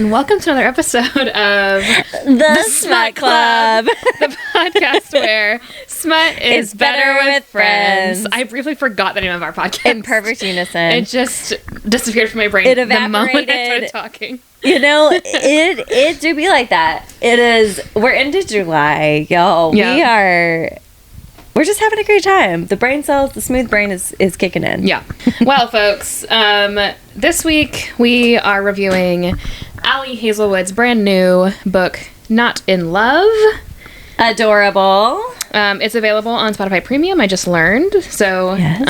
and welcome to another episode of The Smut Club, the podcast where smut is better with friends. I briefly forgot the name of our podcast. In perfect unison. It just disappeared from my brain It the moment I evaporated. started talking. You know, it do be like that. It is. We're into July, y'all. Yeah. We're just having a great time. The brain cells, the smooth brain is kicking in. Yeah. Well, folks, this week we are reviewing Ali Hazelwood's brand new book, Not in Love. Adorable. It's available on Spotify Premium, I just learned. So, Yes.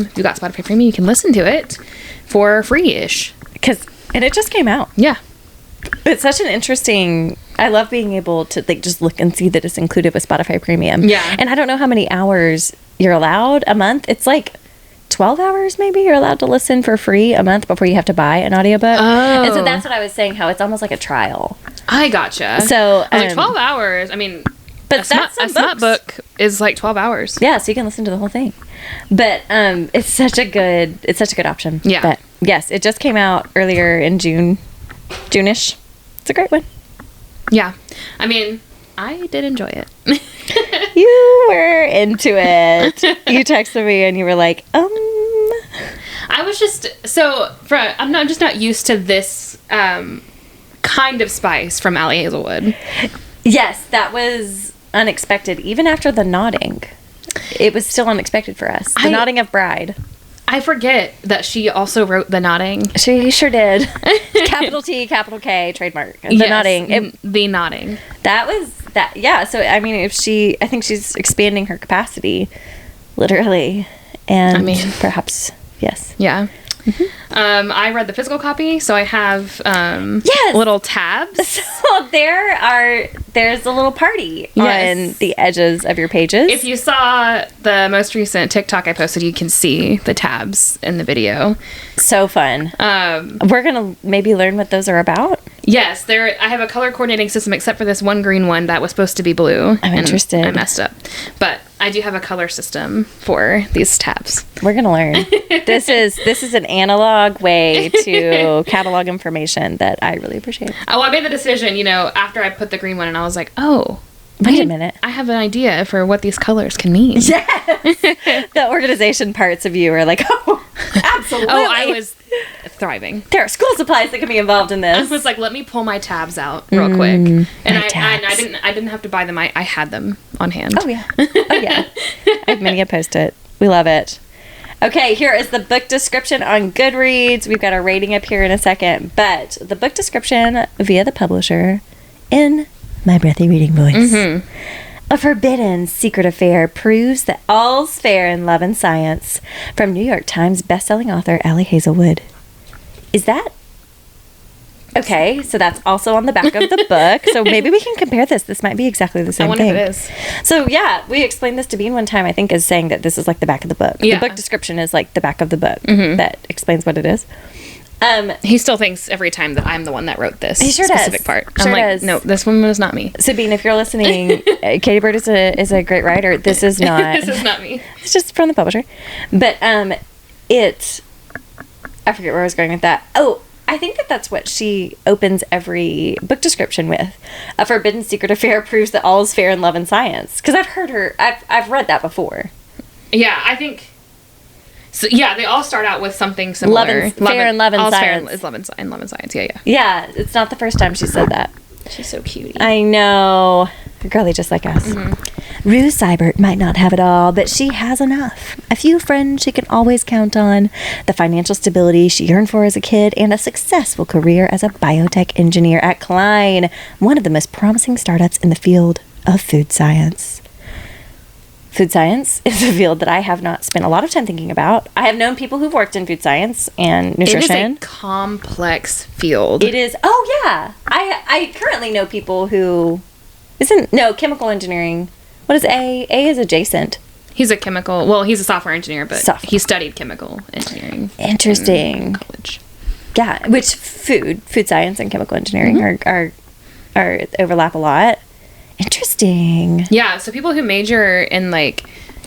if you got Spotify Premium, you can listen to it for free-ish. And it just came out. Yeah. It's such an interesting... I love being able to just look and see that it's included with Spotify Premium. Yeah. And I don't know how many hours you're allowed a month. It's like 12 hours maybe you're allowed to listen for free a month before you have to buy an audiobook. Oh. And so that's what I was saying, how it's almost like a trial. I gotcha. So, I was like 12 hours. I mean, but that's a smut book is like 12 hours. Yeah, so you can listen to the whole thing. But it's such a good option. Yeah. But yes, it just came out earlier in June-ish. It's a great one. Yeah. I mean, I did enjoy it. You were into it. You texted me and you were like, I was just I'm just not used to this kind of spice from Ali Hazelwood. Yes, that was unexpected. Even after the nodding, it was still unexpected for us. The nodding of bride. I forget that she also wrote The Nodding. She sure did. Capital T, capital K, trademark. The nodding. The Nodding. That was that. Yeah. So I mean, I think she's expanding her capacity, literally, and I mean, perhaps yes. Yeah. Mm-hmm. I read the physical copy, so I have yes! little tabs. So there's a little party on the edges of your pages. If you saw the most recent TikTok I posted, you can see the tabs in the video. So fun. We're gonna maybe learn what those are about. Yes, I have a color coordinating system except for this one green one that was supposed to be blue. I'm interested. I messed up, but I do have a color system for these tabs. We're gonna learn. This is an analog way to catalog information that I really appreciate. Oh, I made the decision, after I put the green one, and I was like, oh, wait a minute. I have an idea for what these colors can mean. Yes. The organization parts of you are like, oh, absolutely. Oh, I was thriving. There are school supplies that can be involved in this. I was like, let me pull my tabs out real quick. And I didn't have to buy them. I had them on hand. Oh yeah. Oh yeah. I have many a post-it. We love it. Okay, here is the book description on Goodreads. We've got a rating up here in a second, but the book description via the publisher in my breathy reading voice. Mm-hmm. A forbidden secret affair proves that all's fair in love and science, from New York Times bestselling author Ali Hazelwood. Is that... Okay, so that's also on the back of the book. So maybe we can compare this. This might be exactly the same thing. I wonder if it is. So yeah, we explained this to Bean one time, I think, as saying that this is like the back of the book. Yeah. The book description is like the back of the book that explains what it is. He still thinks every time that I'm the one that wrote this specific part. Sure I'm like, does. no, this one was not me. So Bean, if you're listening, Katie Bird is a great writer. This is not. This is not me. It's just from the publisher. But I forget where I was going with that. Oh, I think that's what she opens every book description with. A forbidden secret affair proves that all is fair in love and science. Because I've read that before. Yeah, I think. So yeah, they all start out with something similar. Fair in love and all's science. Fair is love and science. Yeah. Yeah, it's not the first time she said that. She's so cute. I know. A girly just like us. Mm-hmm. Rue Seibert might not have it all, but she has enough. A few friends she can always count on, the financial stability she yearned for as a kid, and a successful career as a biotech engineer at Klein, one of the most promising startups in the field of food science. Food science is a field that I have not spent a lot of time thinking about. I have known people who've worked in food science and nutrition. It is a complex field. It is. Oh, yeah. I currently know people who... chemical engineering. What is A? A is adjacent. He's a software engineer, but he studied chemical engineering. Interesting. In college. Yeah, which food science and chemical engineering are overlap a lot. Interesting. Yeah, so people who major in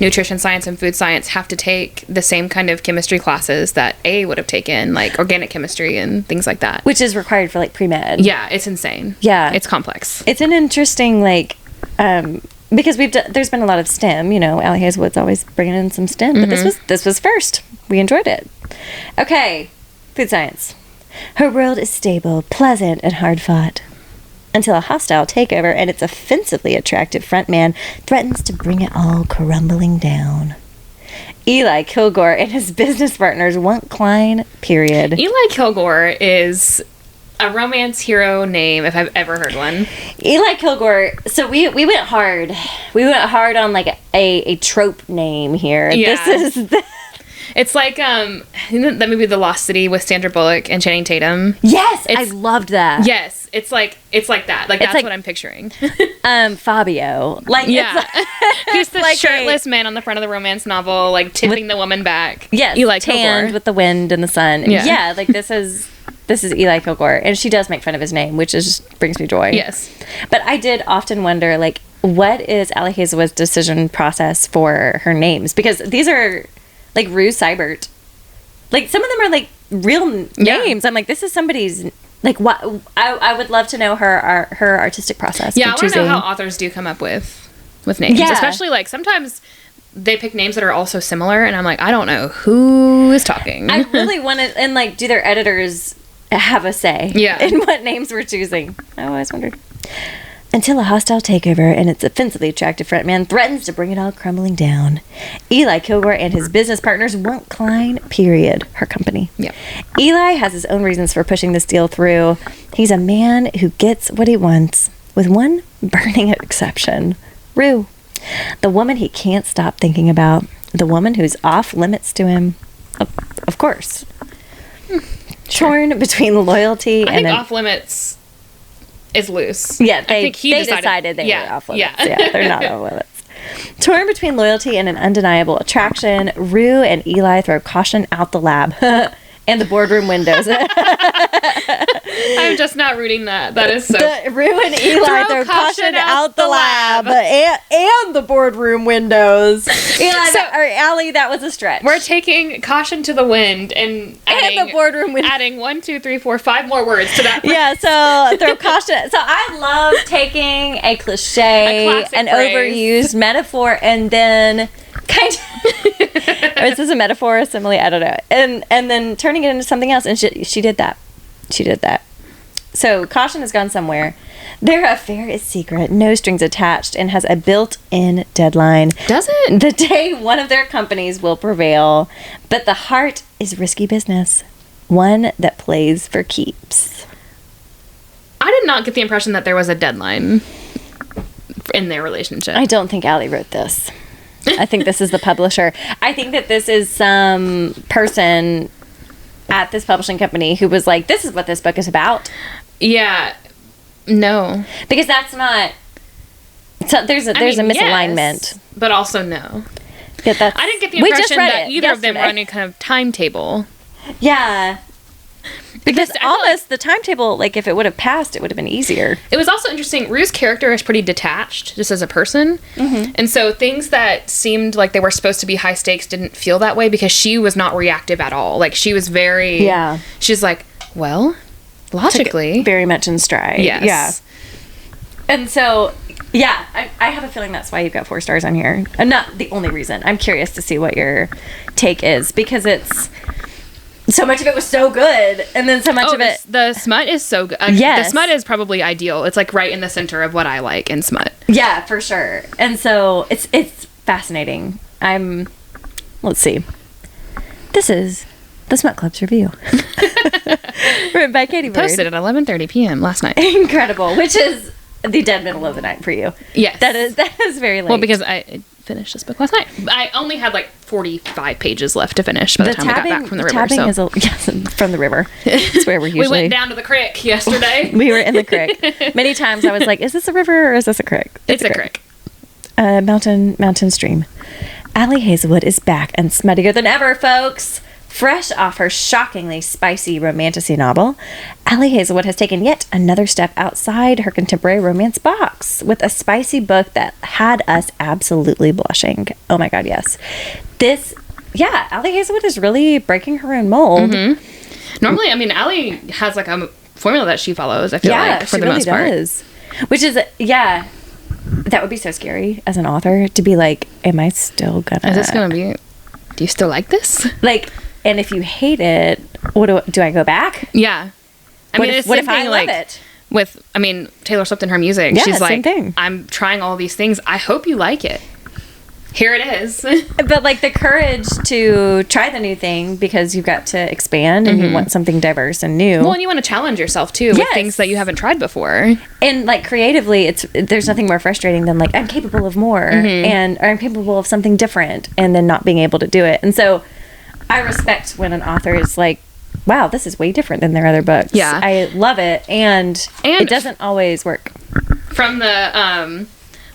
nutrition science and food science have to take the same kind of chemistry classes that A would have taken, like organic chemistry and things like that. Which is required for like pre-med. Yeah, it's insane. Yeah. It's complex. It's an interesting, like, because there's been a lot of STEM, you know, Ali Hazelwood's always bringing in some STEM, but this was first. We enjoyed it. Okay, food science. Her world is stable, pleasant, and hard-fought, until a hostile takeover and its offensively attractive front man threatens to bring it all crumbling down. Eli Kilgore and his business partners want Klein, period. Eli Kilgore is a romance hero name, if I've ever heard one. Eli Kilgore, so we went hard. We went hard on, like, a trope name here. Yeah. This is... It's like that movie The Lost City with Sandra Bullock and Channing Tatum. Yes, I loved that. Yes, it's like that. Like, that's like, what I'm picturing. Fabio. Like, yeah. He's the like shirtless man on the front of the romance novel, like tipping the woman back. Yes, Eli tanned Kilgore. with the wind and the sun. Yeah. Like this is Eli Kilgore, and she does make fun of his name, which brings me joy. Yes. But I did often wonder, like, what is Ali Hazelwood's decision process for her names? Because these are like Rue Seibert. Like, some of them are like real names. I'm like, this is somebody's, like, what? I would love to know her artistic process. Yeah, I for want to know choosing. how authors do come up with names. Yeah. Especially, like, sometimes they pick names that are also similar, and I'm like, I don't know who is talking. I really want to, and like, do their editors have a say in what names we're choosing? I always wondered. Until a hostile takeover and its offensively attractive front man threatens to bring it all crumbling down. Eli Kilgore and his business partners want Klein, period, her company. Yep. Eli has his own reasons for pushing this deal through. He's a man who gets what he wants, with one burning exception. Rue. The woman he can't stop thinking about. The woman who's off limits to him. Of course. Torn between loyalty I think off limits is loose. Yeah, I think he decided they were off limits. Yeah. Yeah, they're not off limits. Torn between loyalty and an undeniable attraction, Rue and Eli throw caution out the lab and the boardroom windows. I'm just not reading that. That is so... Rue and Eli throw caution out the lab and the boardroom windows. Ali, that was a stretch. We're taking caution to the wind and adding, the boardroom windows. Adding 1, 2, 3, 4, 5 more words to that. Yeah, so throw caution. So I love taking a cliche, an overused metaphor, and then kind of... is this a metaphor or simile? I don't know. And then turning it into something else. And she did that. She did that. So caution has gone somewhere. Their affair is secret, no strings attached, and has a built-in deadline. Does it? The day one of their companies will prevail. But the heart is risky business. One that plays for keeps. I did not get the impression that there was a deadline in their relationship. I don't think Ali wrote this. I think this is the publisher. I think that this is some person at this publishing company who was like, this is what this book is about. Yeah. No. Because that's not... So there's a misalignment. Yes, but also no. Yeah, that's, I didn't get the impression that either of them were on any kind of timetable. Yeah. Because almost the timetable, like, if it would have passed, it would have been easier. It was also interesting. Rue's character is pretty detached, just as a person. Mm-hmm. And so things that seemed like they were supposed to be high stakes didn't feel that way because she was not reactive at all. Like, she was very... Yeah. She's like, well, logically... Very much in stride. Yes. Yeah. And so, yeah, I have a feeling that's why you've got 4 stars on here. And not the only reason. I'm curious to see what your take is because so much of it was so good, and then so much of it... The smut is so good. Yes. The smut is probably ideal. It's, like, right in the center of what I like in smut. Yeah, for sure. And so, it's fascinating. Let's see. This is the Smut Club's review. Written by Katie Bird. Posted at 11:30 p.m. last night. Incredible. Which is the dead middle of the night for you. Yes. That is very late. Well, because I finished this book last night. I only had like 45 pages left to finish by the time we got back from the river. Tapping is from the river. It's where we're usually... We went down to the creek yesterday. We were in the creek. Many times I was like, is this a river or is this a creek? It's a creek. Mountain stream. Ali Hazelwood is back and smuttier than ever, folks. Fresh off her shockingly spicy romantasy novel, Ali Hazelwood has taken yet another step outside her contemporary romance box with a spicy book that had us absolutely blushing. Oh my God, yes. Ali Hazelwood is really breaking her own mold. Normally, I mean, Ali has like a formula that she follows, I feel like, for the most part. Does. Which is, that would be so scary as an author to be like, am I still gonna... Is this gonna be... Do you still like this? Like, and if you hate it, what do I go back? Yeah. I mean, it's the same thing, like, it? with, I mean, Taylor Swift and her music. Yeah, she's same like, thing. I'm trying all these things. I hope you like it. Here it is. But, like, the courage to try the new thing because you've got to expand and you want something diverse and new. Well, and you want to challenge yourself, too, with things that you haven't tried before. And, like, creatively, there's nothing more frustrating than, like, I'm capable of more or I'm capable of something different and then not being able to do it. And so I respect when an author is like, wow, this is way different than their other books. Yeah. I love it. And it doesn't always work. From the...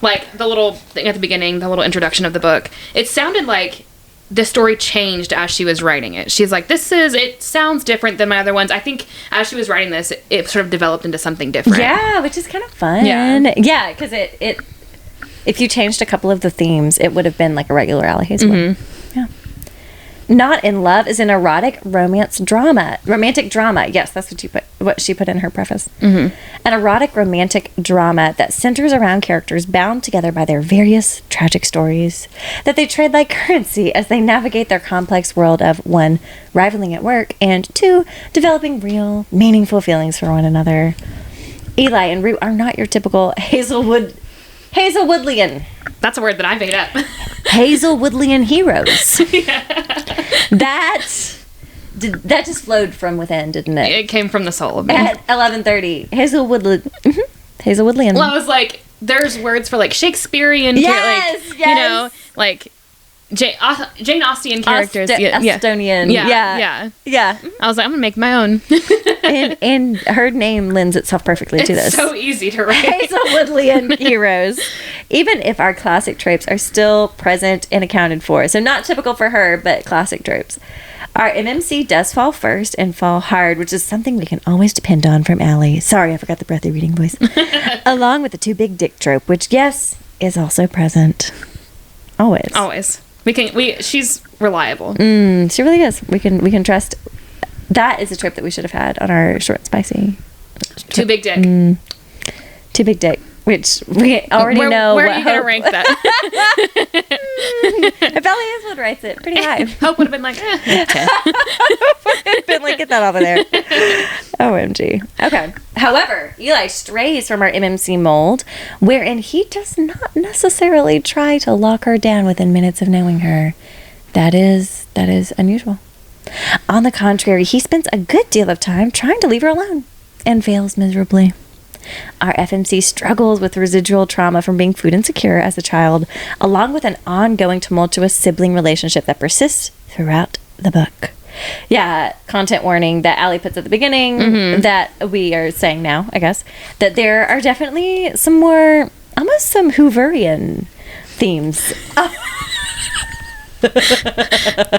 like, the little thing at the beginning, the little introduction of the book, it sounded like the story changed as she was writing it. She's like, it sounds different than my other ones. I think as she was writing this, it sort of developed into something different. Yeah, which is kind of fun. Yeah, because if you changed a couple of the themes, it would have been like a regular Ali Hazelwood. Yeah. Not in Love is an erotic romantic drama. Yes, that's what she put in her preface. An erotic romantic drama that centers around characters bound together by their various tragic stories that they trade like currency as they navigate their complex world of 1, rivaling at work, and 2, developing real, meaningful feelings for one another. Eli and Root are not your typical Hazelwoodlian. That's a word that I made up. Hazelwoodlian heroes. That just flowed from within, didn't it? It came from the soul of me. At 11:30, Hazelwoodlian. Well, I was like, there's words for like Shakespearean, yes. you know, like Jane Austen characters. Estonian. Yeah. I was like, I'm gonna make my own. and her name lends itself perfectly to this. It's so easy to write. Hazelwoodlian heroes. Even if our classic tropes are still present and accounted for. So not typical for her, but classic tropes. Our MMC does fall first and fall hard, which is something we can always depend on from Ali. Sorry, I forgot the breathy reading voice. Along with the 2 big dick trope, which, yes, is also present. Always. She's reliable. She really is. We can trust. That is a trope that we should have had on our short and spicy. 2 big dick. 2 big dick. Which we already know. Where are you going to rank that? If Ali Hazelwood writes it, pretty high. Hope would have been like, 10. Would have been like, get that off of there. OMG. Okay. However, Eli strays from our MMC mold, wherein he does not necessarily try to lock her down within minutes of knowing her. That is unusual. On the contrary, he spends a good deal of time trying to leave her alone and fails miserably. Our FMC struggles with residual trauma from being food insecure as a child, along with an ongoing tumultuous sibling relationship that persists throughout the book. Yeah, content warning that Ali puts at the beginning that we are saying now, I guess, that there are definitely some more, almost some Hooverian themes.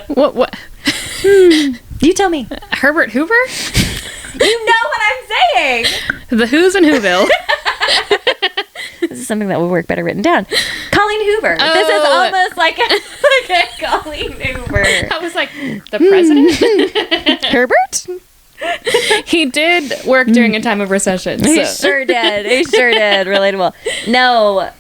What? You tell me. Herbert Hoover? You know what I'm saying. The Who's and Whoville. This is something that would work better written down. Colleen Hoover. Oh. This is almost like a Colleen Hoover. I was like, the president? Herbert? He did work during a time of recession. He So. sure did. Relatable. No,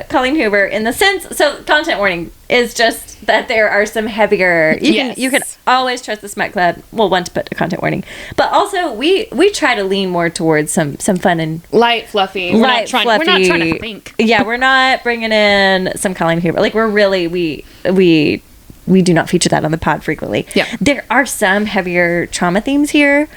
Colleen Hoover in the sense, so content warning is just that there are some heavier, you can always trust the Smut Club. Well, one, to put a content warning, but also we try to lean more towards some fun and light, fluffy. We're not trying to think. Yeah, we're not bringing in some Colleen Hoover. Like we're really, we do not feature that on the pod frequently. Yeah. There are some heavier trauma themes here.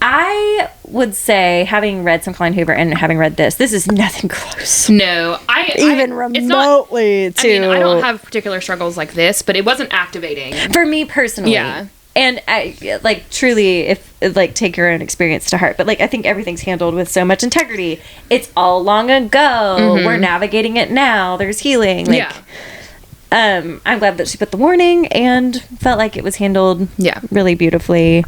I would say, having read some Colleen Hoover and having read this is nothing close. No, Even remotely to... I mean, I don't have particular struggles like this, but it wasn't activating. For me personally. Yeah. And I, like, truly, if, like, take your own experience to heart. But, like, I think everything's handled with so much integrity. It's all long ago. We're navigating it now. There's healing. Like, I'm glad that she put the warning and felt like it was handled really beautifully.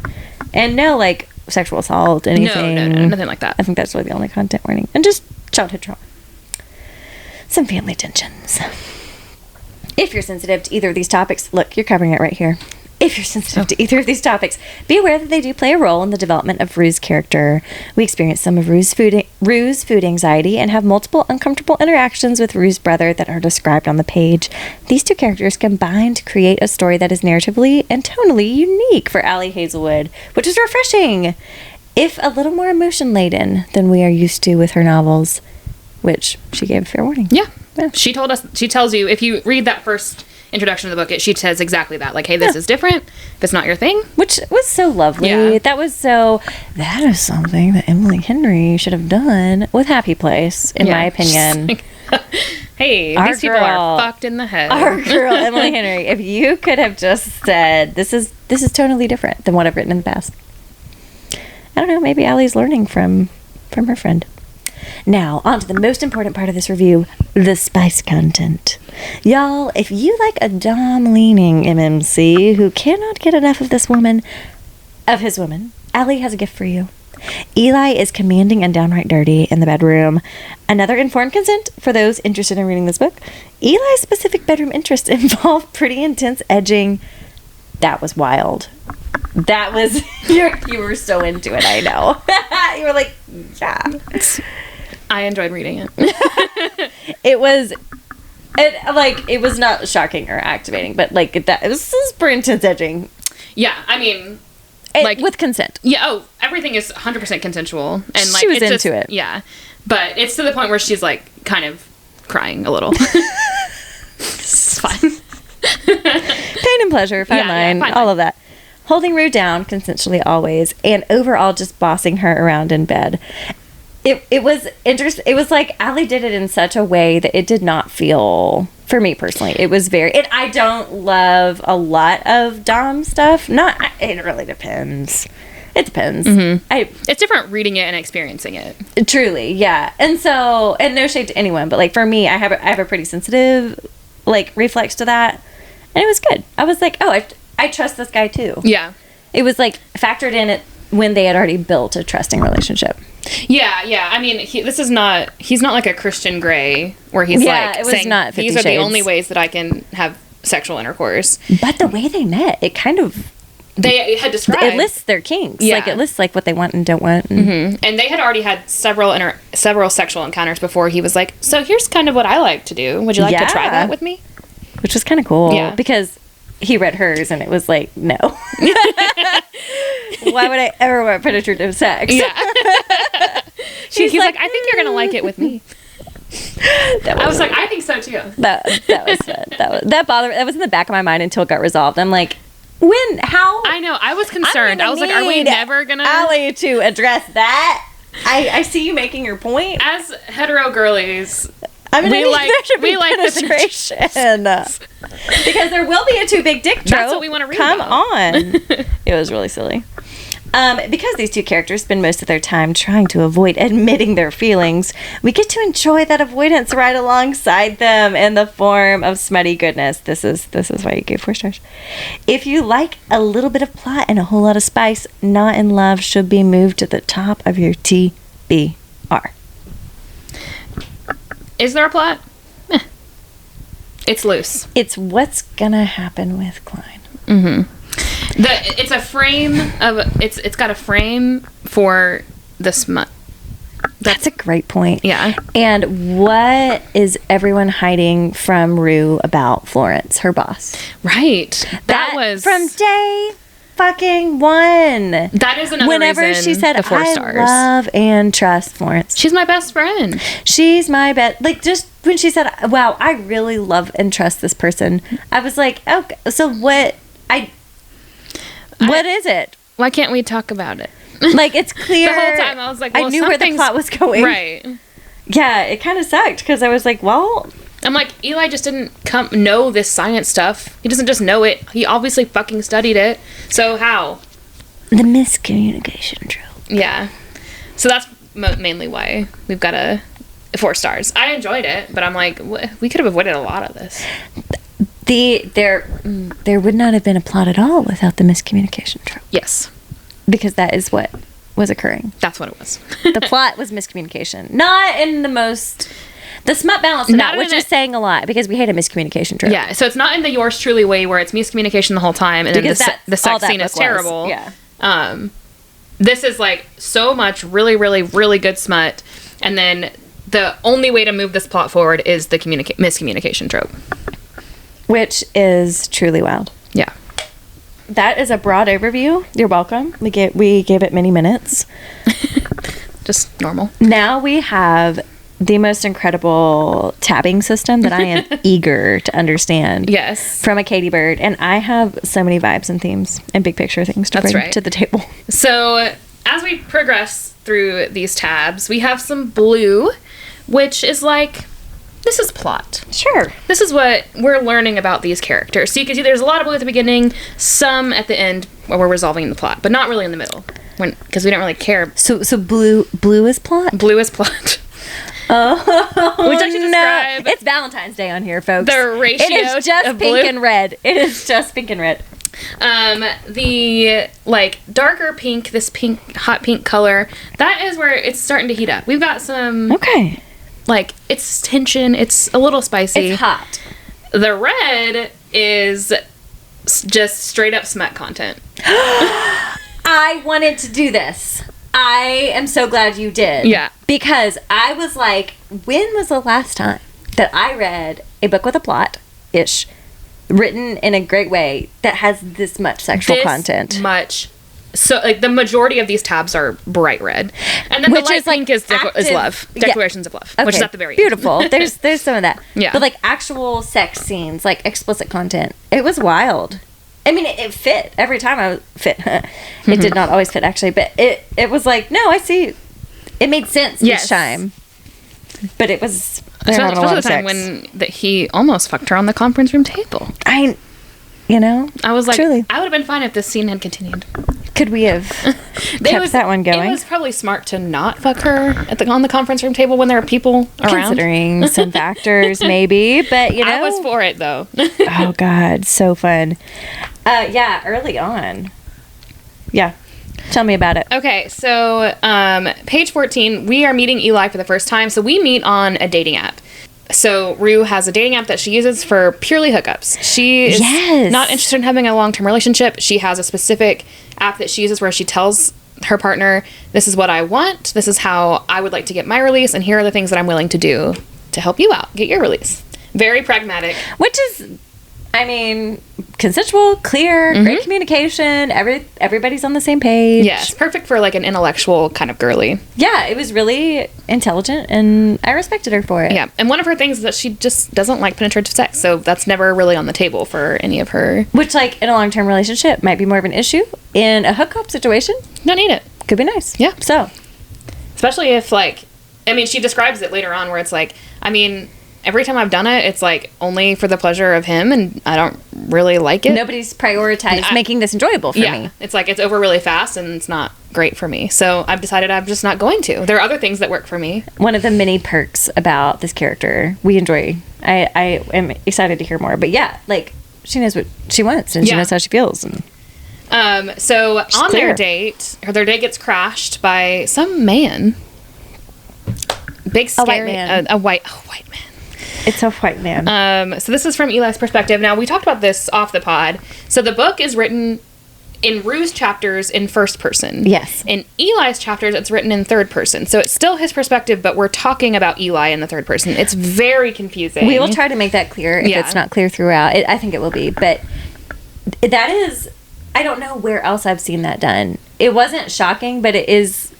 And no, like, sexual assault, anything. No, nothing like that. I think that's really the only content warning. And just childhood trauma. Some family tensions. If you're sensitive to either of these topics, look, you're covering it right here. If you're sensitive to either of these topics, be aware that they do play a role in the development of Rue's character. We experience some of Rue's food anxiety and have multiple uncomfortable interactions with Rue's brother that are described on the page. These two characters combine to create a story that is narratively and tonally unique for Ali Hazelwood, which is refreshing, if a little more emotion-laden than we are used to with her novels, which she gave a fair warning. Yeah. She tells you, if you read that first introduction to the book, she says exactly that. Like, hey, this is different. If it's not your thing. Which was so lovely. Yeah. That is something that Emily Henry should have done with Happy Place, in my opinion. Like, hey, these people are fucked in the head. Our girl, Emily Henry. If you could have just said, this is totally different than what I've written in the past. I don't know, maybe Allie's learning from her friend. Now, on to the most important part of this review, the spice content. Y'all, if you like a dom-leaning MMC who cannot get enough of his woman, Ali has a gift for you. Eli is commanding and downright dirty in the bedroom. Another informed consent for those interested in reading this book. Eli's specific bedroom interests involve pretty intense edging. That was wild. That was... you were so into it, I know. You were like, yeah. I enjoyed reading it. It was not shocking or activating, but like it was super intense edging. Yeah, I mean, like with consent. Yeah. Everything is 100% consensual, and like she was into it. Yeah, but it's to the point where she's like kind of crying a little. It's fine. Pain and pleasure, fine line, all of that. Holding Rue down consensually always, and overall just bossing her around in bed. It was interesting. It was like Ali did it in such a way that it did not feel, for me personally, it was very... I don't love a lot of Dom stuff. It really depends. It depends. Mm-hmm. It's different reading it and experiencing it. Truly, yeah. And so, and no shade to anyone, but like for me, I have a pretty sensitive like reflex to that, and it was good. I was like, oh, I trust this guy too. Yeah. It was like factored in it when they had already built a trusting relationship. Yeah. I mean, he's not like a Christian Grey where he's like it was saying, not 50 these are Shades. the only ways that I can have sexual intercourse. But the way they met, it kind of... They had described... It lists their kinks. Yeah. Like, it lists like what they want and don't want. And they had already had several sexual encounters before he was like, so here's kind of what I like to do. Would you like to try that with me? Which was kind of cool. Yeah. Because he read hers and it was like, no. Why would I ever want penetrative sex? Yeah. He's like, I think you're going to like it with me. I was like, I think so too. That was fun. That was in the back of my mind until it got resolved. I'm like, how? I know. I was concerned. I was like, are we never going to... Ali to address that? I see you making your point. As hetero girlies... we like penetration. Because there will be a too big dick trope. That's what we want to read Come about. on. It was really silly. Because these two characters spend most of their time trying to avoid admitting their feelings, we get to enjoy that avoidance right alongside them in the form of smutty goodness. This is why you gave 4 stars. If you like a little bit of plot and a whole lot of spice, Not in Love should be moved to the top of your TBR. Is there a plot? It's loose. It's what's gonna happen with Klein. It's a frame of it's got a frame for the smut. That's a great point. Yeah. And what is everyone hiding from Rue about Florence, her boss? Right. That was from day fucking one. That is another Whenever reason she said, the 4 I stars. love and trust Florence. She's my best friend. She's my best. Like, just when she said, wow, I really love and trust this person, I was like, okay, so what? What is it? Why can't we talk about it? Like, it's clear. The whole time I was like, well, I knew where the plot was going. Right. Yeah, it kind of sucked because I was like, well... I'm like, Eli just didn't know this science stuff. He doesn't just know it. He obviously fucking studied it. So how? The miscommunication trope. Yeah. So that's mainly why we've got a 4 stars. I enjoyed it, but I'm like, we could have avoided a lot of this. There would not have been a plot at all without the miscommunication trope. Yes. Because that is what was occurring. That's what it was. The plot was miscommunication. Not in the most... The smut balanced it out, which is saying a lot, because we hate a miscommunication trope. Yeah, so it's not in the yours truly way where it's miscommunication the whole time, and because then the sex scene is terrible. Yeah. This is like so much really, really, really good smut, and then the only way to move this plot forward is the miscommunication trope. Which is truly wild. Yeah. That is a broad overview. You're welcome. We gave it many minutes. Just normal. Now we have the most incredible tabbing system that I am eager to understand. Yes. From a Katie Bird. And I have so many vibes and themes and big picture things to bring to the table. So as we progress through these tabs, we have some blue, which is like, this is plot. Sure. This is what we're learning about these characters. So you can see there's a lot of blue at the beginning, some at the end where we're resolving the plot, but not really in the middle, because we don't really care. So blue is plot? Blue is plot. Oh, which I should describe. It's Valentine's Day on here, folks. The ratio it is just of pink blue. and red. It is just pink and red. The like darker pink, this pink, hot pink color, that is where it's starting to heat up. We've got some like it's tension. It's a little spicy. It's hot. The red is just straight up smut content. I wanted to do this. I am so glad you did. Yeah. Because I was like, when was the last time that I read a book with a plot-ish, written in a great way, that has this much sexual content? Much. So, like, the majority of these tabs are bright red. And then which the light is like pink is love. Declarations of love. Okay. Which is at the very end. Beautiful. There's some of that. Yeah. But, like, actual sex scenes, like, explicit content. It was wild. I mean, it fit every time I was fit. It did not always fit, actually, but it was like, no, I see. It made sense each time. But it was... Especially the time when he almost fucked her on the conference room table. I was like, truly. I would have been fine if this scene had continued. Could we have kept that one going? It was probably smart to not fuck her on the conference room table when there are people around. Considering some factors, maybe, but I was for it, though. Oh, God, so fun. Yeah, early on. Yeah. Tell me about it. Okay, so page 14, we are meeting Eli for the first time. So we meet on a dating app. So Rue has a dating app that she uses for purely hookups. She is not interested in having a long-term relationship. She has a specific app that she uses where she tells her partner, this is what I want, this is how I would like to get my release, and here are the things that I'm willing to do to help you out, get your release. Very pragmatic. Which is... I mean, consensual, clear, great communication. Everybody's on the same page. Yes, perfect for like an intellectual kind of girly. Yeah, it was really intelligent, and I respected her for it. Yeah, and one of her things is that she just doesn't like penetrative sex, so that's never really on the table for any of her. Which, like, in a long-term relationship, might be more of an issue. In a hookup situation, don't need it. Could be nice. Yeah. So, especially if, like, I mean, she describes it later on where it's like, I mean, every time I've done it, it's like only for the pleasure of him, and I don't really like it. Nobody's prioritized making this enjoyable for me. It's like it's over really fast, and it's not great for me. So I've decided I'm just not going to. There are other things that work for me. One of the many perks about this character we enjoy. I am excited to hear more. But yeah, like, she knows what she wants, and she knows how she feels. And so on their date gets crashed by some man. Big scary a white man. It's a white man. So this is from Eli's perspective. Now, we talked about this off the pod. So the book is written in Rue's chapters in first person. Yes. In Eli's chapters, it's written in third person. So it's still his perspective, but we're talking about Eli in the third person. It's very confusing. We will try to make that clear if it's not clear throughout. I think it will be. But that is... I don't know where else I've seen that done. It wasn't shocking, but it is...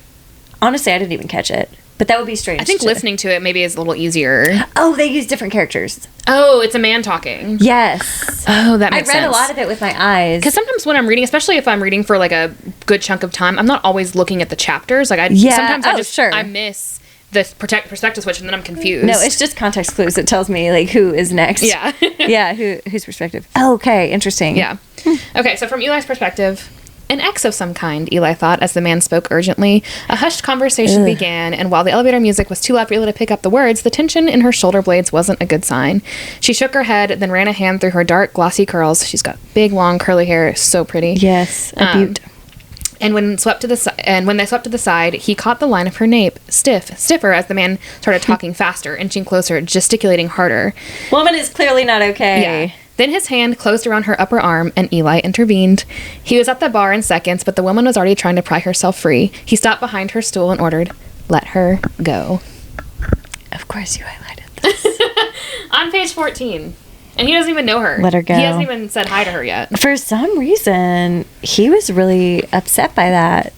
Honestly, I didn't even catch it. But that would be strange. I think listening to it maybe is a little easier. Oh, they use different characters. Oh, it's a man talking. Yes. Oh, that makes sense. I read a lot of it with my eyes. Because sometimes when I'm reading, especially if I'm reading for like a good chunk of time, I'm not always looking at the chapters. Like sometimes I miss the perspective switch, and then I'm confused. No, it's just context clues. It tells me like who is next. Yeah. Yeah, whose perspective. Oh, okay, interesting. Yeah. Okay, so from Eli's perspective, An ex of some kind, Eli thought, as the man spoke urgently. A hushed conversation began, and while the elevator music was too loud for Eli to pick up the words, the tension in her shoulder blades wasn't a good sign. She shook her head, then ran a hand through her dark, glossy curls. She's got big, long, curly hair. So pretty. Yes, a beaut. And when they swept to the side, he caught the line of her nape, stiffer as the man started talking faster, inching closer, gesticulating harder. Woman is clearly not okay. Yeah. Then his hand closed around her upper arm, and Eli intervened. He was at the bar in seconds, but the woman was already trying to pry herself free. He stopped behind her stool and ordered, "Let her go." Of course you highlighted this. On page 14. And he doesn't even know her. Let her go. He hasn't even said hi to her yet. For some reason, he was really upset by that.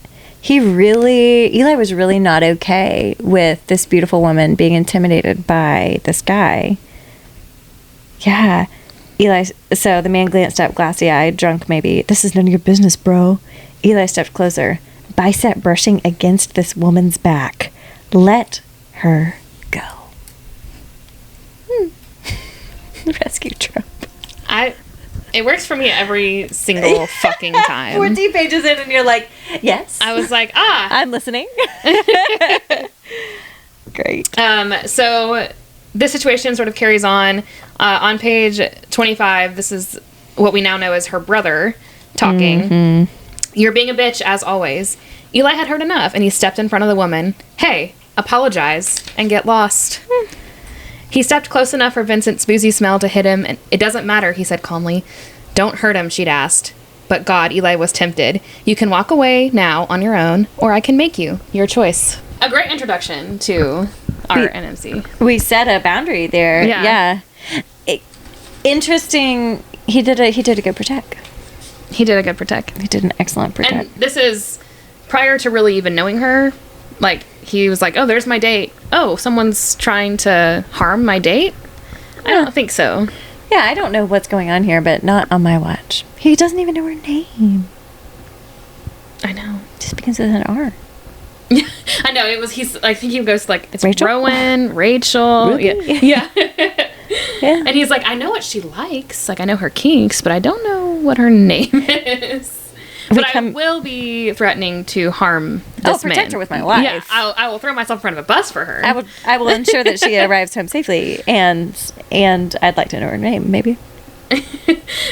Eli was really not okay with this beautiful woman being intimidated by this guy. Yeah. So the man glanced up, glassy-eyed, drunk maybe. "This is none of your business, bro." Eli stepped closer, bicep brushing against this woman's back. "Let her go." Rescue trope. It works for me every single fucking time. 14 pages in and you're like, yes. I was like, I'm listening. Great. So this situation sort of carries on. On page 25, this is what we now know as her brother talking. Mm-hmm. "You're being a bitch, as always." Eli had heard enough, and he stepped in front of the woman. "Hey, apologize and get lost." He stepped close enough for Vincent's boozy smell to hit him, and "It doesn't matter," he said calmly. "Don't hurt him," she'd asked. But God, Eli was tempted. "You can walk away now on your own, or I can make you. Your choice." A great introduction to our NMC. We set a boundary there. Yeah. Interesting. He did a good protect. He did a good protect. He did an excellent protect. And this is prior to really even knowing her. Like, he was like, "Oh, there's my date. Oh, someone's trying to harm my date?" I don't think so. Yeah, I don't know what's going on here, but not on my watch. He doesn't even know her name. I know. Just begins with an R. I know. I think he goes like, it's Rachel? Rowan, Rachel. Really? Yeah. Yeah. And he's like, "I know what she likes. Like, I know her kinks, but I don't know what her name is. But I will be threatening to harm this man." Protect her with my life. Yeah, I will throw myself in front of a bus for her. I will ensure that she arrives home safely, and I'd like to know her name, maybe.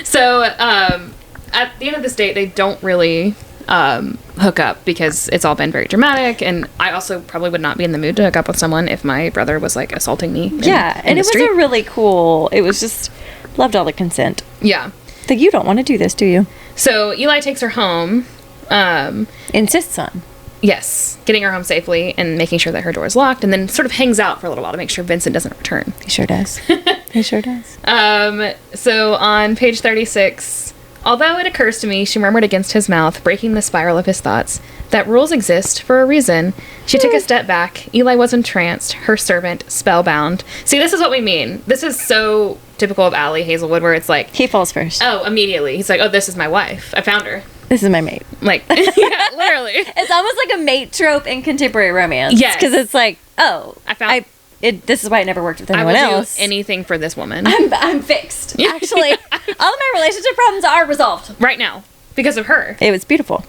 So, at the end of this date, they don't really hook up because it's all been very dramatic, and I also probably would not be in the mood to hook up with someone if my brother was like assaulting me. And it was a really cool. It was just loved all the consent. Yeah. Like, you don't want to do this, do you? So Eli takes her home. Insists on. Yes, getting her home safely and making sure that her door is locked, and then sort of hangs out for a little while to make sure Vincent doesn't return. He sure does. He sure does. So on page 36, "Although it occurs to me," she murmured against his mouth, breaking the spiral of his thoughts, "that rules exist for a reason." She took a step back. Eli was entranced, her servant, spellbound. See, this is what we mean. This is so typical of Ali Hazelwood, where it's like, he falls first. Oh, immediately. He's like, "Oh, this is my wife. I found her. This is my mate." Like, yeah, literally. It's almost like a mate trope in contemporary romance. Yes. Because it's like, oh, I found... this is why it never worked with anyone else. else. Do anything for this woman. I'm fixed. Actually, all of my relationship problems are resolved right now because of her. It was beautiful.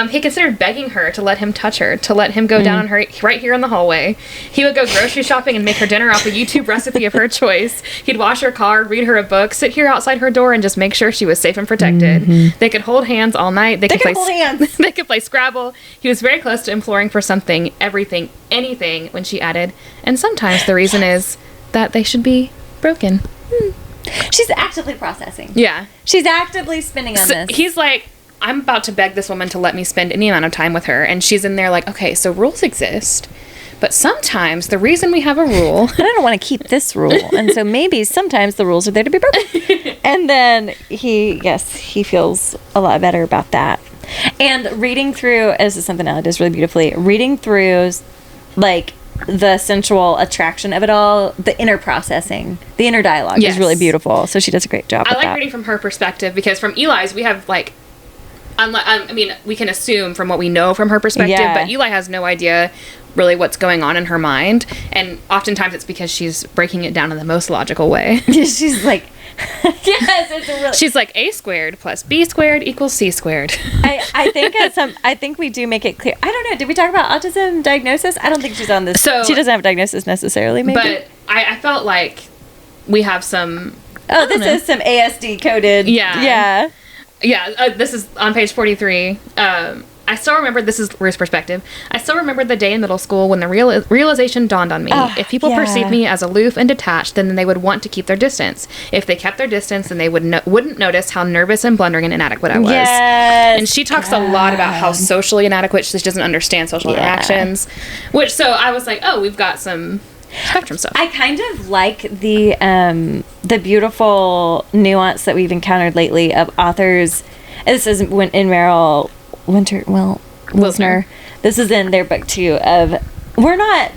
He considered begging her to let him touch her, to let him go down on her right here in the hallway. He would go grocery shopping and make her dinner off a YouTube recipe of her choice. He'd wash her car, read her a book, sit here outside her door, and just make sure she was safe and protected. Mm-hmm. They could hold hands all night. They could hold hands. They could play Scrabble. He was very close to imploring for something, everything, anything, when she added, "And sometimes the reason is that they should be broken." She's actively processing. Yeah. She's actively spinning on this. He's like, "I'm about to beg this woman to let me spend any amount of time with her." And she's in there like, "Okay, so rules exist. But sometimes the reason we have a rule..." I don't want to keep this rule. And so maybe sometimes the rules are there to be broken. And then he feels a lot better about that. And reading through, this is something Ella does really beautifully, reading through, like, the sensual attraction of it all, the inner processing, the inner dialogue is really beautiful. So she does a great job with that. I like reading from her perspective because from Eli's, we have, like, I mean, we can assume from what we know from her perspective, but Eli has no idea really what's going on in her mind, and oftentimes it's because she's breaking it down in the most logical way. She's like, Yes, it's really. She's like A squared plus B squared equals C squared. I think we do make it clear. I don't know. Did we talk about autism diagnosis? I don't think she's on this. So she doesn't have a diagnosis necessarily, maybe. But I felt like we have some. Oh, this is some ASD coded. Yeah. This is on page 43. I still remember, this is Ruth's perspective. I still remember the day in middle school when the realization dawned on me. If people perceived me as aloof and detached, then they would want to keep their distance. If they kept their distance, then they wouldn't notice how nervous and blundering and inadequate I was. Yes. And she talks a lot about how socially inadequate she doesn't understand social interactions. So I was like, oh, we've got some spectrum stuff. I kind of like the beautiful nuance that we've encountered lately of authors. This is in Meryl Wilsner. This is in their book too. Of we're not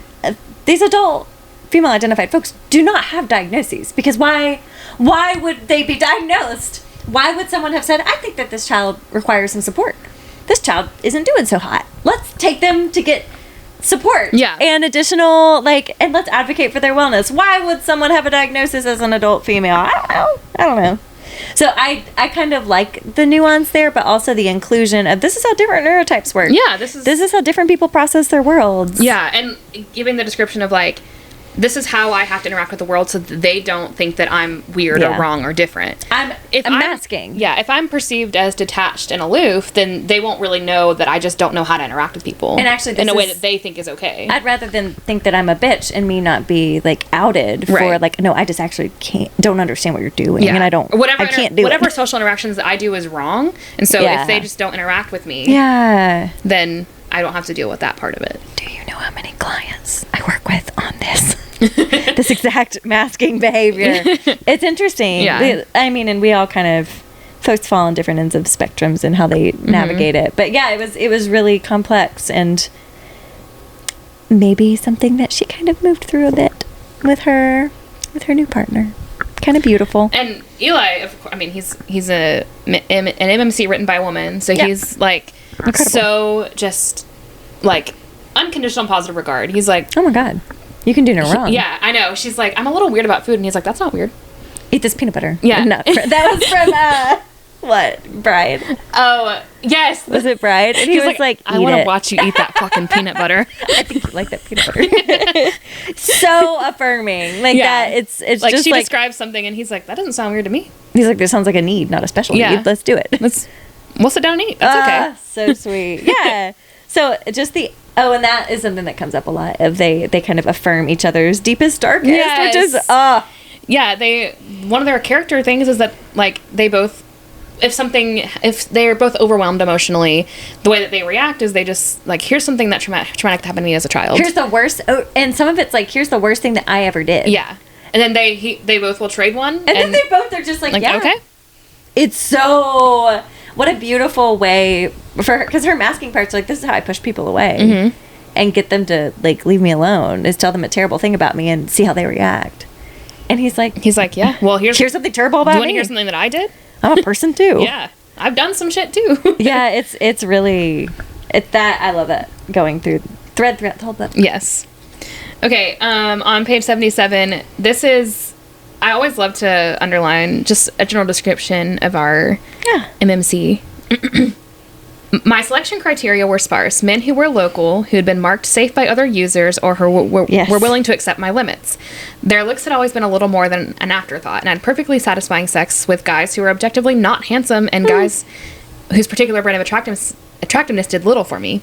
these adult female identified folks do not have diagnoses, because why would they be diagnosed? Why would someone have said, I think that this child requires some support. This child isn't doing so hot. Let's take them to get support. Yeah. And additional, and let's advocate for their wellness. Why would someone have a diagnosis as an adult female? I don't know. So I kind of like the nuance there, but also the inclusion of this is how different neurotypes work. Yeah, this is how different people process their worlds. Yeah, and giving the description of this is how I have to interact with the world so that they don't think that I'm weird or wrong or different. I'm masking. Yeah, if I'm perceived as detached and aloof, then they won't really know that I just don't know how to interact with people. And actually, in a way that they think is okay. I'd rather than think that I'm a bitch and me not be outed for no, I just actually don't understand what you're doing, and I can't do whatever it. social interactions that I do is wrong, and so if they just don't interact with me, then I don't have to deal with that part of it. Do you know how many clients I work with on this? This exact masking behavior. It's interesting. Yeah. And we all kind of, folks fall on different ends of spectrums and how they navigate it. But yeah, it was really complex, and maybe something that she kind of moved through a bit with her new partner. Kind of beautiful. And Eli, he's an MMC written by a woman, so he's incredible. So just unconditional positive regard. He's like, oh my God, you can do no wrong. Yeah, I know. She's like, I'm a little weird about food, and he's like, that's not weird. Eat this peanut butter. Yeah. That was from what, Bride? Oh, yes. Was it Bride? And he was like, I want to watch you eat that fucking peanut butter. I think you like that peanut butter. So affirming. That it's just she describes something, and he's like, that doesn't sound weird to me. He's like, this sounds like a need, not a special need. Let's do it. We'll sit down and eat. That's okay. So sweet. Yeah. So just and that is something that comes up a lot, of they kind of affirm each other's deepest, darkest, which is, yeah, one of their character things is that, they both, if they're both overwhelmed emotionally, the way that they react is they just, here's something that traumatic happened to me as a child. Here's the worst, and some of it's here's the worst thing that I ever did. Yeah. And then they both will trade one. And then they both are just yeah. Okay. It's so... What a beautiful way for her, because her masking part's this is how I push people away and get them to leave me alone, is tell them a terrible thing about me and see how they react. And he's like, yeah, well, here's something terrible about me. Do you want to hear something that I did? I'm a person too. Yeah, I've done some shit too. Yeah, it's really, that, I love it, going through thread the whole book. Yes. Okay, on page 77, this is, I always love to underline just a general description of our MMC. My selection criteria were sparse. Men who were local, who had been marked safe by other users, or who were willing to accept my limits. Their looks had always been a little more than an afterthought, and I had perfectly satisfying sex with guys who were objectively not handsome and guys whose particular brand of attractiveness did little for me.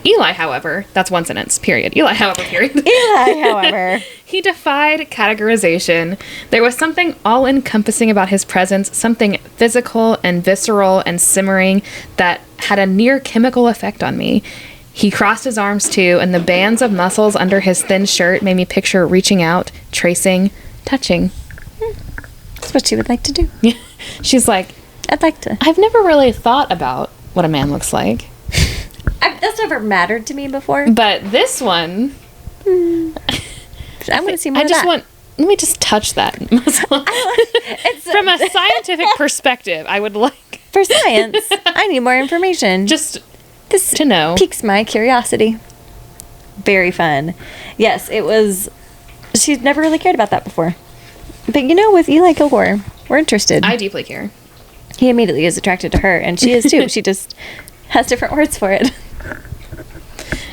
Eli, however, that's one sentence, period. Eli, however, period. Eli, however. He defied categorization. There was something all-encompassing about his presence, something physical and visceral and simmering that had a near-chemical effect on me. He crossed his arms, too, and the bands of muscles under his thin shirt made me picture reaching out, tracing, touching. That's what she would like to do. She's like, I'd like to. I've never really thought about what a man looks like. That's never mattered to me before. But this one... I want to see more of that. Let me just touch that muscle. From a scientific perspective, I would like... For science, I need more information. Just this to know. Piques my curiosity. Very fun. Yes, it was... She'd never really cared about that before. But with Eli Kilgore, We're interested. I deeply care. He immediately is attracted to her, and she is too. She just has different words for it.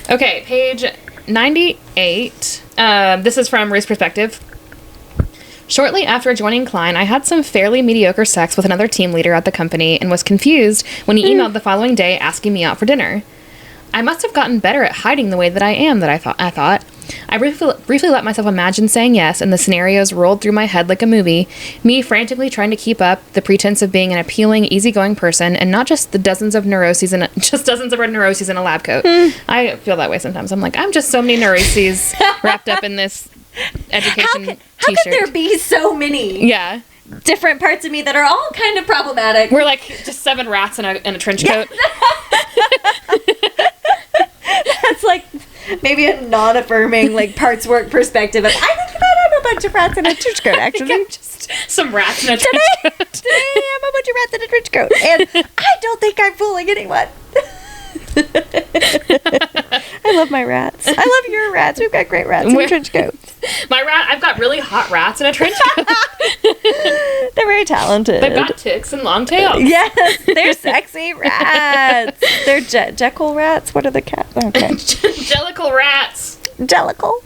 Okay, page 98. This is from Ruth's perspective. Shortly after joining Klein, I had some fairly mediocre sex with another team leader at the company and was confused when he emailed the following day asking me out for dinner. I must have gotten better at hiding the way that I am, I thought. I briefly let myself imagine saying yes, and the scenarios rolled through my head like a movie, me frantically trying to keep up the pretense of being an appealing, easygoing person, and not just dozens of neuroses in a lab coat. I feel that way sometimes. I'm like, I'm just so many neuroses wrapped up in this education t-shirt. How could there be so many? Yeah. Different parts of me that are all kind of problematic. We're like just 7 rats in a trench coat. That's like maybe a non-affirming like parts work perspective of I think about I'm a bunch of rats in a trench coat actually. Just some rats in a trench coat. Today I'm a bunch of rats in a trench coat. And I don't think I'm fooling anyone. I love my rats. I love your rats. We've got great rats in trench coats. I've got really hot rats in a trench coat. They're very talented. They've got ticks and long tails. Yes, they're sexy rats. They're Jekyll rats. What are the cats? Okay. Jellicle rats. Jellicle.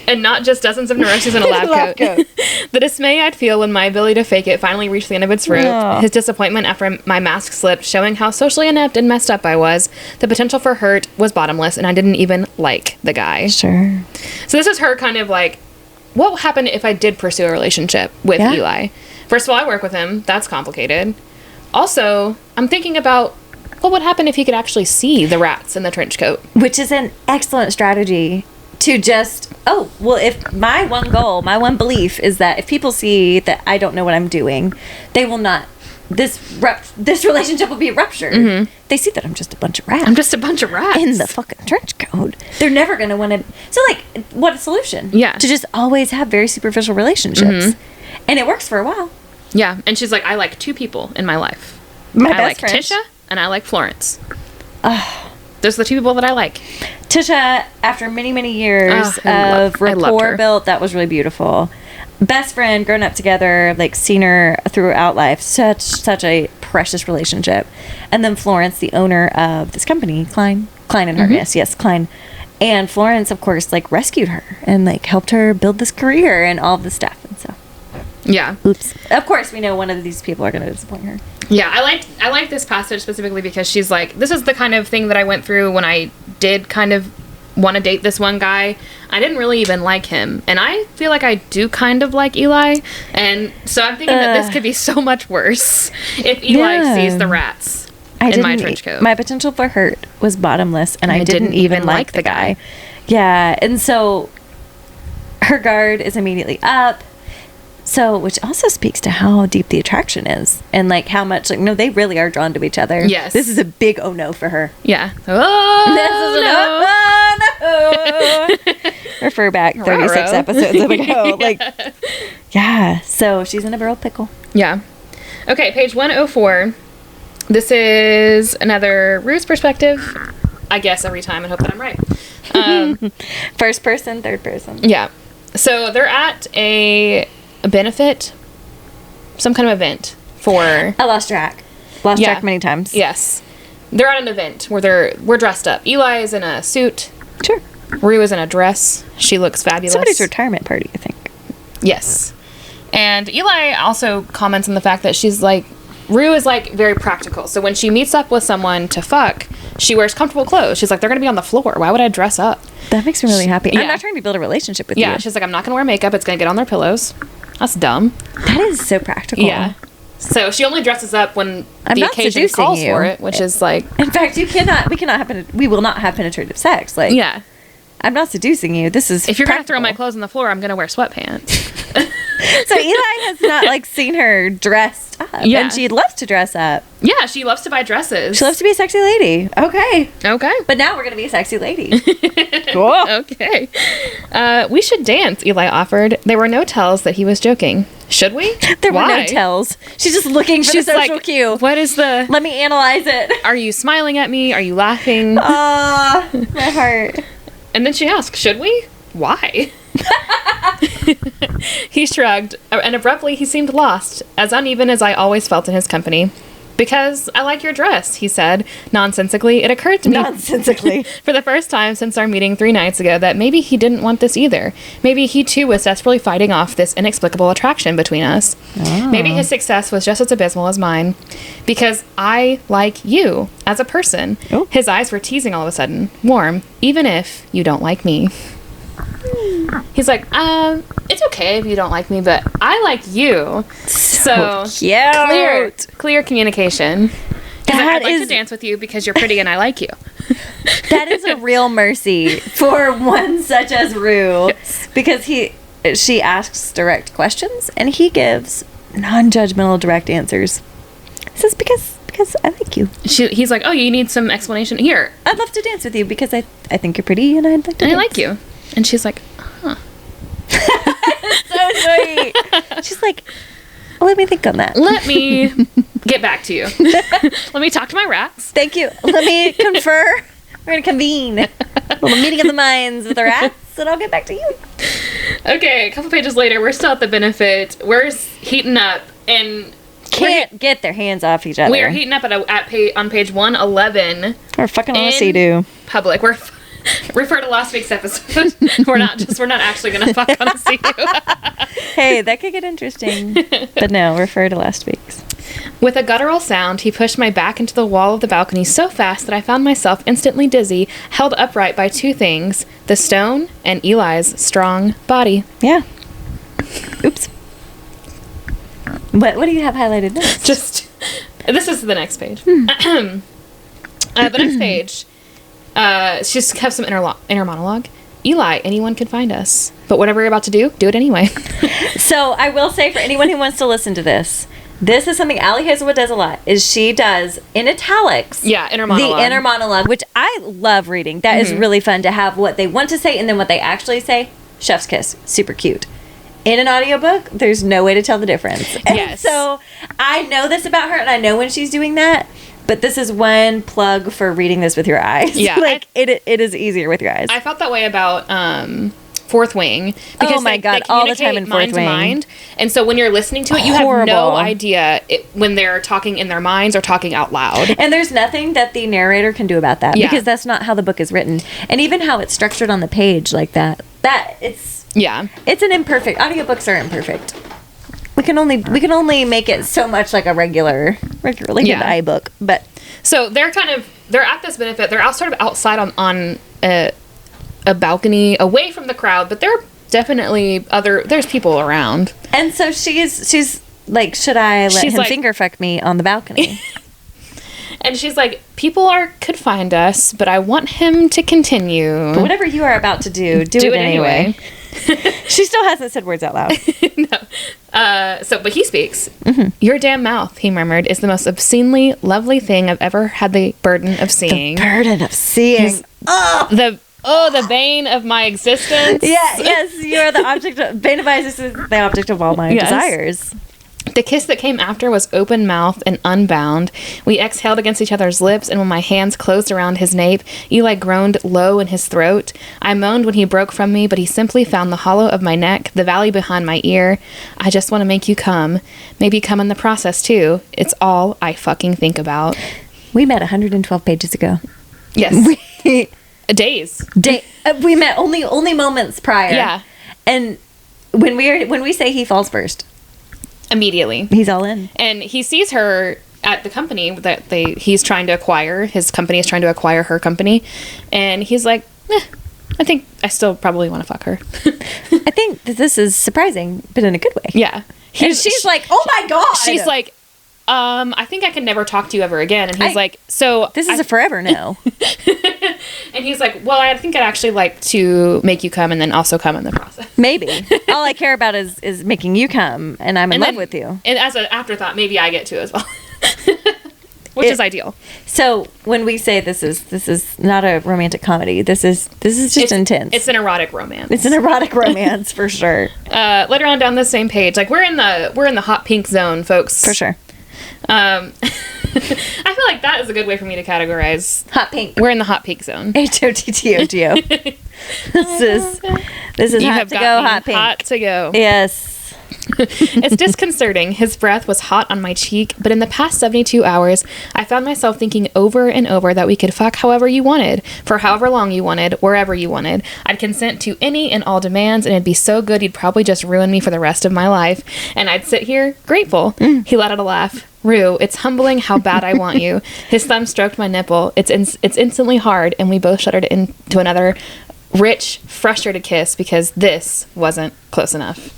And not just dozens of neuroses in a lab coat. The dismay I'd feel when my ability to fake it finally reached the end of its rope. Oh. His disappointment after my mask slipped, showing how socially inept and messed up I was. The potential for hurt was bottomless, and I didn't even like the guy. Sure. So this is her kind of like, what would happen if I did pursue a relationship with Eli? First of all, I work with him. That's complicated. Also, I'm thinking about what would happen if he could actually see the rats in the trench coat. Which is an excellent strategy. To just, if my one belief is that if people see that I don't know what I'm doing, they will not, this relationship will be ruptured. Mm-hmm. They see that I'm just a bunch of rats. I'm just a bunch of rats. In the fucking trench coat. They're never going to want to, so like, what a solution. Yeah. To just always have very superficial relationships. Mm-hmm. And it works for a while. Yeah, and she's like, I like 2 people in my life. I like friend. Tisha, and I like Florence. Those are the 2 people that I like. Tisha, after many, many years of rapport built, that was really beautiful. Best friend, grown up together, like seen her throughout life. Such a precious relationship. And then Florence, the owner of this company, Klein and Harkness, yes, Klein. And Florence, of course, like rescued her and like helped her build this career and all of this stuff. And so, yeah. Oops. Of course, we know one of these people are going to disappoint her. Yeah, I like this passage specifically because she's like, this is the kind of thing that I went through when I did kind of want to date this one guy. I didn't really even like him, and I feel like I do kind of like Eli, and so I'm thinking that this could be so much worse if Eli sees the rats in my trench coat. My potential for hurt was bottomless, and I didn't even like the guy. Yeah, and so her guard is immediately up. So, which also speaks to how deep the attraction is and like how much, like, no, they really are drawn to each other. Yes. This is a big oh no for her. Yeah. Oh, this is no. Refer back 36 episodes ago. Like, yeah. So she's in a real pickle. Yeah. Okay, page 104. This is another Ruth's perspective. I guess every time and hope that I'm right. First person, third person. Yeah. So they're at a benefit, some kind of event for... I lost track. Lost track many times. Yes. They're at an event where we're dressed up. Eli is in a suit. Sure. Rue is in a dress. She looks fabulous. Somebody's retirement party, I think. Yes. And Eli also comments on the fact that she's like... Rue is like very practical. So when she meets up with someone to fuck, she wears comfortable clothes. She's like, they're going to be on the floor. Why would I dress up? That makes me really happy. Yeah. I'm not trying to build a relationship with you. Yeah, she's like, I'm not going to wear makeup. It's going to get on their pillows. That's dumb. That is so practical. Yeah. So she only dresses up when the occasion calls for it, which is like... In fact, we will not have penetrative sex. Like, yeah. I'm not seducing you. This is if you're going to throw my clothes on the floor, I'm going to wear sweatpants. So Eli has not like seen her dressed up. Yeah. And she loves to dress up. Yeah, she loves to buy dresses. She loves to be a sexy lady. Okay. But now we're going to be a sexy lady. Cool. Okay. We should dance, Eli offered. There were no tells that he was joking. Should we? There were no tells. She's just looking for the social cue. What is the... Let me analyze it. Are you smiling at me? Are you laughing? My heart. And then she asks, should we? Why? He shrugged, and abruptly he seemed lost, as uneven as I always felt in his company. Because I like your dress, he said. Nonsensically, it occurred to me for the first time since our meeting 3 nights ago that maybe he didn't want this either. Maybe he too was desperately fighting off this inexplicable attraction between us. Oh. Maybe his success was just as abysmal as mine. Because I like you as a person. Oh. His eyes were teasing all of a sudden, warm, even if you don't like me. He's like, it's okay if you don't like me, but I like you. So cute. Clear communication. I'd like to dance with you because you're pretty and I like you. That is a real mercy for one such as Rue. Yes. Because she asks direct questions and he gives non-judgmental direct answers. He says, because I like you. He's like, oh, you need some explanation? Here. I'd love to dance with you because I think you're pretty and I'd like to dance. I like you. And she's like, huh. So sweet. She's like, let me think on that. Let me get back to you. Let me talk to my rats. Thank you. Let me confer. We're going to convene a little meeting of the minds with the rats, and I'll get back to you. Okay, a couple pages later, we're still at the benefit. We're heating up, and can't get their hands off each other. We are heating up on page 111. We're fucking on a sea-doo. Public. We're refer to last week's episode. we're not actually gonna fuck on a sea-doo. Hey, that could get interesting. But no, refer to last week's. With a guttural sound, he pushed my back into the wall of the balcony so fast that I found myself instantly dizzy, held upright by 2 things, the stone and Eli's strong body. Yeah. Oops. What do you have highlighted next? This is the next page. The next page, she just has some inner monologue. Eli, anyone could find us. But whatever you're about to do it anyway. So I will say for anyone who wants to listen to this is something Ali Hazelwood does a lot, is she does in italics. Yeah, inner monologue. The inner monologue, which I love reading. That is really fun to have what they want to say and then what they actually say. Chef's kiss. Super cute. In an audiobook, there's no way to tell the difference. And yes. So I know this about her and I know when she's doing that. But this is one plug for reading this with your eyes. Yeah. It is easier with your eyes. I felt that way about Fourth Wing. Because they all the time in Fourth Wing. Mind. And so when you're listening to it, you have no idea when they're talking in their minds or talking out loud. And there's nothing that the narrator can do about that. Yeah. Because that's not how the book is written. And even how it's structured on the page like that. It's an imperfect. Audiobooks are imperfect. We can only make it so much like a regularly good iBook, but so they're at this benefit. They're sort of outside on a balcony, away from the crowd, but they're definitely there's people around. And so she's like, should I let him finger fuck me on the balcony? And she's like, people could find us, but I want him to continue. But whatever you are about to do it anyway. She still hasn't said words out loud. No. But he speaks. Mm-hmm. Your damn mouth, he murmured, is the most obscenely lovely thing I've ever had the burden of seeing. The burden of seeing. The bane of my existence. Yes, you are the object of, bane of my existence, the object of all my desires. The kiss that came after was open-mouthed and unbound. We exhaled against each other's lips, and when my hands closed around his nape, Eli groaned low in his throat. I moaned when he broke from me, but he simply found the hollow of my neck, the valley behind my ear. I just want to make you come. Maybe come in the process, too. It's all I fucking think about. We met 112 pages ago. Yes. Days. We met only moments prior. Yeah. And when we say he falls first, immediately he's all in, and he sees her at the company that he's trying to acquire. His company is trying to acquire her company, and he's like, I think I still probably want to fuck her. I think that this is surprising, but in a good way. Yeah. And she's like, oh my god. She's like, I think I can never talk to you ever again. And he's like, so this is a forever no. And he's like, well, I think I'd actually like to make you come and then also come in the process. Maybe. All I care about is making you come, and I'm in love with you. And as an afterthought, maybe I get to as well. Which is ideal. So when we say this is not a romantic comedy, this is just intense. It's an erotic romance. It's an erotic romance for sure. Later on down the same page, like we're in the hot pink zone, folks. For sure. I feel like that is a good way for me to categorize. Hot pink. We're in the hot pink zone. HOTTOGO. This is You hot have to got go, me hot pink. Hot to go. Yes. It's disconcerting. His breath was hot on my cheek, but in the past 72 hours, I found myself thinking over and over that we could fuck however you wanted, for however long you wanted, wherever you wanted. I'd consent to any and all demands, and it'd be so good he'd probably just ruin me for the rest of my life. And I'd sit here, grateful. He let out a laugh. Rue, it's humbling how bad I want you. His thumb stroked my nipple. It's instantly hard, and we both shuddered into another rich, frustrated kiss because this wasn't close enough.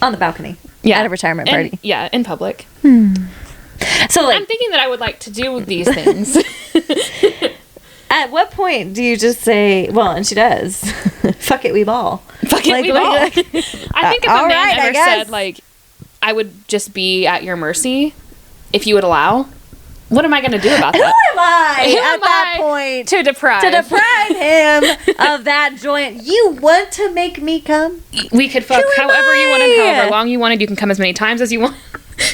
On the balcony. Yeah. At a retirement party. Yeah, in public. So, like, I'm thinking that I would like to do these things. at what point do you just say, well, and she does, fuck it, we ball. Fuck it, Like, we ball. like- I think if all a man right, I ever guess. said, like, I would just be at your mercy if you would allow, what am I going to do about Who that? am I Who at am that I point to deprive. to deprive him of that joint? You want to make me come? We could fuck Who am however you wanted, I? however long you wanted. You can come as many times as you want.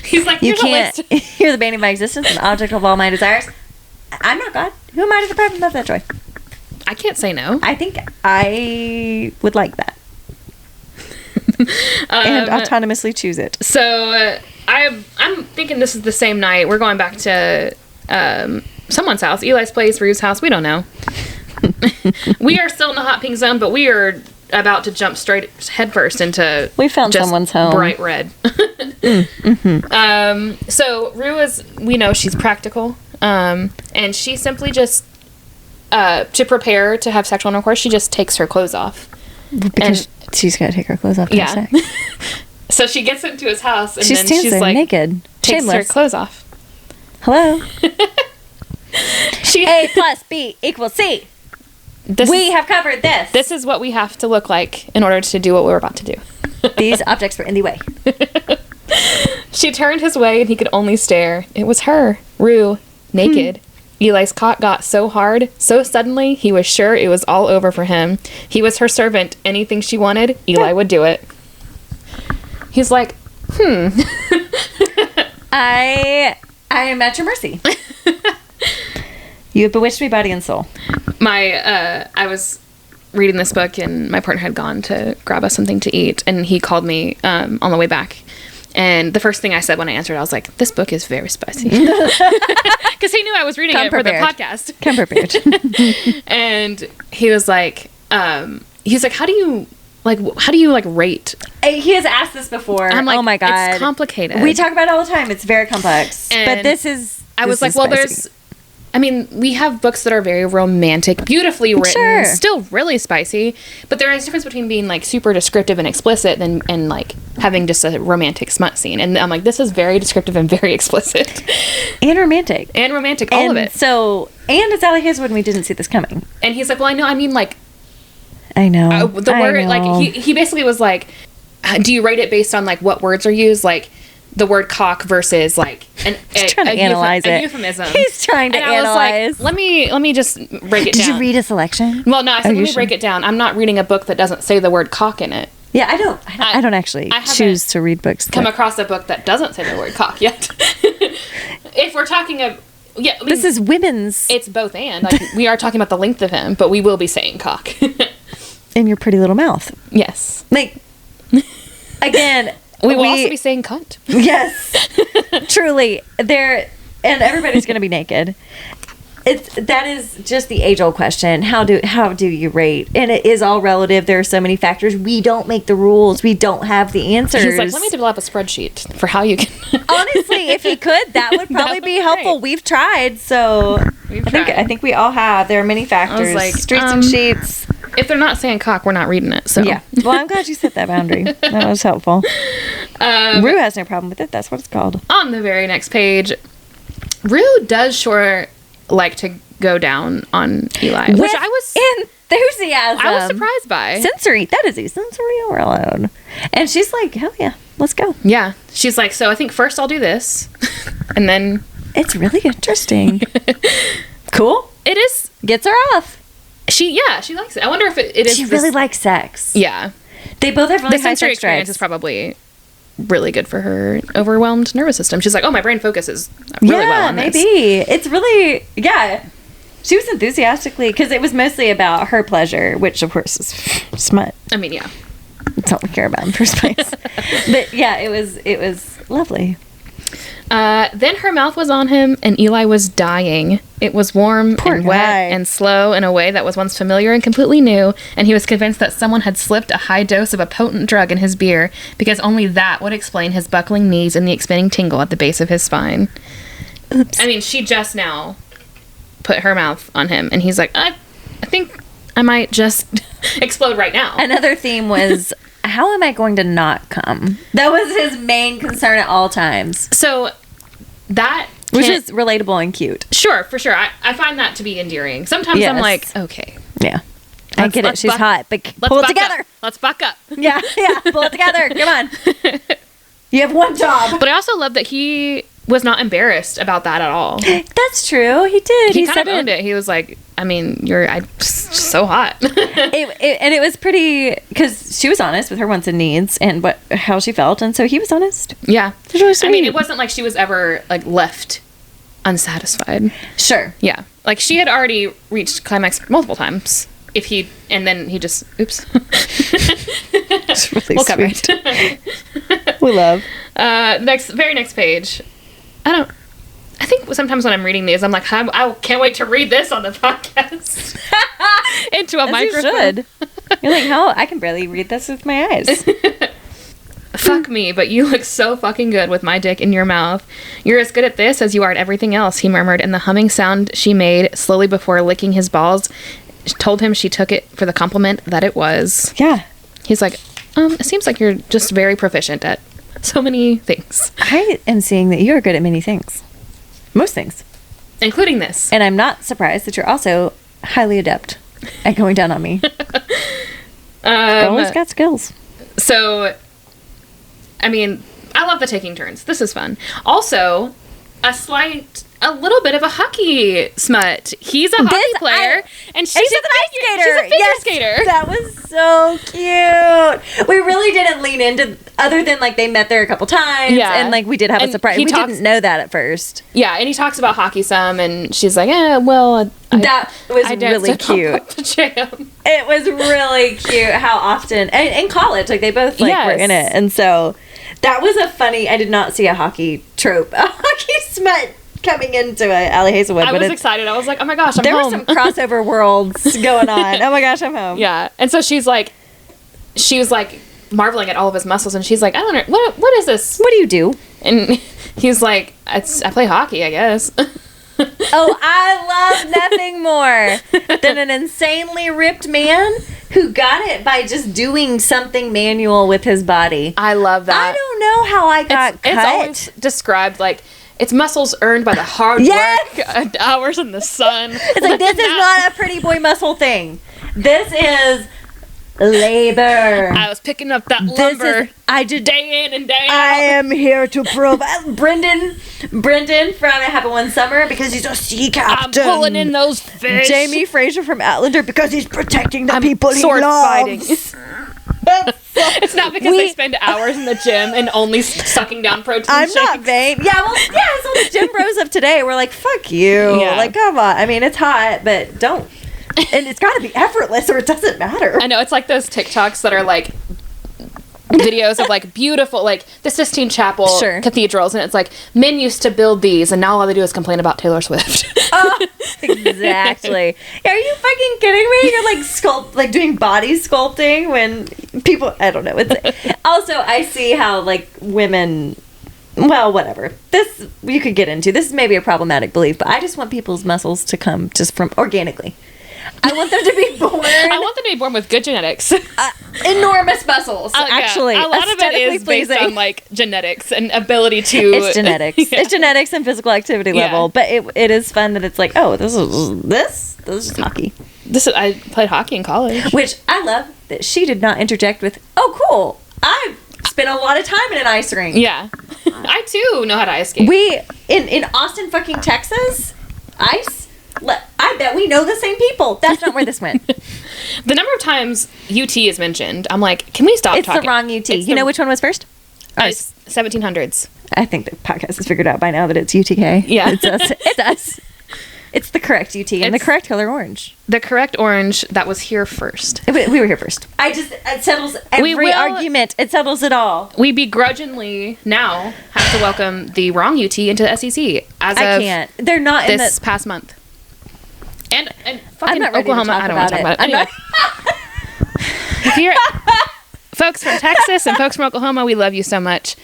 He's like, You here's can't. a list. You're the bane of my existence, an object of all my desires. I'm not God. Who am I to deprive him of that joy? I can't say no. I think I would like that. And autonomously choose it. So I'm thinking this is the same night. We're going back to someone's house, Eli's place, Rue's house. We don't know. We are still in the hot pink zone, but we are about to jump straight headfirst into. We found just someone's home. bright red. So Rue is, we know she's practical, and she simply just to prepare to have sexual intercourse, she just takes her clothes off. Because she's got to take her clothes off. Yeah. So she gets into his house and She then stands she's there like naked, takes her shameless. clothes off. Hello. She A plus B equals C. We have covered this. This is what we have to look like in order to do what we're about to do. These objects were in the way. She turned his way and he could only stare. It was her, Rue, naked. Eli's cock got so hard, so suddenly, he was sure it was all over for him. He was her servant. Anything she wanted, Eli would do it. He's like, I am at your mercy. You have bewitched me body and soul. I was reading this book and my partner had gone to grab us something to eat and he called me on the way back. And the first thing I said when I answered, I was like, this book is very spicy. Because he knew I was reading it for the podcast. Come prepared. And he was like, how do you rate? He has asked this before. I'm like, oh my God. It's complicated. We talk about it all the time. It's very complex. And but this is... I was like, well, we have books that are very romantic, beautifully written, Sure. still really spicy, but there is a difference between being like super descriptive and explicit and like having just a romantic smut scene. And I'm like, this is very descriptive and very explicit. And romantic. And romantic, all of it. So, and it's Ali Hazelwood and we didn't see this coming. And he's like, well, I mean like, I know. the I word, know. like he basically was like, do you rate it based on like what words are used? Like, the word cock versus like He's trying to analyze a it. euphemism. He's trying to and analyze. I was like, let me just break it down. Did you read a selection? Well, no, I said, let me sure? break it down. I'm not reading a book that doesn't say the word cock in it. Yeah, I don't actually I haven't choose to read books. Come across a book that doesn't say the word cock yet. If we're talking of, yeah, I mean, this is women's. it's both and. Like, we are talking about the length of him, but we will be saying cock. In your pretty little mouth. Yes. Like, again... We will also be saying cunt. Yes. Truly. And everybody's going to be naked. That is just the age-old question. How do you rate? And it is all relative. There are so many factors. We don't make the rules. We don't have the answers. He's like, let me develop a spreadsheet for how you can... Honestly, if he could, that would probably be helpful. Great. We've tried, so... I think we all have. There are many factors. like, Streets and sheets. If they're not saying cock, we're not reading it. So Yeah. Well, I'm glad you set that boundary. That was helpful. Rue has no problem with it. That's what it's called. On the very next page, Rue does sure like to go down on Eli, which I was enthusiasm. I was surprised by. Sensory. That is a sensory overload. And she's like, hell yeah, let's go. Yeah, she's like, so I think first I'll do this, and then it's really interesting. Cool. It is. Gets her off. She likes it. I wonder if it is. She really likes sex. Yeah. They both have really The high sensory sex experience drives. is probably really good for her overwhelmed nervous system. She's like, oh, my brain focuses really well on this. Maybe. It's really, She was enthusiastically, because it was mostly about her pleasure, which of course is smut. I mean, yeah. That's all we care about in the first place. But yeah, it was lovely. Then her mouth was on him, and Eli was dying. It was warm and wet and slow in a way that was once familiar and completely new, and he was convinced that someone had slipped a high dose of a potent drug in his beer, because only that would explain his buckling knees and the expanding tingle at the base of his spine. Oops. I mean, she just now put her mouth on him, and he's like, I think I might just explode right now. Another theme was, how am I going to not come? That was his main concern at all times. So that... Which is relatable and cute. Sure, for sure. I find that to be endearing. Sometimes I'm like, okay. Yeah. I get it. She's hot, but pull it together. Let's buck up. Yeah. Pull it together. Come on. You have one job. But I also love that he was not embarrassed about that at all. That's true. He did. He kind of owned it. He was like, I mean, you're so hot. And it was pretty, because she was honest with her wants and needs and how she felt, and so he was honest. Yeah. It was really sweet. I mean, it wasn't like she was ever like left unsatisfied. Sure. Yeah. Like she had already reached climax multiple times. And then he just, oops. It's really we'll sweet. cover it. We love. Very next page. I think sometimes when I'm reading these, I'm like, I can't wait to read this on the podcast. Into a microphone. You should. You're like, how? I can barely read this with my eyes. Fuck me, but you look so fucking good with my dick in your mouth. You're as good at this as you are at everything else, he murmured, and the humming sound she made slowly before licking his balls told him she took it for the compliment that it was. Yeah. He's like, it seems like you're just very proficient at so many things. I am seeing that you are good at many things. Most things. Including this. And I'm not surprised that you're also highly adept at going down on me. Always got skills. So, I mean, I love the taking turns. This is fun. Also, a little bit of a hockey smut. He's a hockey player, and she's an ice skater. She's a figure skater. That was so cute. We really didn't lean into, other than like they met there a couple times, and like we did have a surprise. We didn't know that at first. Yeah, and he talks about hockey some, and she's like, well, that was really cute. It was really cute how often, and in college, like they both like were in it, and so that was a funny. I did not see a hockey trope, a hockey smut coming into it, Ali Hazelwood. I was excited. I was like, oh my gosh, I'm home. There were some crossover worlds going on. Oh my gosh, I'm home. Yeah. And so she was like marveling at all of his muscles, and she's like, I don't know, what is this? What do you do? And he's like, I play hockey, I guess. Oh, I love nothing more than an insanely ripped man who got it by just doing something manual with his body. I love that. I don't know how I got cut. It's always described like, it's muscles earned by the hard work, hours in the sun. It's like, this is not a pretty boy muscle thing. This is labor. I was picking up that lumber day in and day out. I am here to prove. Brendan from It Happened One Summer, because he's a sea captain. I'm pulling in those fish. Jamie Fraser from Outlander, because he's protecting the people he loves. Fighting. It's not because they spend hours in the gym and only sucking down protein shakes. I'm not vain. Yeah, well, so the gym bros of today were like, fuck you. Yeah. Like, come on. I mean, it's hot, but don't. And it's got to be effortless or it doesn't matter. I know. It's like those TikToks that are like videos of like beautiful, like the Sistine Chapel cathedrals. And it's like, men used to build these and now all they do is complain about Taylor Swift. Oh, exactly. Are you fucking kidding me? You're like doing body sculpting when people, I don't know. Also, I see how like women, well, whatever. This you could get into. This is maybe a problematic belief, but I just want people's muscles to come just from organically. I want them to be born. I want them to be born with good genetics. Enormous muscles, actually. A lot of it is based on like genetics and ability to. It's genetics. Yeah. It's genetics and physical activity level. But it is fun that it's like, oh, this is hockey. I played hockey in college. Which I love that she did not interject with, oh, cool. I've spent a lot of time in an ice rink. Yeah. I too know how to ice skate. We in Austin fucking Texas, ice. I bet we know the same people. That's not where this went. The number of times UT is mentioned, I'm like, can we stop talking? It's the wrong UT. You know which one was first? It's 1700s. I think the podcast has figured out by now that it's UTK. Yeah. It's us. It's us. It's the correct UT and the correct color orange. The correct orange that was here first. We were here first. It settles every argument. It settles it all. We begrudgingly now have to welcome the wrong UT into the SEC as I of can't. They're not this past month. And fucking I'm not ready Oklahoma. I don't want to talk about it. Anyway. If you're folks from Texas and folks from Oklahoma, we love you so much.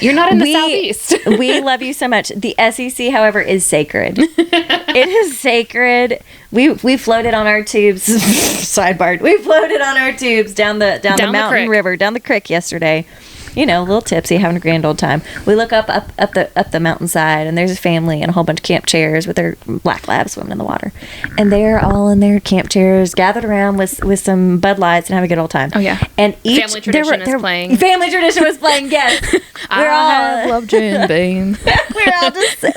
You're not in the Southeast. We love you so much. The SEC, however, is sacred. It is sacred. We floated on our tubes. Sidebar. We floated on our tubes down the mountain river, down the creek yesterday. You know, a little tipsy, having a grand old time. We look up the mountainside, and there's a family and a whole bunch of camp chairs with their black labs swimming in the water, and they're all in their camp chairs, gathered around with some Bud Lights and having a good old time. Oh yeah, and family tradition is playing. Family tradition was playing. Yes, we're all love Jim Beam.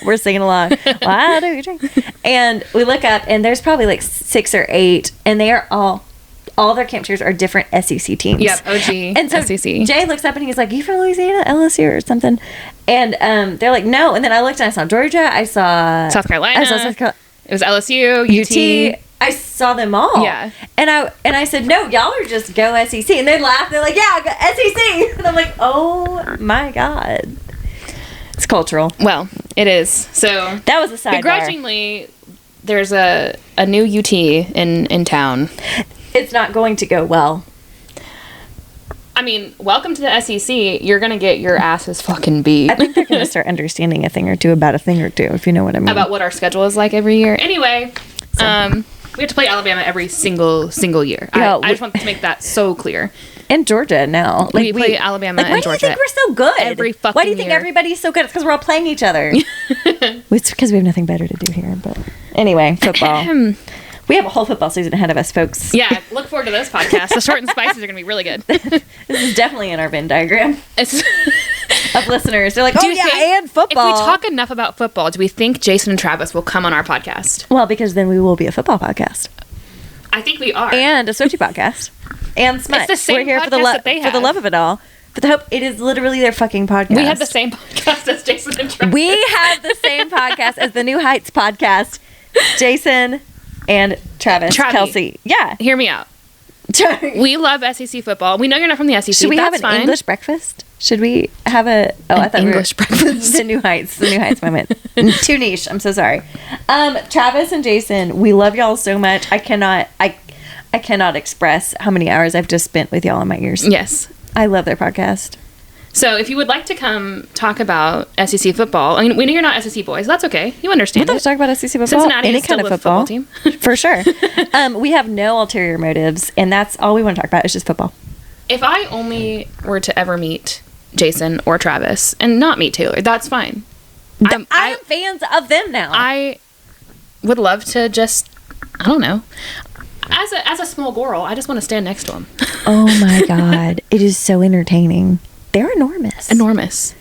we're singing along. Why do you drink? And we look up, and there's probably like 6 or 8, and they are all their camp chairs are different SEC teams. Yep, OG and so SEC. Jay looks up and he's like, "You from Louisiana, LSU or something?" And they're like, "No." And then I looked and I saw Georgia. I saw South Carolina. I saw South Carolina. It was LSU, UT. I saw them all. Yeah. And I said, "No, y'all are just go SEC." And they laughed. They're like, "Yeah, go SEC." And I'm like, "Oh my God." It's cultural. Well, it is. So that was a sidebar. Begrudgingly, there's a new UT in town. It's not going to go well. I mean, welcome to the SEC. You're going to get your asses fucking beat. I think they're going to start understanding a thing or two about a thing or two, if you know what I mean. About what our schedule is like every year. Anyway, we have to play Alabama every single year. Yeah, I just want to make that so clear. And Georgia now. Like we play Alabama and Georgia. Why do you think we're so good? Every fucking Why do you think everybody's so good? It's because we're all playing each other. It's because we have nothing better to do here. But anyway, football. We have a whole football season ahead of us, folks. Yeah, look forward to this podcast. The short and spices are going to be really good. This is definitely in our Venn diagram of listeners. They're like, and football. If we talk enough about football, do we think Jason and Travis will come on our podcast? Well, because then we will be a football podcast. I think we are. And a Sochi podcast. And Smut. It's the same We're here podcast for that they have. For the love of it all. For the hope, it is literally their fucking podcast. We have the same podcast as Jason and Travis. We have the same podcast as the New Heights podcast. Jason and Travis Kelsey. Yeah. Hear me out. We love SEC football. We know you're not from the SEC. Should we have an English breakfast? Should we have I thought English breakfast. The New Heights moment. Too niche. I'm so sorry. Travis and Jason, we love y'all so much. I cannot express how many hours I've just spent with y'all in my ears. Yes. I love their podcast. So if you would like to come talk about SEC football, I mean, we know you're not SEC boys. That's okay. You understand. We'd love to talk about SEC football. Cincinnati any is kind still of a football team. For sure. We have no ulterior motives, and that's all we want to talk about is just football. If I only were to ever meet Jason or Travis and not meet Taylor, that's fine. I'm fans of them now. I would love to just, I don't know. As a small girl, I just want to stand next to them. Oh my God. It is so entertaining. They're enormous. Enormous.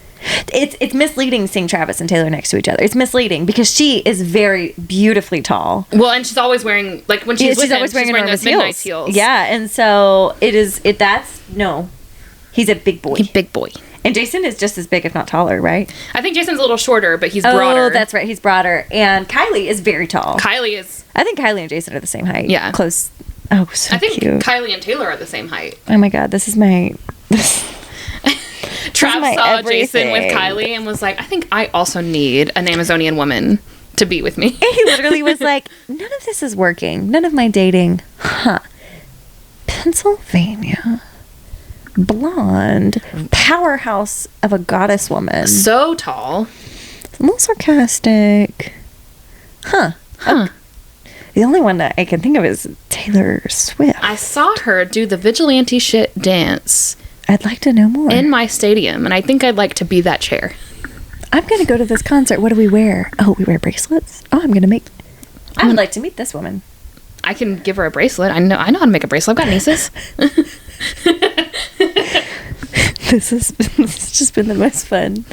It's misleading seeing Travis and Taylor next to each other. It's misleading because she is very beautifully tall. Well, and she's always wearing, like, when she's with him, she's wearing those midnight heels. Yeah, and so he's a big boy. Big boy. And Jason is just as big, if not taller, right? I think Jason's a little shorter, but he's broader. Oh, that's right. He's broader. And Kylie is very tall. I think Kylie and Jason are the same height. Yeah. Close. Oh, so cute. I think Kylie and Taylor are the same height. Oh my God, this is my... Trav saw Jason with Kylie and was like, I think I also need an Amazonian woman to be with me. And he literally was like, none of this is working. None of my dating. Huh. Pennsylvania. Blonde. Powerhouse of a goddess woman. So tall. A little sarcastic. Huh. The only one that I can think of is Taylor Swift. I saw her do the vigilante shit dance. I'd like to know more. In my stadium, and I think I'd like to be that chair. I'm going to go to this concert. What do we wear? Oh, we wear bracelets? Oh, I would like to meet this woman. I can give her a bracelet. I know how to make a bracelet. I've got nieces. This has just been the most fun.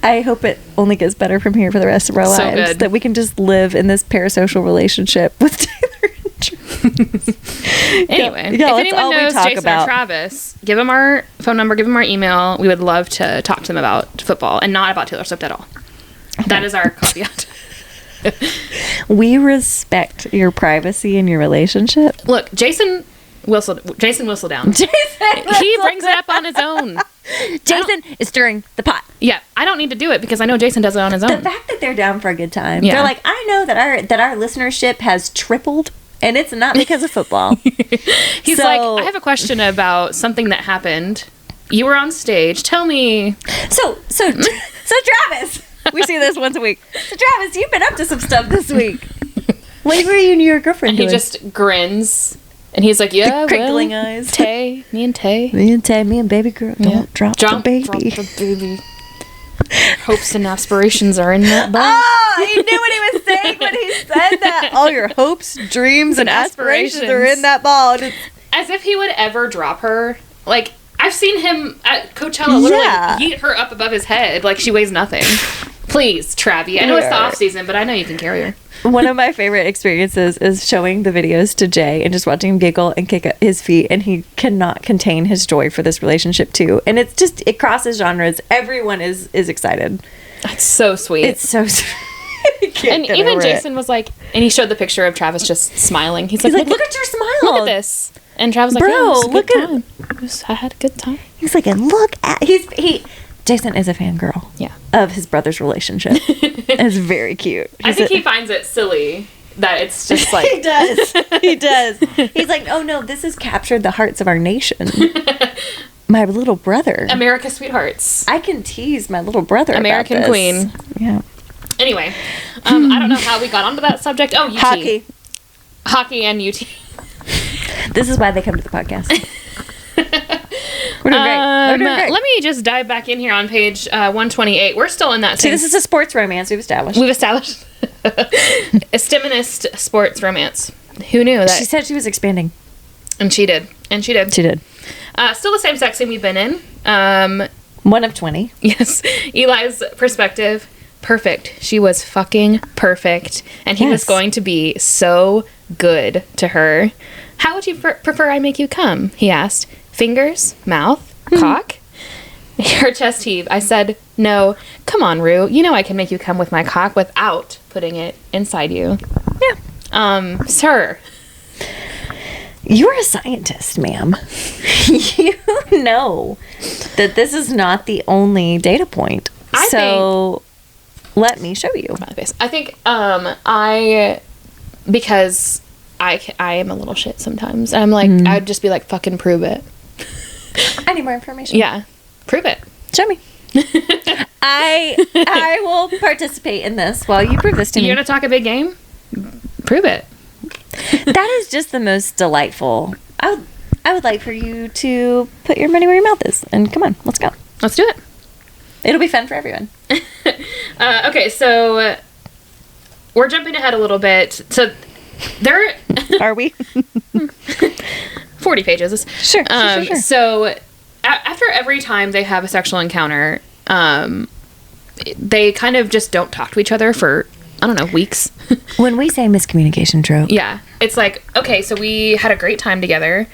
I hope it only gets better from here for the rest of our lives. Good. That we can just live in this parasocial relationship with Taylor and Travis. Anyway, Yeah, if that's anyone all we knows talk Jason about. or Travis, give them our phone number, give them our email. We would love to talk to them about football and not about Taylor Swift at all. That is our caveat. We respect your privacy and your relationship. Look, Jason Whistledown. Jason, He brings it up on his own. Jason is stirring the pot. Yeah, I don't need to do it because I know Jason does it on his The own. fact that they're down for a good time. Yeah. They're like, I know that our listenership has tripled, and it's not because of football. He's like, I have a question about something that happened. You were on stage. Tell me. So Travis, we see this once a week. So Travis, you've been up to some stuff this week. What were you and your girlfriend And he doing? just grins. And he's like, yeah, crinkling well, eyes. Tay, me and Tay. Me and baby girl, don't drop the baby. Drop the baby. Hopes and aspirations are in that ball. Oh, he knew what he was saying when he said that. All your hopes, dreams, and aspirations are in that ball. And it's, As if he would ever drop her. Like, I've seen him at Coachella literally yeet her up above his head like she weighs nothing. Please, Travie. I know it's the off season, but I know you can carry her. one of my favorite experiences is showing the videos to Jay and just watching him giggle and kick at his feet, and he cannot contain his joy for this relationship too. And it's just, it crosses genres. Everyone is excited. That's so sweet. It's so sweet. And even Jason was like, and he showed the picture of Travis just smiling. He's like, look at your smile. Look at this. And Travis was like, Bro, yeah, it was a look good at- time. I had a good time. He's like, and look at Jason is a fangirl. Yeah. Of his brother's relationship. It's very cute. I think he finds it silly that it's just like... He does. He does. He's like, oh no, this has captured the hearts of our nation. My little brother. America's sweethearts. I can tease my little brother American about this. queen. Yeah. Anyway, I don't know how we got onto that subject. Oh, UT. Hockey and UT. This is why they come to the podcast. We're doing great. We're doing great. Let me just dive back in here on page 128. We're still in that See, same... this is a sports romance we've established. We've established a STEMinist sports romance. Who knew that? She said she was expanding. And she did. And she did. She did. Still the same sex scene we've been in. One of 20. Yes. Eli's perspective. Perfect. She was fucking perfect. And he was going to be so good to her. How would you prefer I make you come? He asked. Fingers, mouth, cock? Her chest heaved. I said, no. Come on, Rue. You know I can make you come with my cock without putting it inside you. Yeah. Sir. You're a scientist, ma'am. You know that this is not the only data point. Let me show you. I think because I am a little shit sometimes. I'm like, I'd just be like, fucking prove it. I need more information. Yeah. Prove it. Show me. I will participate in this while you prove this to me. You're going to talk a big game? Prove it. That is just the most delightful. I would like for you to put your money where your mouth is. And come on, let's go. Let's do it. It'll be fun for everyone. Okay, so we're jumping ahead a little bit. So there Are we? 40 pages. Sure. So after every time they have a sexual encounter, they kind of just don't talk to each other for, I don't know, weeks. When we say miscommunication trope. Yeah. It's like, okay, so we had a great time together.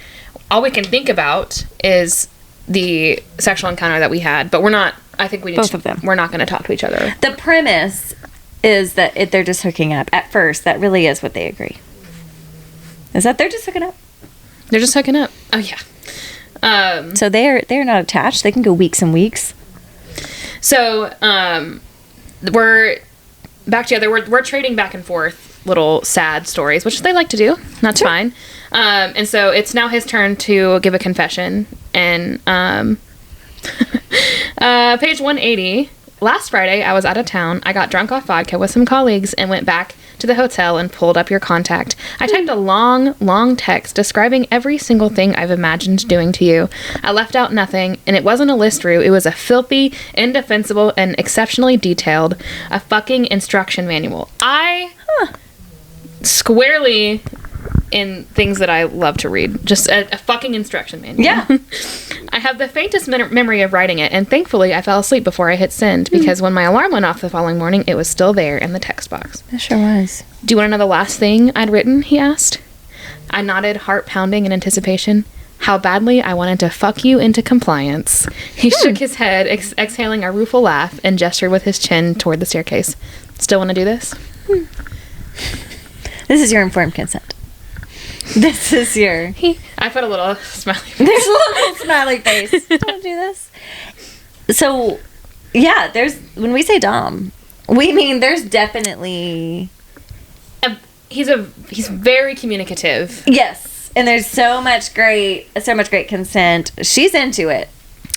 All we can think about is the sexual encounter that we had, but we're not, I think we need Both of them. We're not going to talk to each other. The premise is that they're just hooking up. At first, that really is what they agree. Is that they're just hooking up. They're just hooking up. Oh, yeah. So they're not attached. They can go weeks and weeks. So, we're back together. We're trading back and forth little sad stories, which they like to do. That's fine. And so it's now his turn to give a confession. And page 180. Last Friday, I was out of town. I got drunk off vodka with some colleagues and went back to the hotel and pulled up your contact. I typed a long, long text describing every single thing I've imagined doing to you. I left out nothing, and it wasn't a list, Rue. It was a filthy, indefensible, and exceptionally detailed, a fucking instruction manual. Squarely in things that I love to read. Just a fucking instruction manual. Yeah. I have the faintest memory of writing it, and thankfully I fell asleep before I hit send, because when my alarm went off the following morning, it was still there in the text box. It sure was. Do you want to know the last thing I'd written? He asked. I nodded, heart pounding in anticipation. How badly I wanted to fuck you into compliance. He shook his head, exhaling a rueful laugh, and gestured with his chin toward the staircase. Still want to do this? This is your informed consent. This is your... I put a little smiley face. There's a little smiley face. Don't do this. So, yeah, when we say dom, we mean there's definitely... He's very communicative. Yes. And there's so much great consent. She's into it.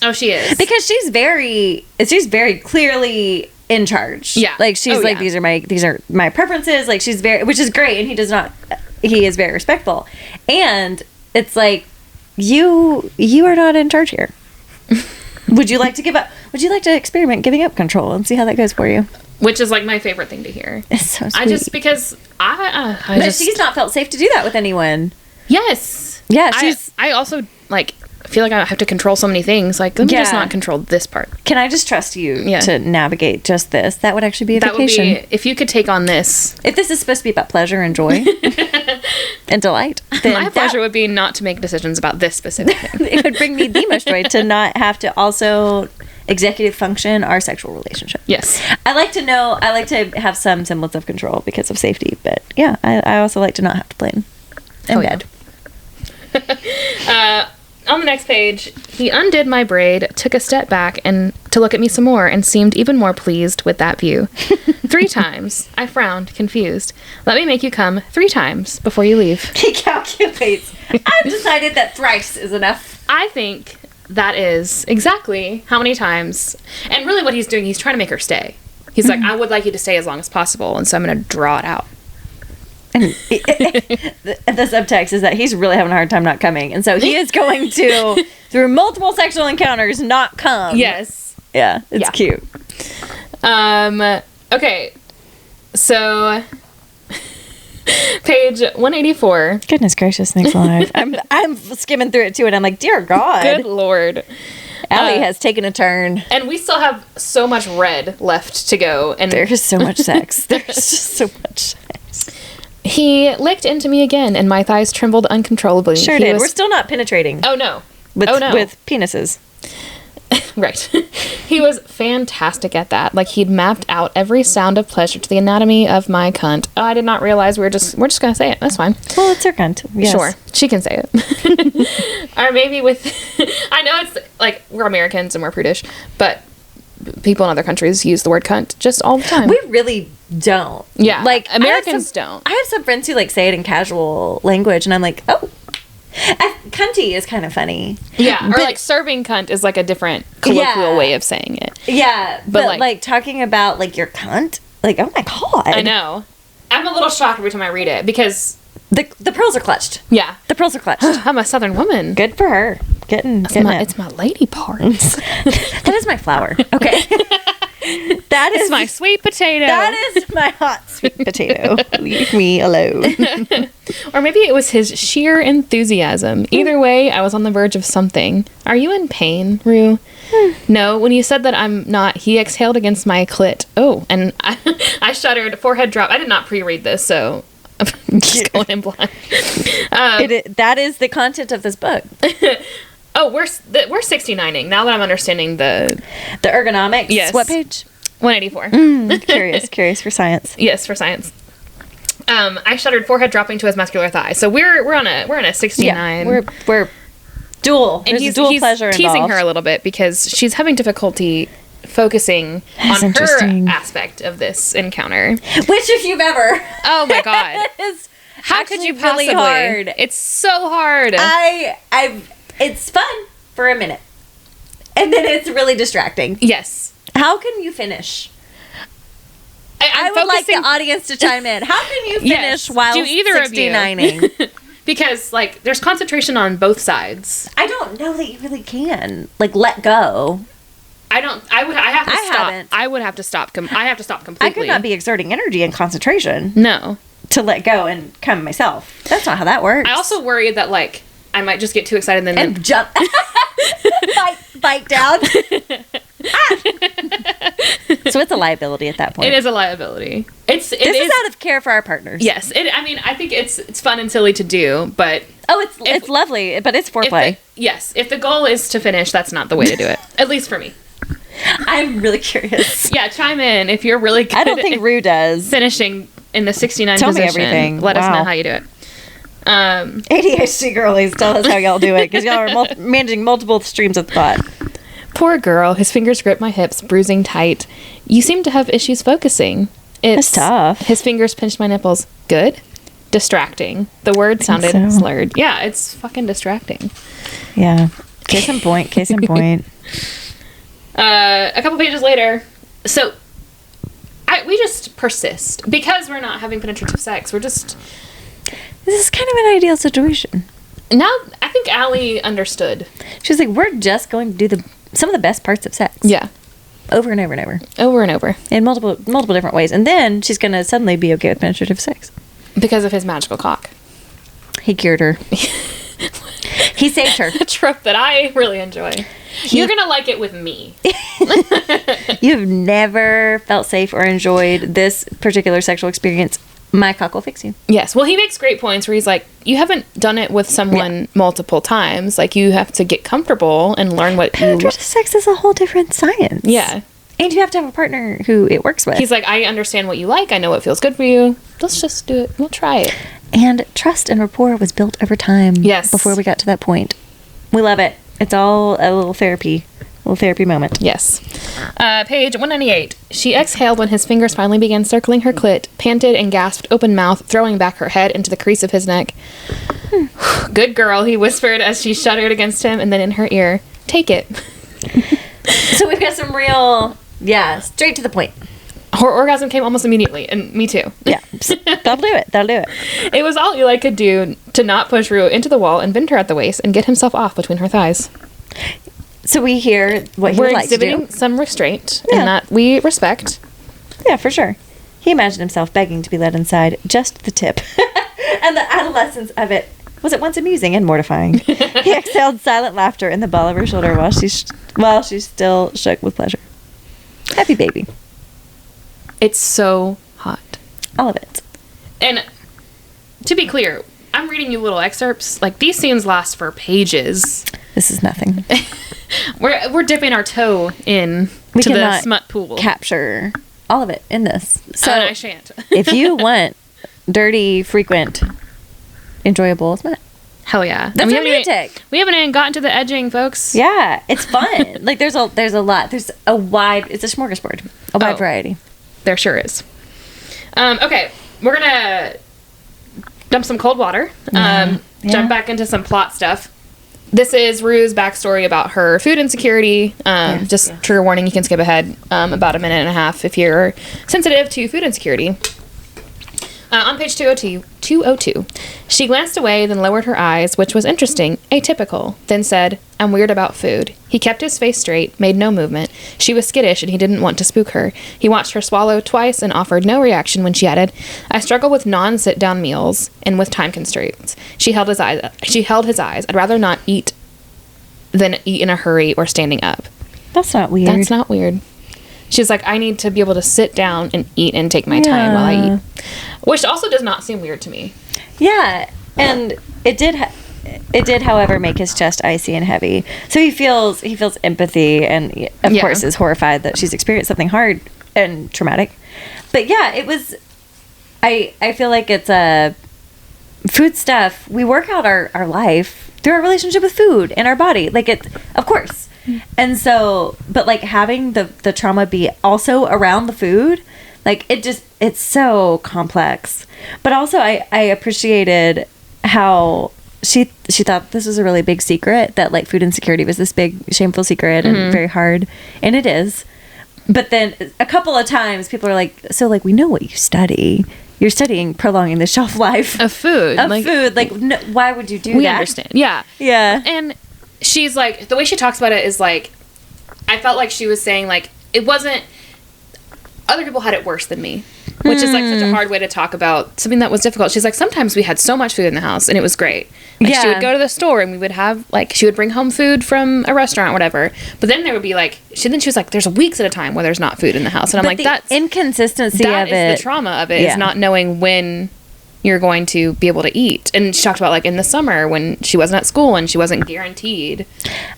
Oh, she is. Because she's very clearly in charge. Yeah. Like she's these are my preferences. Like she's which is great. And he is very respectful. And it's like, you are not in charge here. Would you like to experiment giving up control and see how that goes for you? Which is like my favorite thing to hear. It's so sweet. Because she's not felt safe to do that with anyone. Yes. Yeah, I also feel like I have to control so many things. Like, let me just not control this part. Can I just trust you to navigate just this? That would actually be a vacation. Would be, if you could take on this. If this is supposed to be about pleasure and joy and delight, then my pleasure would be not to make decisions about this specific thing. It would bring me the most joy to not have to also executive function our sexual relationship. Yes. I like to have some semblance of control because of safety, but yeah, I also like to not have to plan in bed. On the next page, he undid my braid, took a step back and to look at me some more, and seemed even more pleased with that view. 3 times. I frowned, confused. Let me make you come 3 times before you leave. He calculates. I've decided that thrice is enough. I think that is exactly how many times. And really what he's doing, he's trying to make her stay. He's like, I would like you to stay as long as possible, and so I'm going to draw it out. And the subtext is that he's really having a hard time not coming. And so he is going to, through multiple sexual encounters, not come. Yes. Yeah, it's cute. Okay. So, page 184. Goodness gracious, thanks alive. I'm skimming through it too, and I'm like, dear God. Good Lord. Ali has taken a turn. And we still have so much red left to go. And there's so much sex. There's just so much sex. He licked into me again, and my thighs trembled uncontrollably. Sure did. We're still not penetrating. Oh, no. With penises. Right. He was fantastic at that. Like, he'd mapped out every sound of pleasure to the anatomy of my cunt. Oh, I did not realize we're just going to say it. That's fine. Well, it's her cunt. Yes. Sure. She can say it. Or maybe with... I know it's, like, we're Americans and we're prudish, but people in other countries use the word cunt just all the time. We really don't. Yeah. Like, Americans don't. I have some friends who, like, say it in casual language, and I'm like, oh. Cunty is kind of funny. Yeah, or like serving cunt is like a different colloquial way of saying it. Yeah, but like talking about like your cunt, like, oh my God. I know. I'm a little shocked every time I read it because the pearls are clutched. Yeah, the pearls are clutched. I'm a Southern woman. Good for her. It's my lady parts. That is my flower. Okay. That is my sweet potato. That is my hot sweet potato. Leave me alone. Or maybe it was his sheer enthusiasm. Either way, I was on the verge of something. Are you in pain, Rue? No, when you said that I'm not, he exhaled against my clit. Oh, and I shuddered, forehead dropped. I did not pre-read this, so I'm just going in blind. That is the content of this book. Oh, we're 69ing. Now that I'm understanding the ergonomics. Yes. What page? 184. Curious for science. Yes, for science. I shuddered, forehead dropping to his muscular thigh. So we're on a 69. Yeah, we're dual. And he's dual pleasure teasing involved. her a little bit because she's having difficulty focusing on her aspect of this encounter. Which, if you've ever, oh my God, how could you possibly? Really hard. It's so hard. It's fun for a minute, and then it's really distracting. Yes. How can you finish? I would like the audience to chime in. How can you finish while 69ing? Because, like, there's concentration on both sides. I don't know that you really can. Like, let go. I have to stop. I would have to stop. I have to stop completely. I could not be exerting energy and concentration. No. To let go and come myself. That's not how that works. I also worry that, like, I might just get too excited and then jump. bite down. So it's a liability at that point. It is a liability. This is out of care for our partners. Yes. I think it's fun and silly to do, but... Oh, it's lovely, but it's foreplay. If the goal is to finish, that's not the way to do it. At least for me. I'm really curious. Yeah, chime in if you're really good. I don't think Rue does. Finishing in the 69 Tell position. Me everything. Let us know how you do it. ADHD girlies, tell us how y'all do it, because y'all are managing multiple streams of thought. Poor girl. His fingers grip my hips, bruising tight. You seem to have issues focusing. It's tough. His fingers pinched my nipples. Good? Distracting. The word sounded slurred. Yeah, it's fucking distracting. Yeah. Case in point. A couple pages later, so we just persist because we're not having penetrative sex. This is kind of an ideal situation. Now, I think Ali understood. She was like, we're just going to do some of the best parts of sex. Yeah. Over and over and over. Over and over. In multiple different ways. And then she's going to suddenly be okay with penetrative sex. Because of his magical cock. He cured her. He saved her. A trope that I really enjoy. You're going to like it with me. You've never felt safe or enjoyed this particular sexual experience. My cock will fix you. Yes. Well, he makes great points where he's like, you haven't done it with someone multiple times. Like, you have to get comfortable and learn what penetrative sex is a whole different science. Yeah. And you have to have a partner who it works with. He's like, I understand what you like. I know what feels good for you. Let's just do it. We'll try it. And trust and rapport was built over time. Yes. Before we got to that point. We love it. It's all a little therapy moment. Yes. Page 198. She exhaled when his fingers finally began circling her clit, panted and gasped, open mouth, throwing back her head into the crease of his neck. Good girl, he whispered as she shuddered against him, and then in her ear, take it. So we've got some real, straight to the point. Her orgasm came almost immediately, and me too. Yeah. That'll do it. It was all Eli could do to not push Rue into the wall and bend her at the waist and get himself off between her thighs. So we hear what he would like to do. We're exhibiting some restraint, and that we respect. Yeah, for sure. He imagined himself begging to be let inside, just the tip. And the adolescence of it was at once amusing and mortifying. He exhaled silent laughter in the ball of her shoulder while she still shook with pleasure. Happy baby. It's so hot. All of it. And to be clear, I'm reading you little excerpts. Like, these scenes last for pages. This is nothing. We're dipping our toe in to the smut pool. Capture all of it in this. So I shan't. If you want dirty, frequent, enjoyable smut, hell yeah, that's romantic. We haven't even gotten to the edging, folks. Yeah, it's fun. Like there's a lot. There's a wide. It's a smorgasbord. A wide variety. There sure is. Okay, we're gonna dump some cold water. Jump back into some plot stuff. This is Rue's backstory about her food insecurity. Trigger warning, you can skip ahead about a minute and a half if you're sensitive to food insecurity. On page 202, she glanced away, then lowered her eyes, which was interesting, atypical, then said, I'm weird about food. He kept his face straight, made no movement. She was skittish, and he didn't want to spook her. He watched her swallow twice and offered no reaction when she added, I struggle with non-sit-down meals and with time constraints. She held his eyes. I'd rather not eat than eat in a hurry or standing up. That's not weird. That's not weird. She's like, I need to be able to sit down and eat and take my time while I eat. Which also does not seem weird to me. Yeah, and it did, however, make his chest icy and heavy. So he feels empathy and, of course, is horrified that she's experienced something hard and traumatic. But yeah, it was... I feel like it's a... Food stuff, we work out our life through our relationship with food and our body. Like, it... Of course. And so, but like having the trauma be also around the food, like it's so complex. But also I appreciated how she thought this was a really big secret, that like food insecurity was this big shameful secret and very hard. And it is. But then a couple of times people are like, so like, we know what you study. You're studying prolonging the shelf life of food. Like, no, why would you do that? We understand. Yeah. Yeah. And she's like, the way she talks about it is like, I felt like she was saying like, it wasn't, other people had it worse than me, which is like such a hard way to talk about something that was difficult. She's like, sometimes we had so much food in the house and it was great. Like she would go to the store and we would have like, she would bring home food from a restaurant or whatever. But then there would be like, she was like, there's weeks at a time where there's not food in the house. And I'm like, that's inconsistency that of is it. the trauma of it is not knowing when you're going to be able to eat. And she talked about like in the summer when she wasn't at school and she wasn't guaranteed.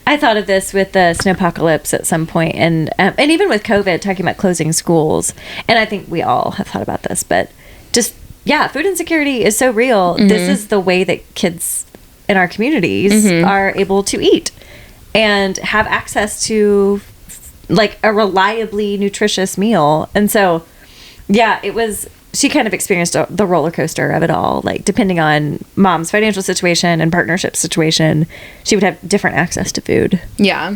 I thought of this with the snowpocalypse at some point, and even with COVID, talking about closing schools. And I think we all have thought about this, but just, food insecurity is so real. This is the way that kids in our communities are able to eat and have access to like a reliably nutritious meal. And so, it was, she kind of experienced the roller coaster of it all. Like, depending on mom's financial situation and partnership situation, she would have different access to food. Yeah.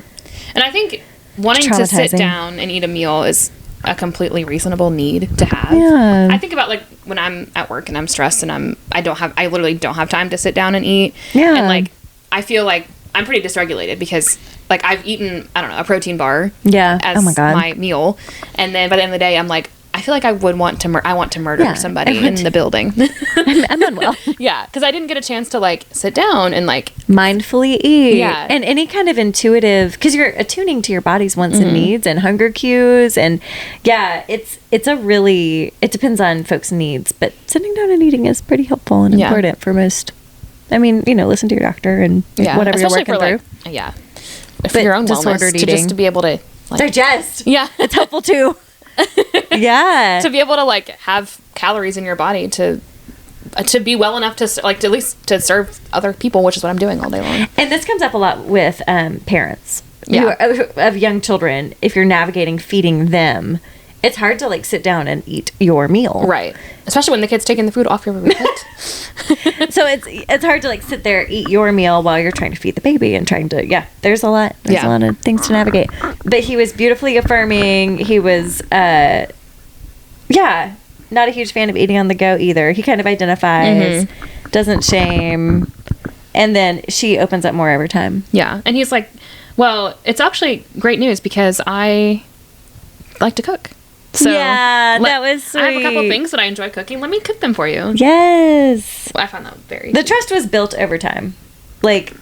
And I think wanting to sit down and eat a meal is a completely reasonable need to have. Yeah. I think about like when I'm at work and I'm stressed and I literally don't have time to sit down and eat. Yeah. And like, I feel like I'm pretty dysregulated because like I've eaten, I don't know, a protein bar as my meal. And then by the end of the day, I'm like, I feel like I would want to murder somebody in the building. I'm unwell. Yeah, because I didn't get a chance to like sit down and like mindfully eat. Yeah, and any kind of intuitive, because you're attuning to your body's wants and needs and hunger cues, and it's a really, it depends on folks' needs, but sitting down and eating is pretty helpful and important for most. I mean, listen to your doctor and whatever you're working through. Like, for your own wellness, just to be able to like, digest. Yeah, it's helpful too. To be able to like have calories in your body to be well enough to like to at least to serve other people, which is what I'm doing all day long. And this comes up a lot with parents of young children. If you're navigating feeding them, it's hard to like sit down and eat your meal, right? Especially when the kid's taking the food off your plate. So it's hard to like sit there, eat your meal while you're trying to feed the baby and trying to there's a lot of things to navigate. But he was beautifully affirming. He was not a huge fan of eating on the go either. He kind of identifies, doesn't shame, and then she opens up more every time. Yeah, and he's like, well, it's actually great news because I like to cook. So that was sweet. I have a couple things that I enjoy cooking. Let me cook them for you. Yes. Well, I found that very The trust was built over time. Like,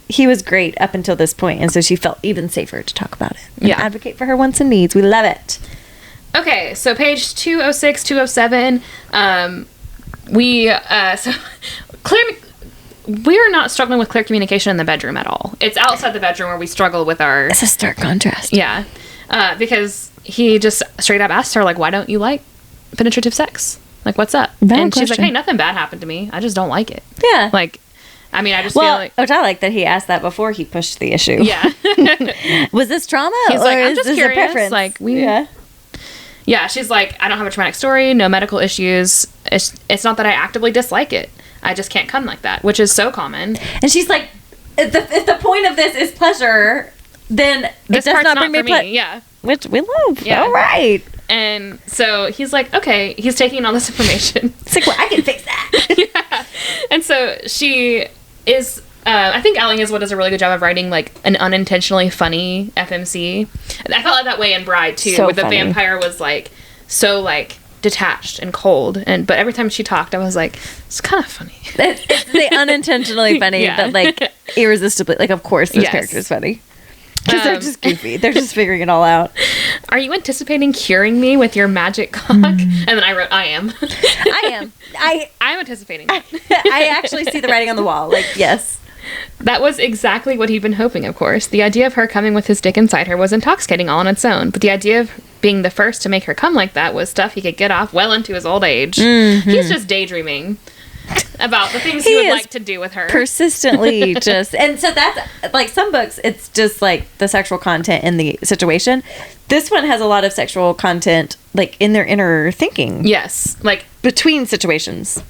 he was great up until this point, and so she felt even safer to talk about it. And advocate for her wants and needs. We love it. Okay, so page 206, 207. So clear. We're not struggling with clear communication in the bedroom at all. It's outside the bedroom where we struggle with our... It's a stark contrast. Yeah. Because he just straight up asked her, like, why don't you like penetrative sex? Like, what's up? And she's like, hey, nothing bad happened to me. I just don't like it. Yeah. Like, I mean, I just feel like... Which I like that he asked that before he pushed the issue. Yeah. Was this trauma? He's like, I'm just curious. A preference? Like, Yeah, she's like, I don't have a traumatic story, no medical issues. It's not that I actively dislike it. I just can't come like that, which is so common. And she's like, if the point of this is pleasure, then this it does part's not bring me pleasure. Yeah. Which we love. Yeah. All right. And so he's like, okay, he's taking all this information. It's like, well, I can fix that. Yeah. And so she is... I think Ali Hazelwood does a really good job of writing, like, an unintentionally funny FMC. And I felt like that way in Bride, too, where the vampire was, like, so, like, detached and cold. But every time she talked, I was like, it's kind of funny. It's the unintentionally funny, but, like, irresistibly. Like, of course this character is funny. Because they're just goofy. They're just figuring it all out. Are you anticipating curing me with your magic cock? And then I wrote, I am. I am. I'm anticipating. I actually see the writing on the wall. Like, yes. That was exactly what he'd been hoping, of course. The idea of her coming with his dick inside her was intoxicating all on its own, but the idea of being the first to make her come like that was stuff he could get off well into his old age. Mm-hmm. He's just daydreaming about the things he would like to do with her. Persistently just... And so that's... Like, some books, it's just, like, the sexual content in the situation. This one has a lot of sexual content, like, in their inner thinking. Yes. Like... Between situations.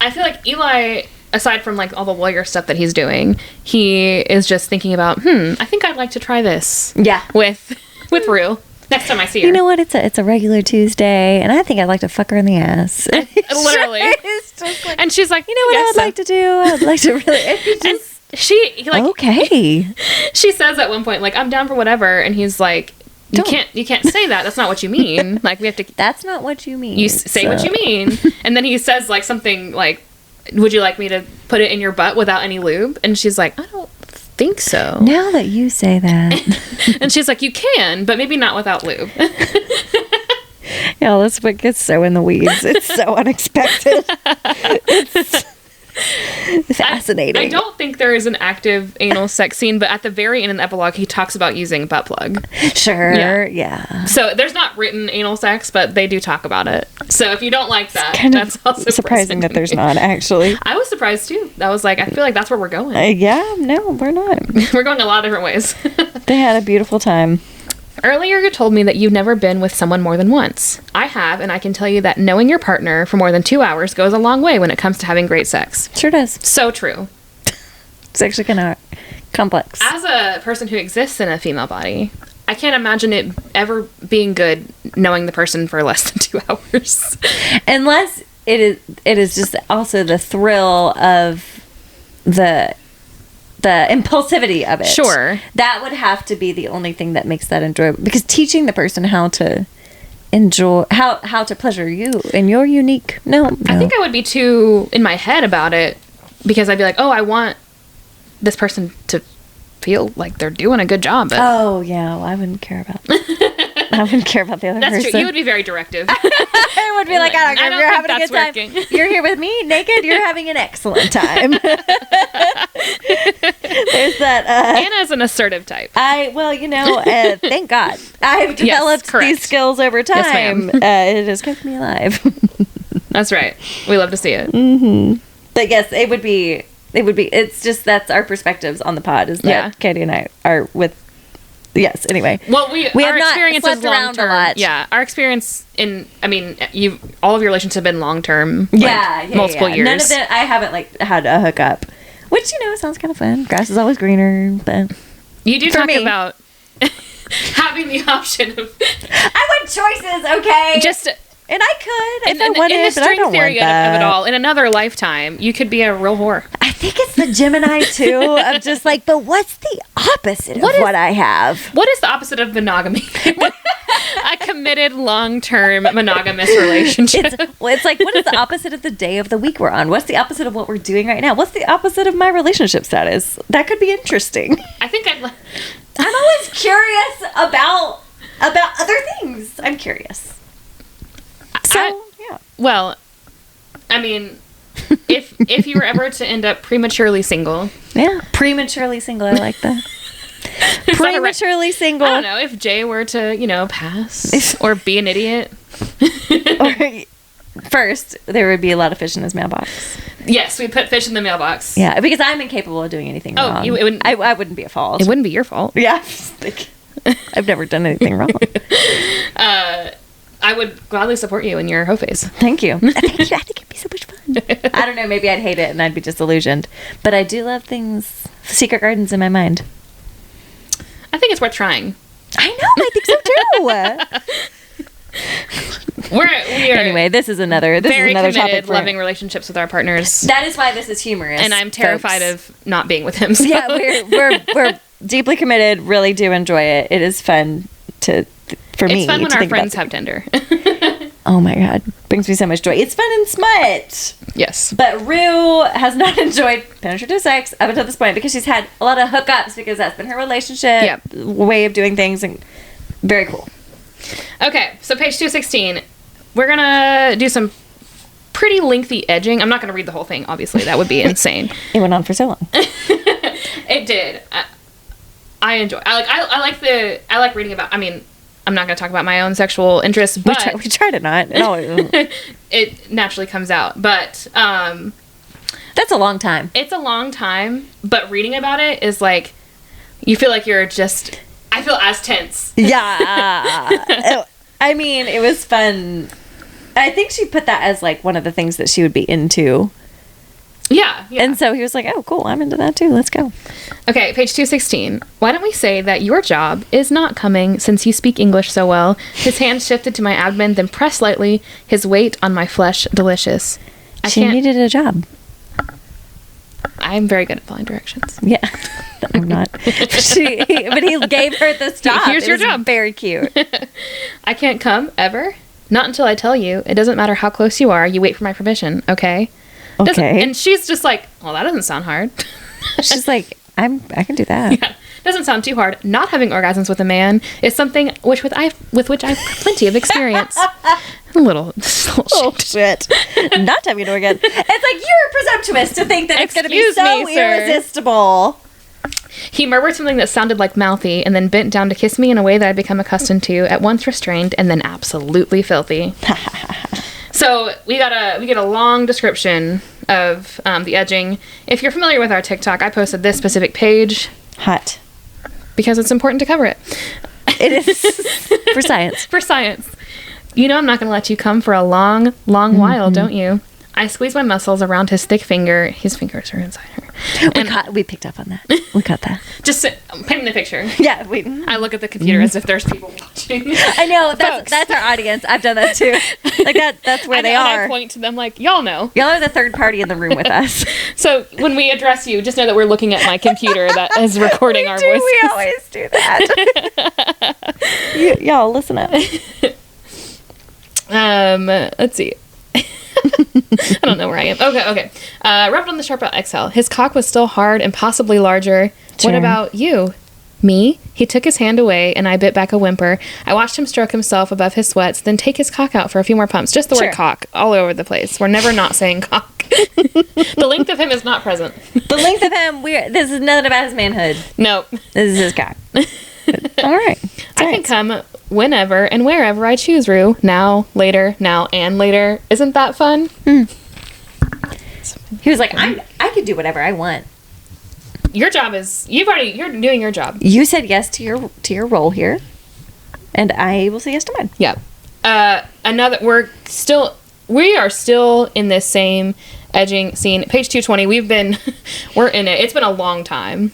I feel like Eli... Aside from, like, all the lawyer stuff that he's doing, he is just thinking about, I think I'd like to try this. Yeah. With Rue. Next time I see her. You know what? It's a regular Tuesday, and I think I'd like to fuck her in the ass. Literally. It's just like, and she's like, you know what I'd like to do? I'd like to really... And she, like... Okay. She says at one point, like, I'm down for whatever, and he's like, You can't say that. That's not what you mean. Like, we have to... That's not what you mean. You say what you mean. And then he says, like, something like, would you like me to put it in your butt without any lube? And she's like, I don't think so. Now that you say that. And she's like, you can, but maybe not without lube. Yeah, this book gets so in the weeds. It's so unexpected. It's fascinating. I don't think there is an active anal sex scene, but at the very end in the epilogue, he talks about using butt plug. Sure, yeah. So there's not written anal sex, but they do talk about it. So if you don't like that, that's also surprising that there's not, actually. I was surprised too. I was like, I feel like that's where we're going. Yeah, no, we're not. We're going a lot of different ways. They had a beautiful time. Earlier, you told me that you've never been with someone more than once. I have, and I can tell you that knowing your partner for more than 2 hours goes a long way when it comes to having great sex. Sure does. So true. It's actually kind of complex. As a person who exists in a female body, I can't imagine it ever being good knowing the person for less than 2 hours. Unless it is just also the thrill of the impulsivity of it. Sure. That would have to be the only thing that makes that enjoyable. Because teaching the person how to enjoy, how to pleasure you in your unique... No. I think I would be too in my head about it, because I'd be like, oh, I want this person to feel like they're doing a good job. But oh, yeah. Well, I wouldn't care about I wouldn't care about the other person. That's true. You would be very directive. I would be like, I don't care if you're having a good time. Working. You're here with me, naked. You're having an excellent time. There's that. Anna's an assertive type. Thank God. I've developed these skills over time. Yes, it has kept me alive. That's right. We love to see it. Mm-hmm. But yes, it would be. It's just that's our perspectives on the pod. Is that Katie and I are with. Yes. Anyway. Well, our have not experience is slept around long-term. a lot. Yeah, our experience all of your relationships have been long term. Multiple years. None of them. I haven't had a hookup, which sounds kind of fun. Grass is always greener, but you do talk about having the option of. I want choices. Okay. And I could if I wanted, in the but I don't theory want that. of it all. In another lifetime, you could be a real whore. I think it's the Gemini too of just like, but what's the opposite of what I have? What is the opposite of monogamy? A committed, long-term monogamous relationship. It's like, what is the opposite of the day of the week we're on? What's the opposite of what we're doing right now? What's the opposite of my relationship status? That could be interesting. I think I'm always curious about other things. I'm curious. So, yeah. Well, I mean, if you were ever to end up prematurely single. Yeah, prematurely single. I like that. Prematurely single. I don't know, if Jay were to, pass or be an idiot. First, there would be a lot of fish in his mailbox. Yes, we put fish in the mailbox. Yeah, because I'm incapable of doing anything wrong. I wouldn't be a fault. It wouldn't be your fault. Yeah. I've never done anything wrong. I would gladly support you in your hoe phase. Thank you. Thank you. I think it'd be so much fun. I don't know. Maybe I'd hate it and I'd be disillusioned. But I do love secret gardens in my mind. I think it's worth trying. I know. I think so too. We are anyway, this is another committed, topic for loving relationships with our partners. That is why this is humorous. And I'm terrified of not being with him. So. Yeah, we're deeply committed. Really do enjoy it. It is fun for me. It's fun when our friends have Tinder. Oh my God. Brings me so much joy. It's fun in smut. Yes. But Rue has not enjoyed penetrative sex up until this point because she's had a lot of hookups because that's been her relationship way of doing things. And very cool. Okay. So page 216. We're going to do some pretty lengthy edging. I'm not going to read the whole thing, obviously. That would be insane. It went on for so long. It did. I enjoy. I like reading about. I mean, I'm not going to talk about my own sexual interests, but we try to not. No, it naturally comes out. But that's a long time. It's a long time. But reading about it is like you feel like you're just. I feel as tense. Yeah. I mean, it was fun. I think she put that as like one of the things that she would be into. Yeah. And so he was like, oh, cool, I'm into that too. Let's go. Okay, page 216. Why don't we say that your job is not coming since you speak English so well? His hand shifted to my abdomen, then pressed lightly, his weight on my flesh delicious. She needed a job. I'm very good at following directions. Yeah. I'm not. But he gave her this job. Here's your job. Very cute. I can't come ever. Not until I tell you. It doesn't matter how close you are. You wait for my permission. Okay. And she's just like, well, that doesn't sound hard. She's like, I can do that. Yeah. Doesn't sound too hard. Not having orgasms with a man is something with which I have plenty of experience. Little shit. Not having an orgasm. It's like, you're presumptuous to think that it's going to be so irresistible. He murmured something that sounded like mouthy and then bent down to kiss me in a way that I'd become accustomed to, at once restrained and then absolutely filthy. So we get a long description of the edging. If you're familiar with our TikTok, I posted this specific page. Hot. Because it's important to cover it. It is. For science. For science. You know I'm not going to let you come for a long, long while, don't you? I squeeze my muscles around his thick finger. His fingers are inside her. We picked up on that. We got that. Just painting the picture. Yeah. I look at the computer as if there's people watching. I know. That's our audience. I've done that too. Like that's where they are. And I point to them like, y'all know. Y'all are the third party in the room with us. So when we address you, just know that we're looking at my computer that is recording our voices. We always do that. Y'all, listen up. Let's see. I don't know where I am. Okay. Rubbed on the sharp exhale. His cock was still hard and possibly larger. Sure. What about you? Me? He took his hand away, and I bit back a whimper. I watched him stroke himself above his sweats, then take his cock out for a few more pumps. Just the word cock all over the place. We're never not saying cock. The length of him is not present. The length of him, this is nothing about his manhood. Nope. This is his cock. All right. I can come whenever and wherever I choose, Rue. Now, later, now, and later. Isn't that fun? He was like, I can do whatever I want. Your job is you're doing your job. You said yes to your role here, and I will say yes to mine. Yeah. We are still in this same edging scene. Page 220. We're in it. It's been a long time.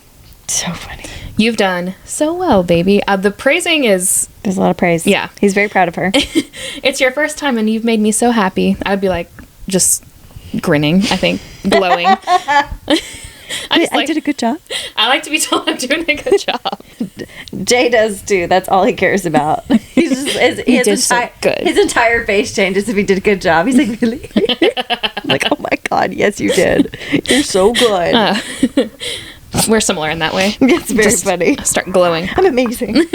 So funny. You've done so well, baby. The praising is... There's a lot of praise. Yeah. He's very proud of her. It's your first time and you've made me so happy. I would be like, just grinning, I think. Glowing. I did a good job. I like to be told I'm doing a good job. Jay does too. That's all he cares about. His entire face changes if he did a good job. He's like, really? I'm like, oh my God, yes you did. You're so good. We're similar in that way. It's very funny. Start glowing. I'm amazing.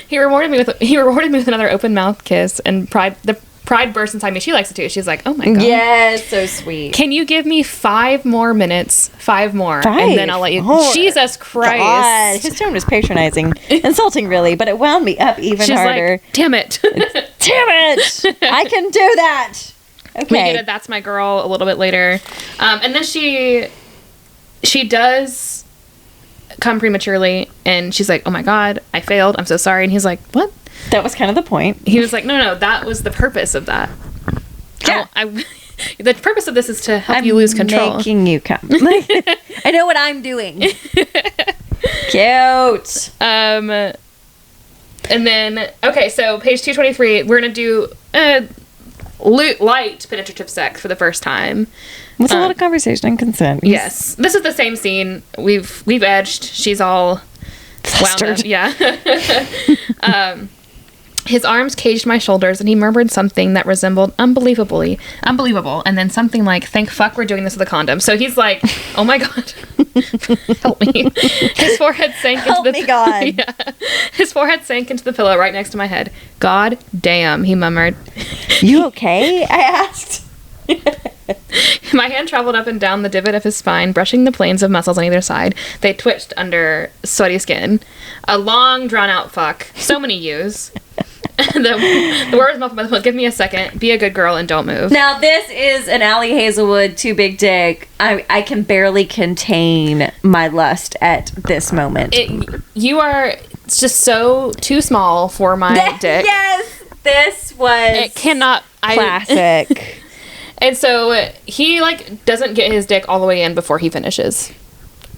He rewarded me with another open mouth kiss, and the pride burst inside me. She likes it too. She's like, oh my God. Yes, so sweet. Can you give me 5 more minutes? 5 more. And then I'll let you. Oh, Jesus Christ. God. His tone was patronizing. Insulting, really, but it wound me up even harder. Like, damn it. Damn it. I can do that. Okay. We get it. That's my girl a little bit later. And then she does come prematurely, and she's like, oh my God, I failed. I'm so sorry. And he's like, what? That was kind of the point. He was like, no, that was the purpose of that. Yeah. The purpose of this is to help you lose control. Making you come. I know what I'm doing. Cute. And then, okay, so page 223, we're going to do light penetrative sex for the first time. With a lot of conversation and consent. Yes. This is the same scene. We've edged. She's all flustered. Wound up. Yeah. His arms caged my shoulders, and he murmured something that resembled unbelievable, and then something like, thank fuck we're doing this with a condom. So he's like, oh my God, help me. His forehead sank help into me, God. Yeah. His forehead sank into the pillow right next to my head. God damn, he murmured. You okay? I asked. My hand traveled up and down the divot of his spine, brushing the planes of muscles on either side. They twitched under sweaty skin. A long, drawn-out fuck. So many U's. The word was muffled by the give me a second, be a good girl, and don't move. Now, this is an Ali Hazelwood too big dick. I can barely contain my lust at this moment. You are just so too small for my dick. Yes! This was... It cannot... Classic. And so he doesn't get his dick all the way in before he finishes,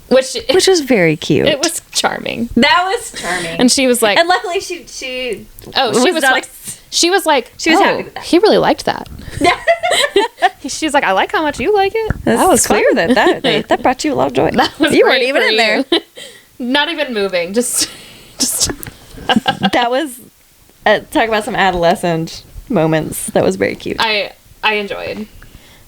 which was very cute. It was charming. That was charming. And she was like, and luckily she was She was like, She was happy with that. He really liked that. She's like, I like how much you like it. That was clear that brought you a lot of joy. That was You weren't great even for in there. you. Not even moving. Just. That was talk about some adolescent moments. That was very cute. I enjoyed.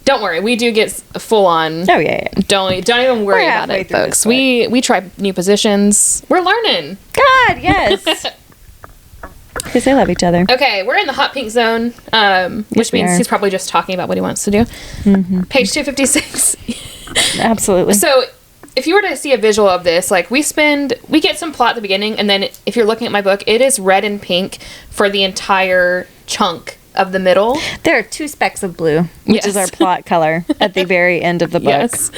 Don't worry, we do get full on. Oh yeah. Don't even worry We're about halfway it, through folks. this book. We try new positions. We're learning. God, yes. Because they love each other. Okay, we're in the hot pink zone, which we means are. he's probably just talking about what he wants to do. Page 256. Absolutely. So, if you were to see a visual of this, like we get some plot at the beginning, and then if you're looking at my book, it is red and pink for the entire chunk of the middle. There are 2 specks of blue, which is Yes. our plot color at the very end of the book. Yes.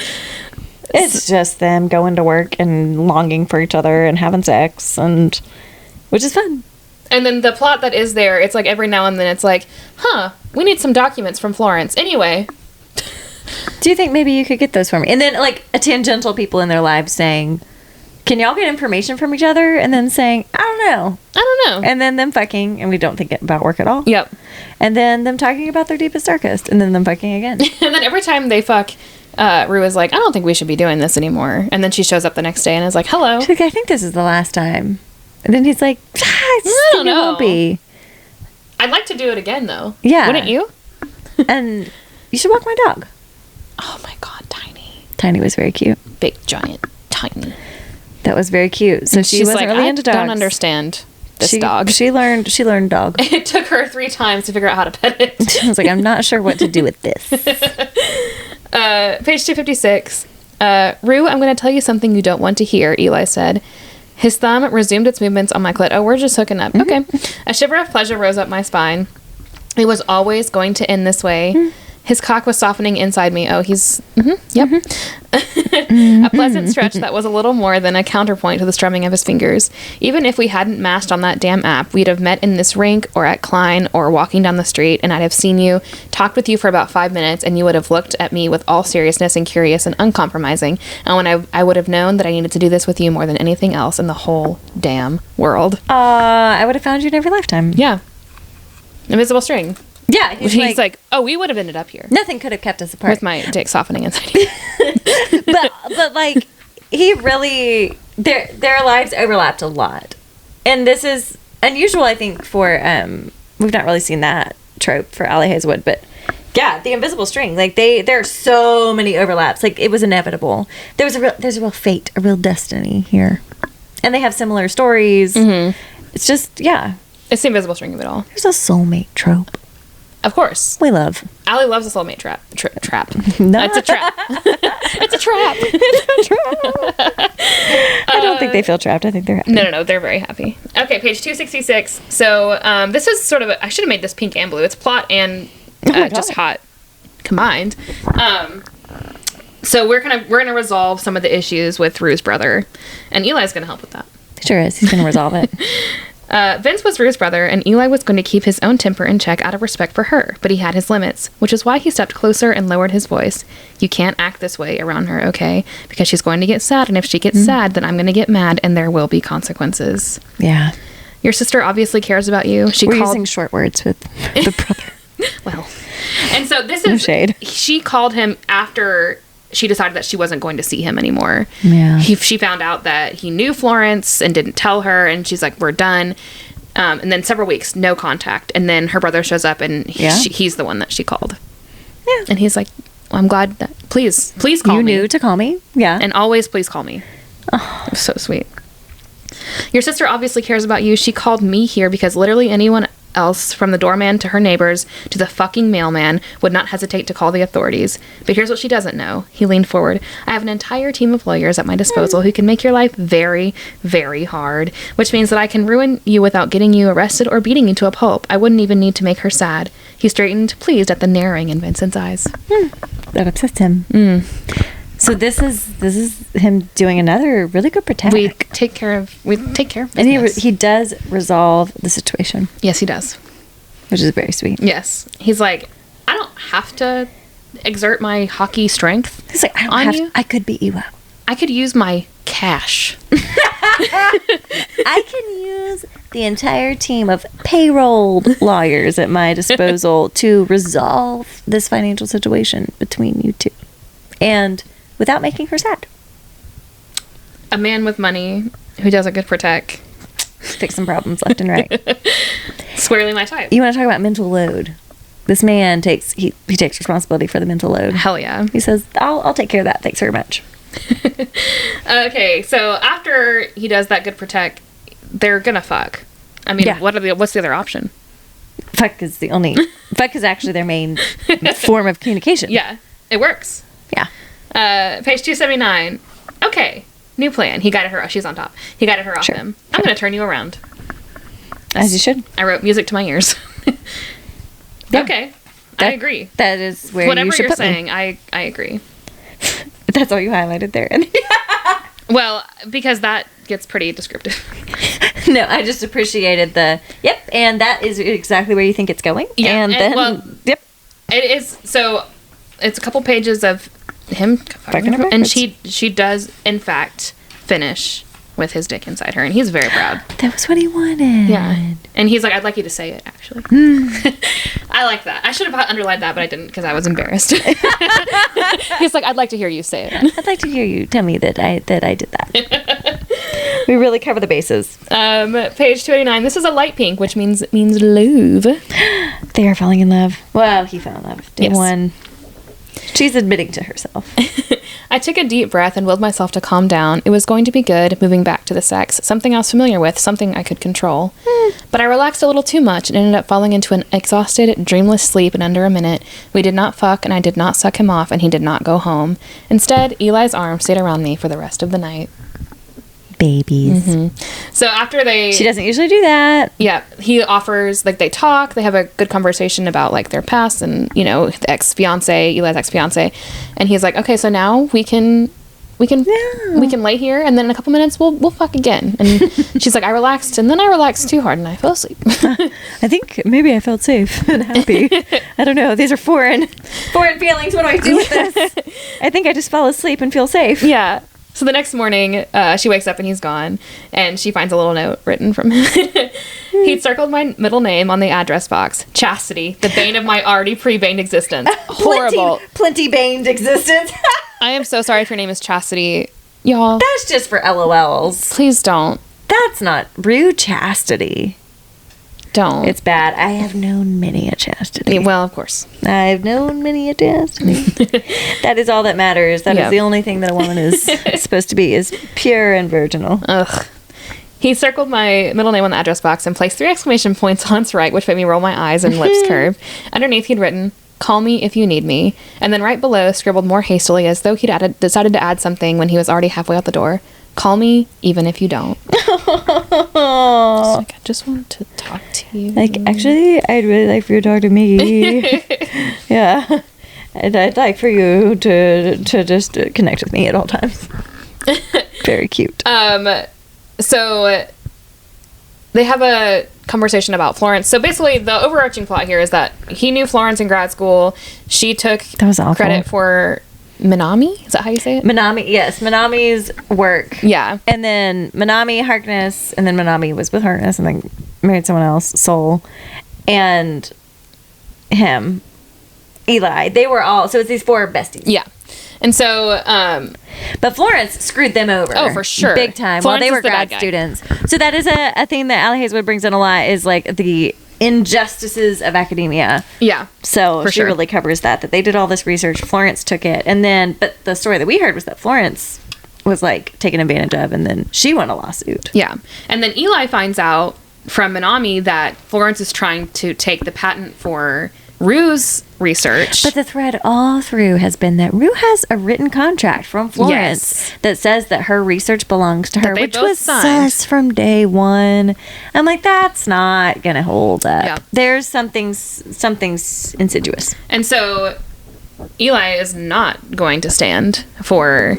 It's just them going to work and longing for each other and having sex, and which is fun. And then the plot that is there, it's like every now and then it's like, we need some documents from Florence. Anyway. Do you think maybe you could get those for me? And then like a tangential people in their lives saying, can y'all get information from each other? And then saying, I don't know. And then them fucking, and we don't think about work at all. Yep. And then them talking about their deepest, darkest, and then them fucking again. And then every time they fuck, Rue is like, I don't think we should be doing this anymore. And then she shows up the next day and is like, hello. She's like, I think this is the last time. And then he's like, I don't it know. won't be. I'd like to do it again, though. Yeah. Wouldn't you? And you should walk my dog. Oh my God, Tiny. Tiny was very cute. Big, giant, tiny. That was very cute. So she She's wasn't like, really I into dogs. don't understand this dog. She learned dog. It took her 3 times to figure out how to pet it. I was like, I'm not sure what to do with this. Page 256. Rue, I'm going to tell you something you don't want to hear, Eli said. His thumb resumed its movements on my clit. Oh, we're just hooking up. Okay. A shiver of pleasure rose up my spine. It was always going to end this way. His cock was softening inside me. Oh, he's... yep. A pleasant stretch that was a little more than a counterpoint to the strumming of his fingers. Even if we hadn't matched on that damn app, we'd have met in this rink or at Klein or walking down the street, and I'd have seen you, talked with you for about 5 minutes, and you would have looked at me with all seriousness and curious and uncompromising. And when I would have known that I needed to do this with you more than anything else in the whole damn world. I would have found you in every lifetime. Yeah. Invisible string. Yeah. He's like, oh, we would have ended up here. Nothing could have kept us apart. With my dick softening inside you. but like, he really, their lives overlapped a lot. And this is unusual, I think, for, we've not really seen that trope for Ali Hazelwood, but yeah, the invisible string, like there are so many overlaps. Like it was inevitable. There's a real fate, a real destiny here. And they have similar stories. It's just, yeah. It's the invisible string of it all. There's a soulmate trope. Of course. We love. Allie loves a soulmate trap. Trap. No. It's a trap. It's a trap. It's a trap. I don't think they feel trapped. I think they're happy. No. They're very happy. Okay, page 266. So this is sort of I should have made this pink and blue. It's plot and just hot combined. So we're gonna resolve some of the issues with Rue's brother, and Eli's gonna help with that. Sure is. He's gonna resolve it. Vince was Rue's brother, and Eli was going to keep his own temper in check out of respect for her, but he had his limits, which is why he stepped closer and lowered his voice. You can't act this way around her, okay? Because she's going to get sad, and if she gets sad, then I'm going to get mad, and there will be consequences. Yeah. Your sister obviously cares about you. We're using short words with the brother. Well, and so this is... No shade. She called him after she decided that she wasn't going to see him anymore. Yeah. She found out that he knew Florence and didn't tell her, and she's like, we're done. And then several weeks, no contact. And then her brother shows up, and he's the one that she called. Yeah. And he's like, well, I'm glad that... Please call me. You knew to call me. Yeah. And always please call me. Oh. It was so sweet. Your sister obviously cares about you. She called me here because literally anyone else, from the doorman to her neighbors to the fucking mailman, would not hesitate to call the authorities. But here's what she doesn't know. He leaned forward. I have an entire team of lawyers at my disposal who can make your life very, very hard, which means that I can ruin you without getting you arrested or beating you to a pulp. I wouldn't even need to make her sad. He straightened, pleased at the narrowing in Vincent's eyes. That upsets him. So this is him doing another really good protect. We take care of business. And he does resolve the situation. Yes, he does. Which is very sweet. Yes. He's like, I don't have to exert my hockey strength. He's like, I could beat you up. I could use my cash. I can use the entire team of payroll lawyers at my disposal to resolve this financial situation between you two. And without making her sad. A man with money who does a good for tech. Fixing problems left and right. Squarely my type. You want to talk about mental load? This man takes responsibility for the mental load. Hell yeah. He says, I'll take care of that. Thanks very much. Okay, so after he does that good for tech, they're gonna fuck. I mean, Yeah. what's the other option? Fuck is actually their main form of communication. Yeah, it works. Yeah. Page 279. Okay, new plan. He guided her. She's on top. He guided her off Sure. him. I'm gonna turn you around. As you should. I wrote music to my ears. Yeah. Okay, I agree. That is where Whatever you should you're put saying, me. I agree. That's all you highlighted there. Well, because that gets pretty descriptive. No, I just appreciated yep, and that is exactly where you think it's going. Yeah, and and, then, well, yep. It is, so it's a couple pages of him Fucking her and backwards. she does in fact finish with his dick inside her, and he's very proud. That was what he wanted. Yeah, and he's like, I'd like you to say it, actually. I like that. I should have underlined that, but I didn't because I was embarrassed. He's like, I'd like to hear you say it. I'd like to hear you tell me that I did that. We really cover the bases. Page 289. This is a light pink, which means love. They are falling in love. Well, he fell in love. Day Yes. one. She's admitting to herself. I took a deep breath and willed myself to calm down. It was going to be good, moving back to the sex, something I was familiar with, something I could control. But I relaxed a little too much and ended up falling into an exhausted, dreamless sleep in under a minute. We did not fuck, and I did not suck him off, and he did not go home. Instead, Eli's arms stayed around me for the rest of the night. Babies. So after they... She doesn't usually do that. Yeah, he offers, like, they talk, they have a good conversation about, like, their past and, you know, the ex-fiance, Eli's ex-fiance, and he's like, okay, so now we can lay here, and then in a couple minutes we'll fuck again. And she's like, I relaxed, and then I relaxed too hard, and I fell asleep. I think maybe I felt safe and happy. I don't know. These are foreign feelings. What do I do with this? I think I just fell asleep and feel safe. Yeah. So the next morning, she wakes up and he's gone, and she finds a little note written from him. He'd circled my middle name on the address box. Chastity, the bane of my already pre-baned existence. Horrible. Plenty baned existence. I am so sorry if your name is Chastity. Y'all, That's just for LOLs. please don't. That's not rude chastity. Don't. It's bad. I have known many a chastity. Well, of course. I've known many a chastity. That is all that matters. That Yeah. is the only thing that a woman is supposed to be, is pure and virginal. Ugh. He circled my middle name on the address box and placed 3 exclamation points on its right, which made me roll my eyes and lips curve. Underneath, he'd written, "Call me if you need me." And then right below, scribbled more hastily as though he'd decided to add something when he was already halfway out the door. "Call me even if you don't." Like, I just want to talk to you. Like, actually, I'd really like for you to talk to me. Yeah. I'd like for you to just connect with me at all times. Very cute. So they have a conversation about Florence. So basically, the overarching plot here is that he knew Florence in grad school. She took That was awful. credit for Minami. Is that how you say it? Minami, yes. Minami's work. Yeah. And then Minami, Harkness, and then Minami was with Harkness and then married someone else, Soul, and him, Eli. They were all, so it's these 4 besties. Yeah. And so, But Florence screwed them over. Oh, for sure. Big time. Florence While they is were the grad bad guy. students. So that is a thing that Ali Hazelwood brings in a lot, is like the injustices of academia. yeah. So For she sure. really covers that they did all this research. Florence took it. And then, but the story that we heard was that Florence was like taken advantage of, and then she won a lawsuit. Yeah. And then Eli finds out from Minami that Florence is trying to take the patent for Rue's research. But the thread all through has been that Rue has a written contract from Florence Yes. that says that her research belongs to her, they which both was signed. sus from day one. I'm like, that's not gonna hold up. Yeah. There's something's insidious. And so Eli is not going to stand for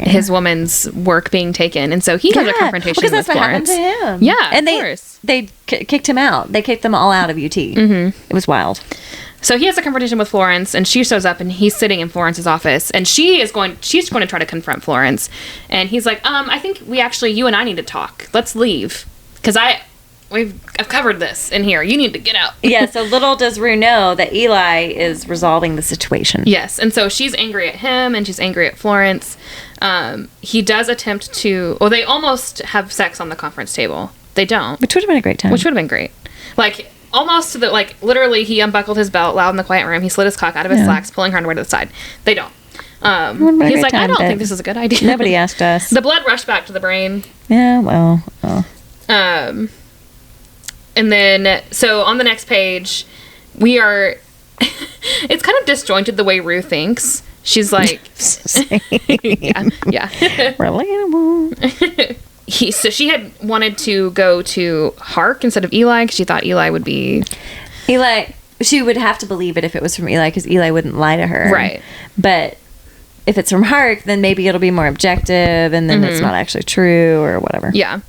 his woman's work being taken, and so he has a confrontation because with that's Florence. what happened to him. Yeah, and of course. they kicked him out. They kicked them all out of UT. Mm-hmm. It was wild. So he has a confrontation with Florence, and she shows up, and he's sitting in Florence's office, and she's going to try to confront Florence, and he's like, I think you and I need to talk. Let's leave, because I've covered this in here. You need to get out. Yeah, so little does Rue know that Eli is resolving the situation. Yes, and so she's angry at him, and she's angry at Florence. He does attempt to, they almost have sex on the conference table. They don't. Which would have been a great time. Which would have been great. Like, almost to the, like, literally, he unbuckled his belt loud in the quiet room. He slid his cock out of his slacks, pulling her underwear to the side. They don't. He's like, I don't think this is a good idea. Nobody asked us. The blood rushed back to the brain. Yeah, well. And then, so on the next page, we are... it's kind of disjointed the way Rue thinks. She's like... yeah. Relatable. So she had wanted to go to Hark instead of Eli because she thought Eli would be... Eli... She would have to believe it if it was from Eli because Eli wouldn't lie to her. Right. But if it's from Hark, then maybe it'll be more objective and then it's not actually true or whatever. Yeah.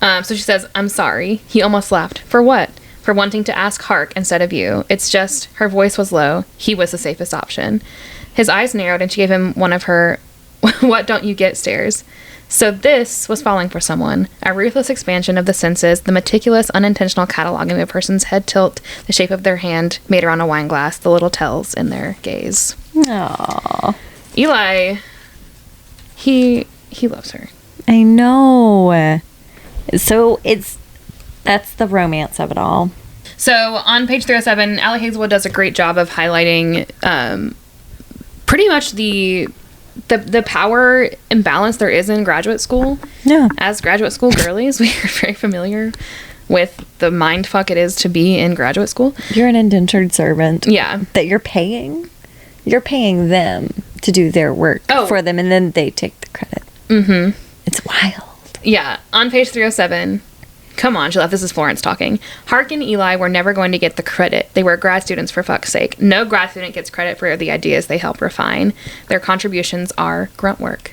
So she says, I'm sorry. He almost laughed. For what? For wanting to ask Hark instead of you. It's just, her voice was low. He was the safest option. His eyes narrowed and she gave him one of her, what don't you get stares. So this was falling for someone. A ruthless expansion of the senses, the meticulous, unintentional cataloging of a person's head tilt, the shape of their hand made around a wine glass, the little tells in their gaze. Aww. Eli, he loves her. I know. So that's the romance of it all. So on page 307, Ali Hazelwood does a great job of highlighting pretty much the power imbalance there is in graduate school. Yeah. As graduate school girlies, we are very familiar with the mind fuck it is to be in graduate school. You're an indentured servant. Yeah. That you're paying. You're paying them to do their work for them, and then they take the credit. Mm-hmm. It's wild. Yeah. On page 307... Come on, Gillette, this is Florence talking. Hark and Eli were never going to get the credit. They were grad students, for fuck's sake. No grad student gets credit for the ideas they help refine. Their contributions are grunt work.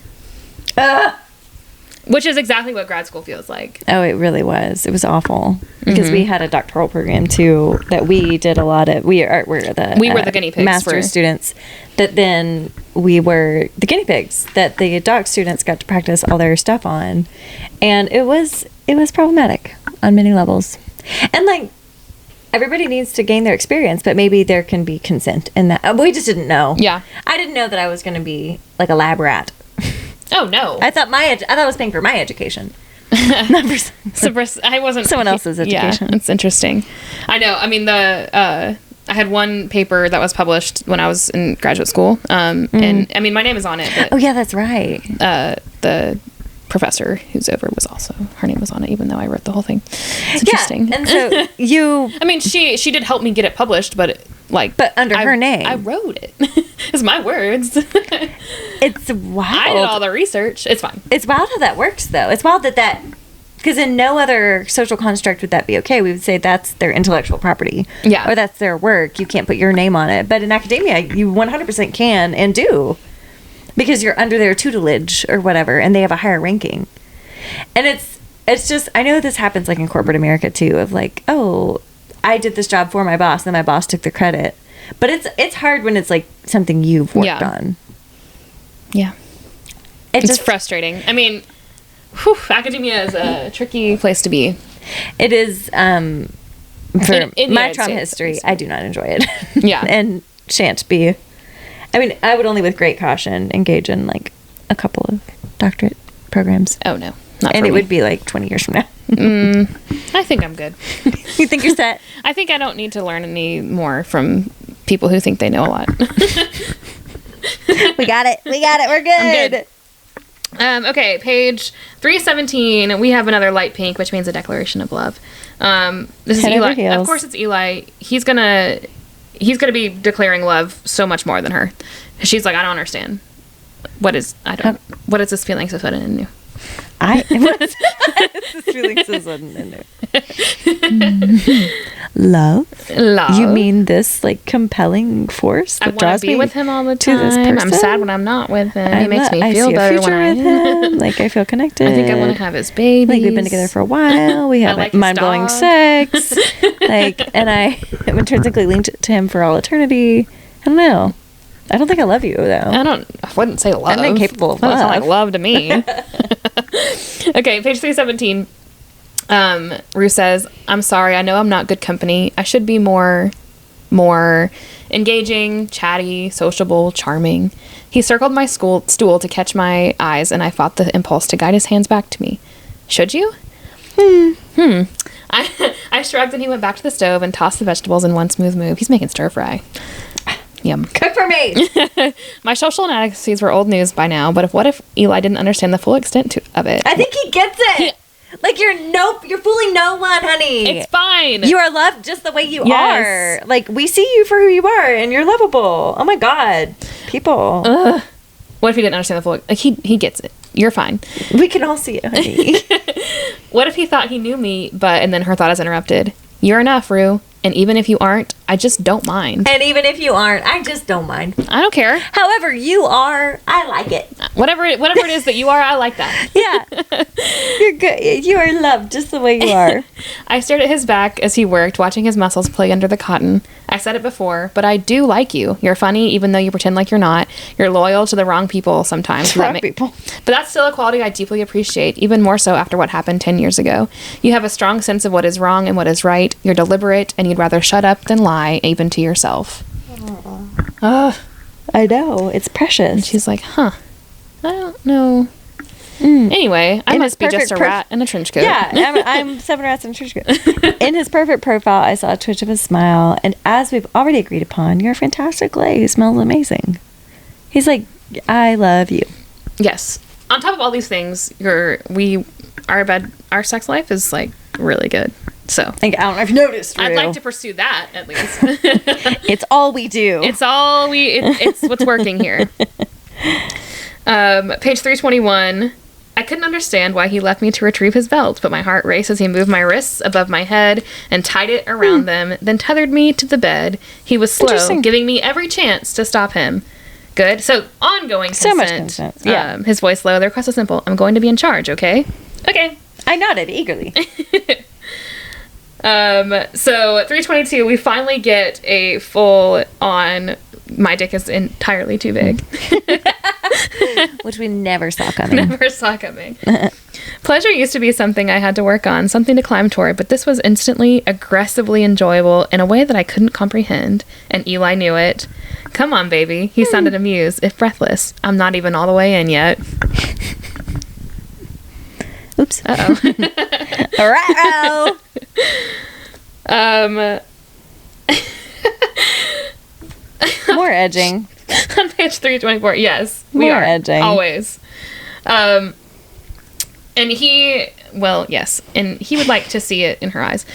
Which is exactly what grad school feels like. Oh, it really was. It was awful. Because we had a doctoral program, too, that we did a lot of... We were the guinea pigs. Master's students. That then we were the guinea pigs that the doc students got to practice all their stuff on. And it was problematic on many levels. And, like, everybody needs to gain their experience, but maybe there can be consent in that. We just didn't know. Yeah. I didn't know that I was going to be, like, a lab rat. Oh, no. I thought I was paying for my education. Not for I wasn't... Someone else's education. Yeah, it's interesting. I know. I mean, I had one paper that was published when I was in graduate school. And, I mean, my name is on it. But, oh, yeah, that's right. The professor who's over her name was on it, even though I wrote the whole thing. It's interesting. Yeah, and so you... I mean, she did help me get it published, but under her name. I wrote it. It's my words. It's wild. I did all the research. It's fine. It's wild how that works, though. It's wild that because in no other social construct would that be okay. We would say that's their intellectual property. Yeah. Or that's their work. You can't put your name on it. But in academia, you 100% can and do. Because you're under their tutelage or whatever, and they have a higher ranking. And it's just, I know this happens like in corporate America too, of like, oh, I did this job for my boss, and then my boss took the credit. But it's hard when it's like something you've worked on. Yeah. It's frustrating. I mean, academia is a tricky place to be. It is, for in my trauma history, I do not enjoy it. Yeah. And shan't be. I mean, I would only with great caution engage in like a couple of doctorate programs. Oh, no. Not and for it me. would be like 20 years from now. I think I'm good. You think you're set? I think I don't need to learn any more from people who think they know a lot. We got it. We're good. I'm good. Okay, page 317. We have another light pink, which means a declaration of love. This is Eli. Of course, it's Eli. He's gonna be declaring love so much more than her. She's like, I don't understand. What is this feeling so sudden and new? This feelings is in there. Love? You mean this like compelling force that I want draws to be me with him all the to this time. person? I'm sad when I'm not with him. He makes me I feel see a better future when with him. Like I feel connected. I think I want to have his baby. Like we've been together for a while. We have like his mind-blowing dog. sex. Like, and I'm intrinsically linked to him for all eternity. I don't know. I don't think I love you though. I wouldn't say love. I'm incapable of That doesn't love. sound like love to me. Okay, page 317. Rue says, I'm sorry, I know I'm not good company. I should be more engaging, chatty, sociable, charming. He circled my stool to catch my eyes, and I fought the impulse to guide his hands back to me. Should you? I shrugged, and he went back to the stove and tossed the vegetables in one smooth move. He's making stir fry. Yum. Cook for me. My social inadequacies were old news by now, but what if Eli didn't understand the full extent of it? I think he gets it. Like you're fooling no one, honey. It's fine. You are loved just the way you Yes. are. Like we see you for who you are, and you're lovable. Oh my God, people. What if he didn't understand the full? Like he gets it. You're fine. We can all see it, honey. What if he thought he knew me, and then her thought is interrupted. You're enough, Rue. And even if you aren't, I just don't mind. And even if you aren't, I just don't mind. I don't care. However you are, I like it. Whatever it is that you are, I like that. Yeah. You're good. You are loved just the way you are. I stared at his back as he worked, watching his muscles play under the cotton. I said it before, but I do like you. You're funny, even though you pretend like you're not. You're loyal to the wrong people sometimes. People. But that's still a quality I deeply appreciate, even more so after what happened 10 years ago. You have a strong sense of what is wrong and what is right. You're deliberate, and you'd rather shut up than lie, even to yourself. I know. It's precious. And she's like, I don't know. Anyway, I must be just a rat in a trench coat. Yeah, I'm 7 rats in a trench coat. In his perfect profile, I saw a twitch of a smile, and as we've already agreed upon, you're a fantastic lady who smells amazing. He's like, I love you. Yes. On top of all these things, our sex life is like really good. So I don't know if you noticed. I'd Rue. like to pursue that at least. It's all we do. It's what's working here. Page 321. I couldn't understand why he left me to retrieve his belt, but my heart raced as he moved my wrists above my head and tied it around them, then tethered me to the bed. He was slow, giving me every chance to stop him. Good. So, ongoing consent. So much consent. Yeah. His voice low. The request is simple. I'm going to be in charge, okay? Okay. I nodded eagerly. So, 322, we finally get a full-on, my dick is entirely too big. Which we never saw coming. Pleasure used to be something I had to work on, something to climb toward, but this was instantly, aggressively enjoyable in a way that I couldn't comprehend, and Eli knew it. Come on, baby. He sounded amused, if breathless. I'm not even all the way in yet. Oops. Uh-oh. More edging. On page 324, yes. We More are. edging. Always. And he, well, yes. And he would like to see it in her eyes.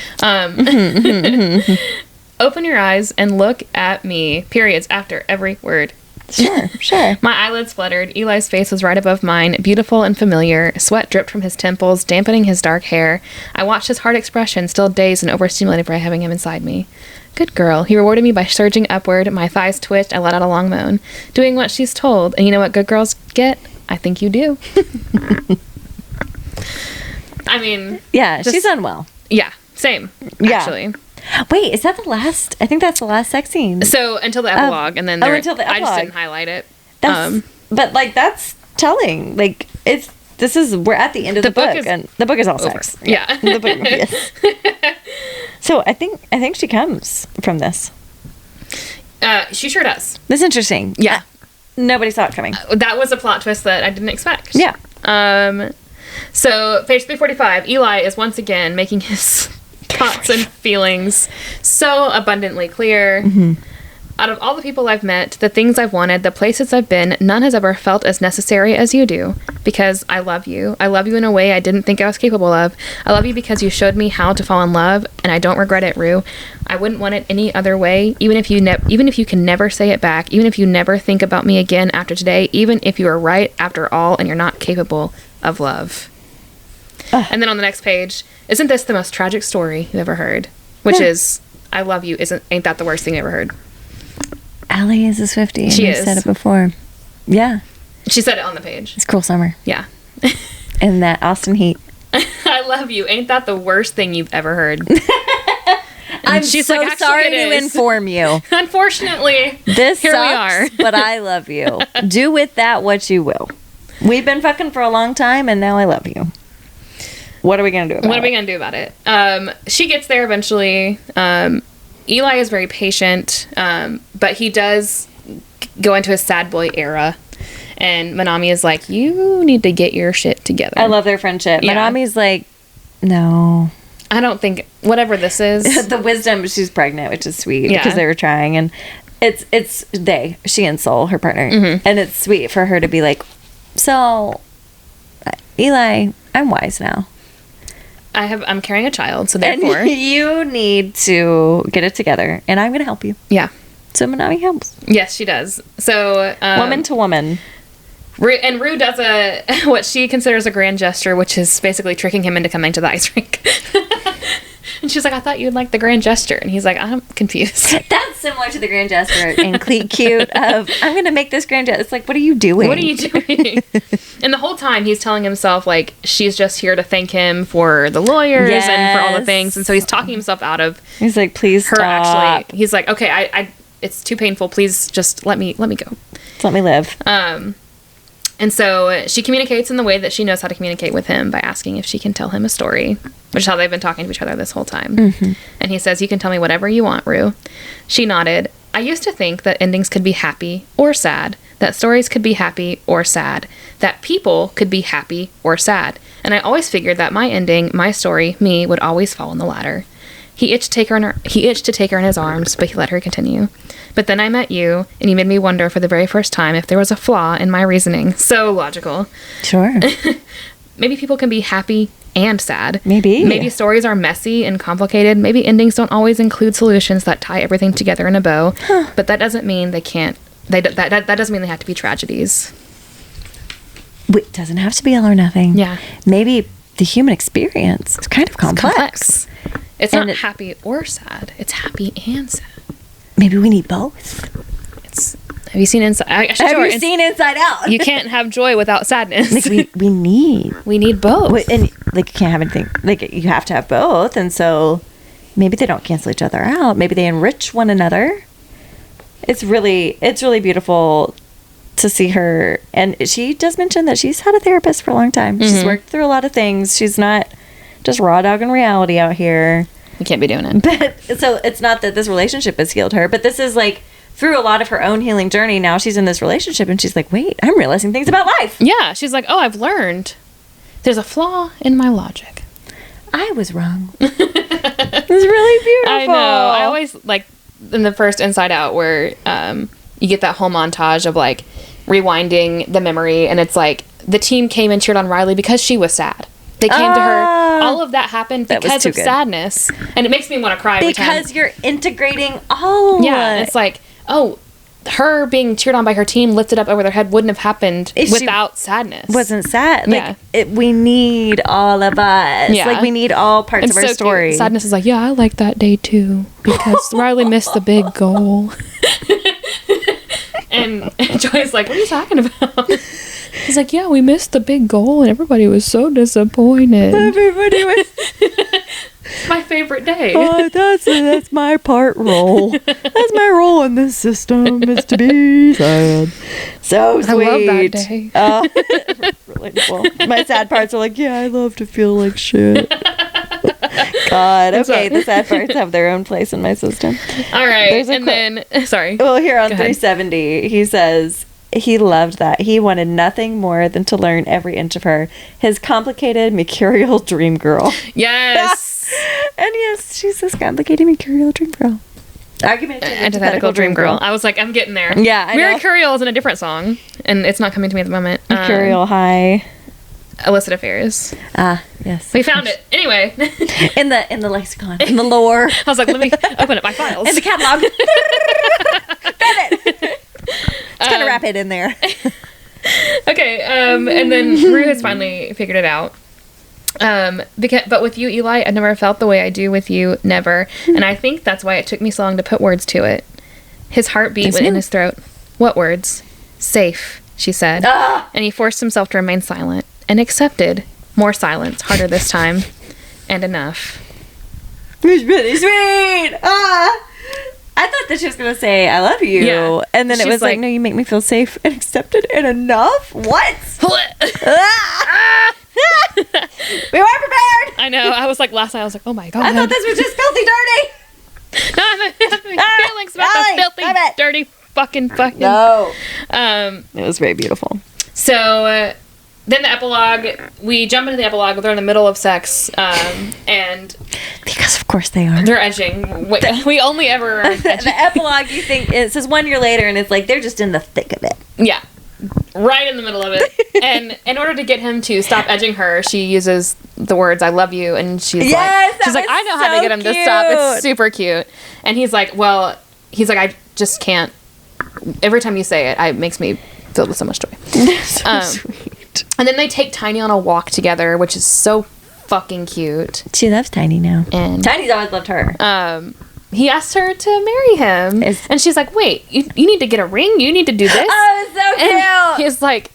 Open your eyes and look at me. Periods after every word. Sure. My eyelids fluttered. Eli's face was right above mine, beautiful and familiar. Sweat dripped from his temples, dampening his dark hair. I watched his hard expression, still dazed and overstimulated by having him inside me. Good girl. He rewarded me by surging upward. My thighs twitched. I let out a long moan. Doing what she's told. And you know what good girls get? I think you do. I mean... Yeah, she's unwell. Yeah, same, actually. Wait, is that the last? I think that's the last sex scene. So, until the epilogue, and then until the I just epilogue. didn't highlight it. But, like, that's telling. Like, we're at the end of the book, and the book is all sex. Yeah. The book, yes. So, I think she comes from this. She sure does. That's interesting. Yeah. Nobody saw it coming. That was a plot twist that I didn't expect. Yeah. So, page 345, Eli is once again making his thoughts and feelings so abundantly clear. Mm-hmm. Out of all the people I've met, the things I've wanted, the places I've been, none has ever felt as necessary as you do. Because I love you. I love you in a way I didn't think I was capable of. I love you because you showed me how to fall in love, and I don't regret it, Rue. I wouldn't want it any other way, even if you can never say it back, even if you never think about me again after today, even if you are right after all and you're not capable of love. And then on the next page, isn't this the most tragic story you've ever heard? Which is, I love you, ain't that the worst thing you ever heard? Ali is a Swiftie. She I've is. said it before. Yeah. She said it on the page. It's Cruel Summer. Yeah. And that Austin Heat. I love you. Ain't that the worst thing you've ever heard? I'm she's so like, "Actually, sorry it to is." inform you. Unfortunately, This here sucks, we are. but I love you. Do with that what you will. We've been fucking for a long time, and now I love you. What are we going to do about it? What are we going to do about it? She gets there eventually. Eli is very patient, but he does go into a sad boy era. And Manami is like, you need to get your shit together. I love their friendship. Yeah. Manami's like, no. I don't think, whatever this is. The wisdom, she's pregnant, which is sweet Yeah. because they were trying. And she and Soul, her partner. Mm-hmm. And it's sweet for her to be like, so, Eli, I'm wise now. I'm carrying a child, so And therefore. you need to get it together. And I'm going to help you. Yeah. So Manami helps. Yes, she does. So. Woman to woman. And Rue does what she considers a grand gesture, which is basically tricking him into coming to the ice rink. And she's like, I thought you'd like the grand gesture. And he's like, I'm confused. That's similar to the grand gesture in Cleat Cute of, I'm going to make this grand gesture. It's like, what are you doing? What are you doing? And the whole time he's telling himself, like, she's just here to thank him for the lawyers and for all the things. And so he's talking himself out of He's like, please her stop. actually. He's like, okay, I it's too painful. Please just let me go. Just let me live. And so she communicates in the way that she knows how to communicate with him by asking if she can tell him a story, which is how they've been talking to each other this whole time. Mm-hmm. And he says, you can tell me whatever you want, Rue. She nodded. I used to think that endings could be happy or sad, that stories could be happy or sad, that people could be happy or sad. And I always figured that my ending, my story, me, would always fall in the latter. He itched to take her in his arms, but he let her continue. But then I met you, and you made me wonder for the very first time if there was a flaw in my reasoning. So logical. Sure. Maybe people can be happy and sad. Maybe. Maybe stories are messy and complicated. Maybe endings don't always include solutions that tie everything together in a bow. But that doesn't mean they can't. That doesn't mean they have to be tragedies. It doesn't have to be all or nothing. Yeah. Maybe the human experience is kind of complex. It's And not happy or sad. It's happy and sad. Maybe we need both. Have you seen Inside? Have you seen Inside Out? You can't have joy without sadness. Like we need both. and like you can't have anything. Like you have to have both, and so maybe they don't cancel each other out. Maybe they enrich one another. It's really beautiful to see her, and she does mention that she's had a therapist for a long time. Mm-hmm. She's worked through a lot of things. She's not just raw dog in reality out here. You can't be doing it. But so it's not that this relationship has healed her, but this is like through a lot of her own healing journey. Now she's in this relationship and she's like, wait, I'm realizing things about life. Yeah. She's like, oh, I've learned there's a flaw in my logic. I was wrong. It's really beautiful. I know. I always like in the first Inside Out where you get that whole montage of like rewinding the memory, and it's like the team came and cheered on Riley because she was sad. They came to her. All of that happened because of sadness. And it makes me want to cry every time. Because you're integrating all. Yeah. It's like, oh, her being cheered on by her team lifted up over their head wouldn't have happened without sadness. Wasn't sad. Yeah. Like, we need all of us. Yeah. Like, we need all parts of our story. Cute. Sadness is like, yeah, I like that day too. Because Riley missed the big goal. And Joy's like, what are you talking about? He's like, yeah, we missed the big goal and everybody was so disappointed. Everybody was... It's my favorite day. Oh, that's my role. That's my role in this system, is to be sad. So sweet. I love that day. Relatable. My sad parts are like, yeah, I love to feel like shit. God, okay, the sad parts have their own place in my system. All right, sorry. Well, here on 370, he says he loved that. He wanted nothing more than to learn every inch of her. His complicated, mercurial dream girl. Yes. And yes, she's this complicated, mercurial dream girl. Argumentative, antithetical dream girl. I was like, I'm getting there. Yeah, I know. Mercurial is in a different song, and it's not coming to me at the moment. Mercurial high. Illicit affairs. Ah, yes. We found it. Anyway. in the lexicon. In the lore. I was like, let me open up my files. In the catalog. Found it. It's kind of rapid in there. Okay, and then Rue has finally figured it out. But with you, Eli, I never felt the way I do with you, never. And I think that's why it took me so long to put words to it. His heartbeat went in his throat. What words? Safe, she said. Ah! And he forced himself to remain silent and accepted more silence, harder this time, and enough. It was really sweet. Ah! I thought that she was going to say, I love you. Yeah. And then it She's was like, no, you make me feel safe and accepted and enough. What? Ah! We weren't prepared. I know. I was like, last night, I was like, oh my God. I thought this was just filthy dirty. No, I'm having feelings about the filthy, dirty fucking. No. It was very beautiful. So then the epilogue, we jump into the epilogue. They're in the middle of sex, and because of course they are. They're edging. We only ever are edging. The epilogue, you think it says 1 year later, and it's like they're just in the thick of it. Yeah, right in the middle of it. And in order to get him to stop edging her, she uses the words "I love you," and she's like, I know how to get him to stop. It's super cute. And he's like, I just can't. Every time you say it, it makes me filled with so much joy. So sweet. And then they take Tiny on a walk together, which is so fucking cute. She loves Tiny now. And Tiny's always loved her. He asked her to marry him. And she's like, wait, you need to get a ring? You need to do this? Oh, it's so cute. And he's like,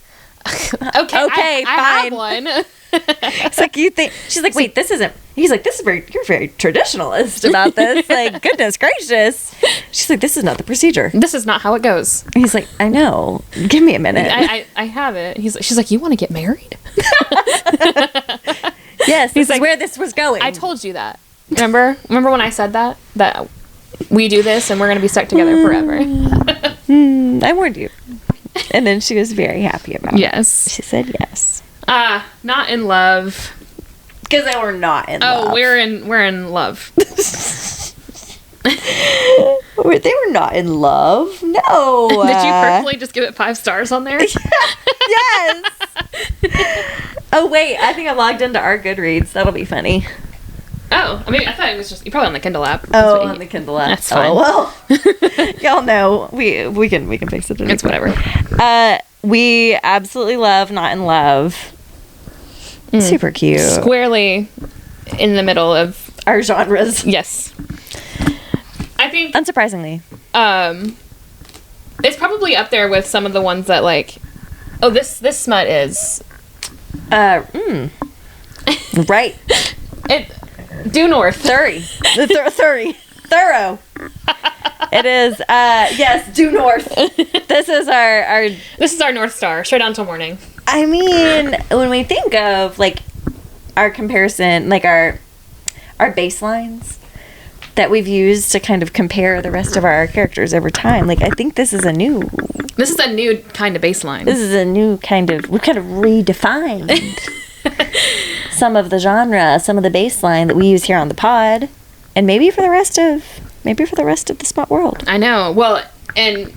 okay, I have one. It's like, you think, she's like, wait, this isn't, he's like, you're very traditionalist about this. Like, goodness gracious. She's like, this is not the procedure. This is not how it goes. He's like, I know. Give me a minute. I have it. She's like, you want to get married? Yes, this is where this was going. I told you that. Remember when I said that we do this and we're going to be stuck together forever? I warned you. And then she was very happy about it. Yes. She said yes. Not in love. Because they were not in love. Oh, we're in love. They were not in love. No. Did you purposely just give it 5 stars on there? Yes. Oh, wait. I think I logged into our Goodreads. That'll be funny. Oh, I mean, I thought it was just... You're probably on the Kindle app. Oh, on the Kindle app. That's fine. Oh, well. Y'all know. We can fix it. It's whatever. We absolutely love Not in Love. Super cute. Squarely in the middle of... our genres. Yes. I think... Unsurprisingly. It's probably up there with some of the ones that, like... Oh, this smut is... Right. Due north. Thorough. It is, yes, due north. This is our... This is our North Star, straight on till morning. I mean, when we think of, like, our comparison, like, our baselines that we've used to kind of compare the rest of our characters over time, like, I think this is a new kind of baseline. This is a new kind of... We've kind of redefined some of the genre, some of the baseline that we use here on the pod, and maybe for the rest of the smut world. I know. Well, and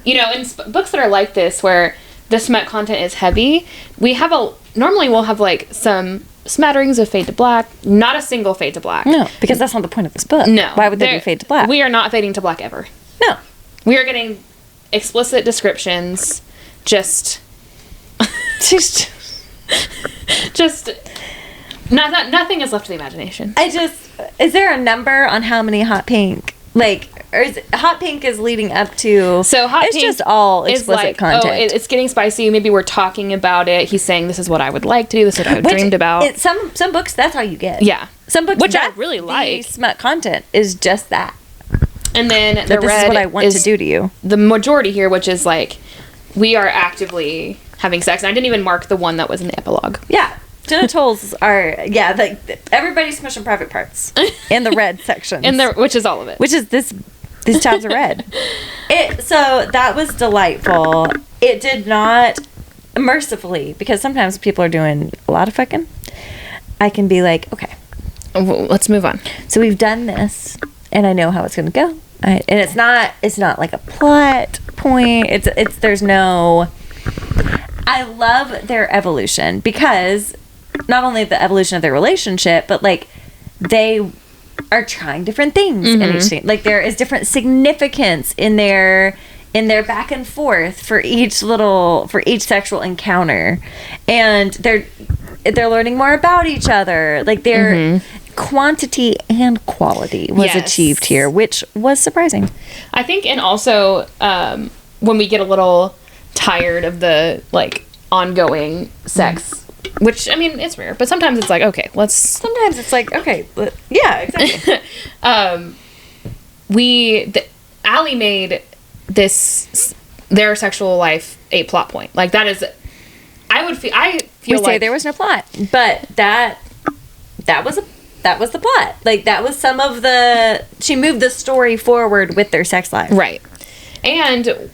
in books that are like this, where the smut content is heavy, normally we'll have like some smatterings of fade to black, not a single fade to black. No, because that's not the point of this book. No. Why would there be fade to black? We are not fading to black ever. No. We are getting explicit descriptions, just nothing is left to the imagination. Is there a number on how many hot pink, like, or is hot pink is leading up to? So hot pink, it's just all explicit content. Oh, it's getting spicy. Maybe we're talking about it. He's saying, "This is what I would like to do. This is what I dreamed about." Some books, that's all you get. Yeah, some books, which I really like. Smut content is just that. And then this is what I want to do to you. The majority here, which is like, we are actively having sex. And I didn't even mark the one that was in the epilogue. Yeah. Genitals are, like, everybody's smushing private parts in the red section. Which is all of it. Which is these tabs are red. So that was delightful. It did not, mercifully, because sometimes people are doing a lot of fucking, I can be like, okay, let's move on. So we've done this, and I know how it's going to go. And it's not like a plot point. There's no... I love their evolution, because not only the evolution of their relationship, but like they are trying different things in each scene. Like there is different significance in their back and forth for each sexual encounter, and they're learning more about each other. Like their quantity and quality was achieved here, which was surprising. I think, and also when we get a little tired of the like ongoing sex, which I mean it's rare, but sometimes it's like okay, Sometimes it's like okay, yeah, exactly. Ali made their sexual life a plot point. Like that is, I feel like say there was no plot, but that was the plot. Like that was some of she moved the story forward with their sex life. Right. And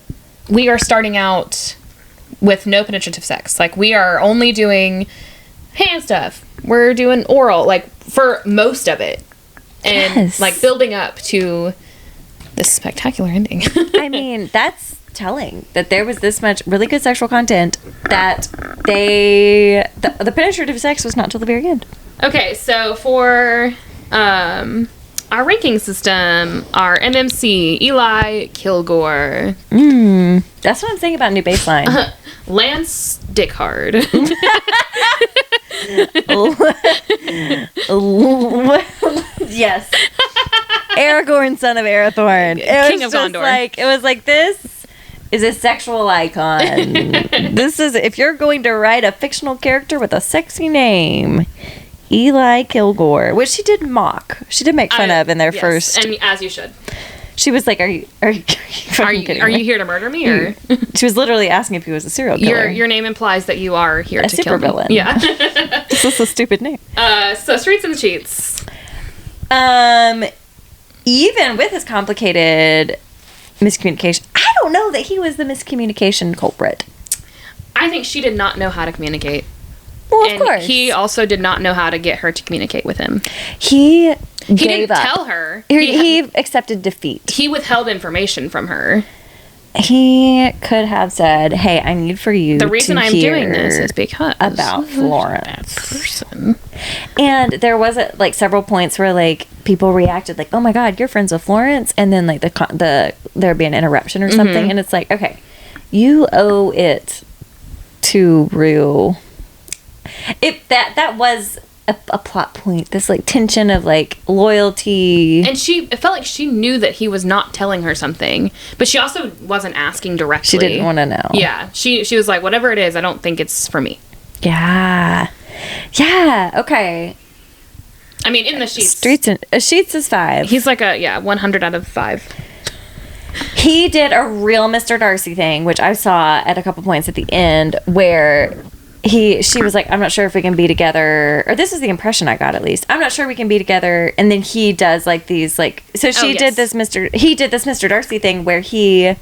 we are starting out with no penetrative sex. Like we are only doing hand stuff. We're doing oral, like for most of it. And like building up to this spectacular ending. I mean, that's telling that there was this much really good sexual content that the penetrative sex was not till the very end. Okay, so for our ranking system, our MMC, Eli Kilgore. That's what I'm saying about New Baseline. Lance Dickhard. Yes. Aragorn, son of Arathorn. King of Gondor. It was like, this is a sexual icon. This is, if you're going to write a fictional character with a sexy name, Eli Kilgore, which she did mock. She did make fun of in their first. And as you should. She was like, "Are you here to murder me?" Or she was literally asking if he was a serial killer. Your name implies that you are here to kill me. Supervillain. Yeah. This is a stupid name. So Streets and Cheats. Even with his complicated miscommunication, I don't know that he was the miscommunication culprit. I think she did not know how to communicate. Well, of course. He also did not know how to get her to communicate with him. He didn't tell her. He accepted defeat. He withheld information from her. He could have said, "Hey, I need for you the reason to I'm hear doing this is because about Florence." Bad person. And there was like several points where like people reacted like, "Oh my God, you're friends with Florence," and then like there'd be an interruption or something, and it's like, okay, you owe it to Rue. That was a plot point. This like tension of like loyalty, and it felt like she knew that he was not telling her something, but she also wasn't asking directly. She didn't want to know. Yeah, she was like, whatever it is, I don't think it's for me. Yeah. Okay. I mean, in the Sheets, Sheets is 5. He's like 100 out of 5. He did a real Mr. Darcy thing, which I saw at a couple points at the end, where she was like, I'm not sure if we can be together, or this is the impression I got at least. I'm not sure we can be together, and then he does like these like, so he did this Mr. Darcy thing where he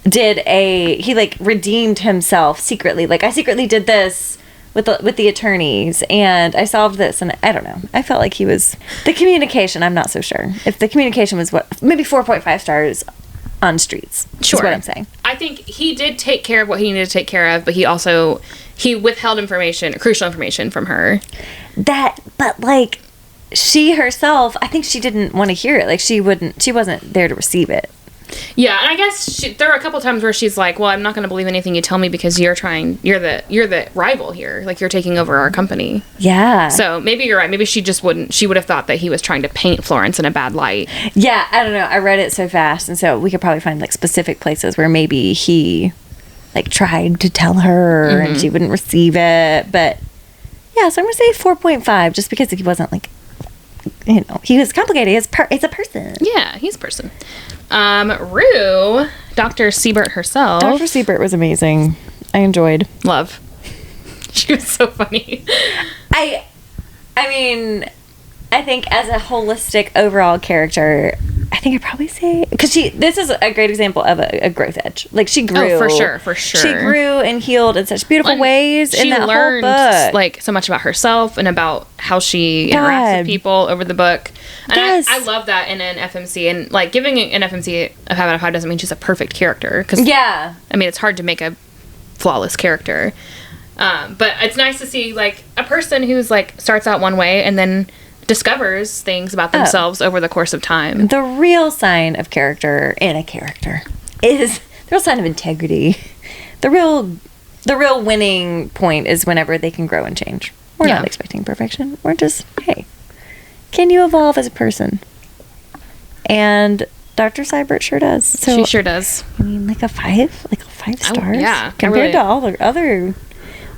like redeemed himself secretly. Like, I secretly did this with the attorneys, and I solved this, and I don't know. I felt like he was the communication. I'm not so sure if the communication was maybe 4.5 stars on Streets. Sure, is what I'm saying. I think he did take care of what he needed to take care of, but he withheld crucial information from her. But like she herself, I think she didn't want to hear it. Like she wasn't there to receive it. Yeah, and I guess there are a couple times where she's like, "Well, I'm not going to believe anything you tell me because you're the rival here. Like you're taking over our company." Yeah. So maybe you're right. Maybe she would have thought that he was trying to paint Florence in a bad light. Yeah, I don't know. I read it so fast, and so we could probably find like specific places where maybe he like tried to tell her and she wouldn't receive it. But yeah, so I'm gonna say 4.5 just because he wasn't like, he was complicated. It's a person. Yeah, he's a person. Rue, Dr. Siebert herself. Dr. Siebert was amazing. I enjoyed. Love. She was so funny. I mean, I think as a holistic overall character, I think I'd probably say, because this is a great example of a growth edge. Like she grew. Oh, for sure. She grew and healed in such beautiful ways in that whole book. Like so much about herself and about how she interacts with people over the book. And I love that in an FMC, and like giving an FMC a 5 out of 5 doesn't mean she's a perfect character. I mean, it's hard to make a flawless character. But it's nice to see like a person who's like starts out one way and then discovers things about themselves over the course of time. The real sign of character in a character is the real sign of integrity. The real winning point is whenever they can grow and change. We're Yeah. not expecting perfection. We're just, hey, can you evolve as a person? And Dr. Seibert sure does. So She sure does. I mean, like a 5 stars. yeah, I Compared really- to all the other,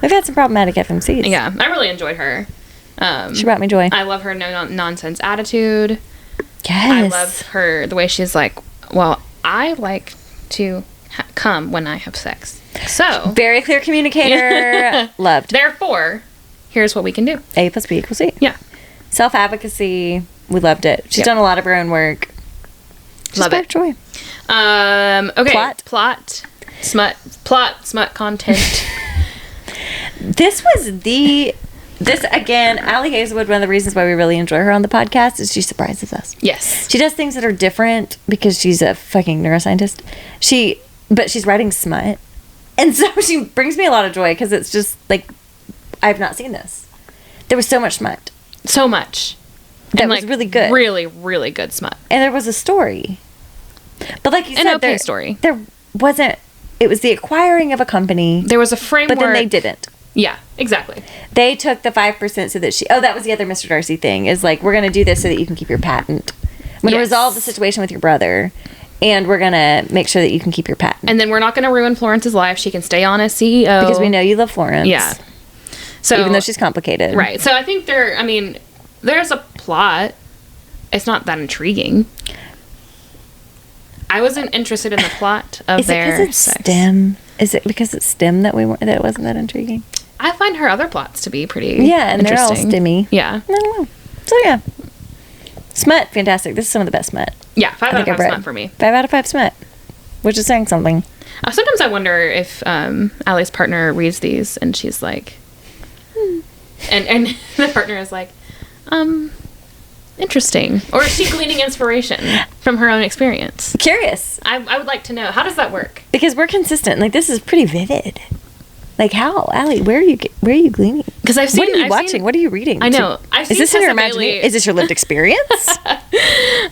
we've had some problematic FMCs. Yeah, I really enjoyed her. She brought me joy. I love her nonsense attitude. Yes. I love her, the way she's like, well, I like to come when I have sex. So, Very clear communicator. Loved. therefore, here's what we can do. A plus B equals C. Yeah. Self-advocacy. We loved it. She's Yep. done a lot of her own work. Just Love brought it. joy. Okay. Plot. Smut content. This again, Ali Hazelwood, one of the reasons why we really enjoy her on the podcast is she surprises us. Yes. She does things that are different because she's a fucking neuroscientist. But she's writing smut. And so she brings me a lot of joy because it's just like, I've not seen this. There was so much smut. So much. That And, was really good. Really, really good smut. And there was a story. But like you An said, okay story. There wasn't, it was the acquiring of a company. There was a framework. But then they didn't. Yeah, exactly. They took the 5% so that that was the other Mr. Darcy thing, is like, we're going to do this so that you can keep your patent. We're going to Yes. resolve the situation with your brother, and we're going to make sure that you can keep your patent. And then we're not going to ruin Florence's life. She can stay on as CEO. Because we know you love Florence. Yeah. So, Even though she's complicated. right. So I think there's a plot. It's not that intriguing. I wasn't interested in the plot of Is it their because it's sex. STEM? Is it because it's STEM that it wasn't that intriguing? I find her other plots to be pretty Yeah, and they're all interesting. STEMmy. Yeah. I don't know. So yeah. Smut, fantastic. This is some of the best smut. Yeah, 5 out of 5 I've read. smut for me. 5 out of 5 smut. Which is saying something. Sometimes I wonder if Allie's partner reads these and she's like... And the partner is like, interesting. Or is she gleaning inspiration from her own experience? Curious. I would like to know. How does that work? Because we're consistent. Like, this is pretty vivid. Like, how? Allie, where are you gleaning? Because I've seen... What are you I've watching? seen- What are you reading? I know. I've seen Is this in your Tessa Bailey- imagination? Is this your lived experience?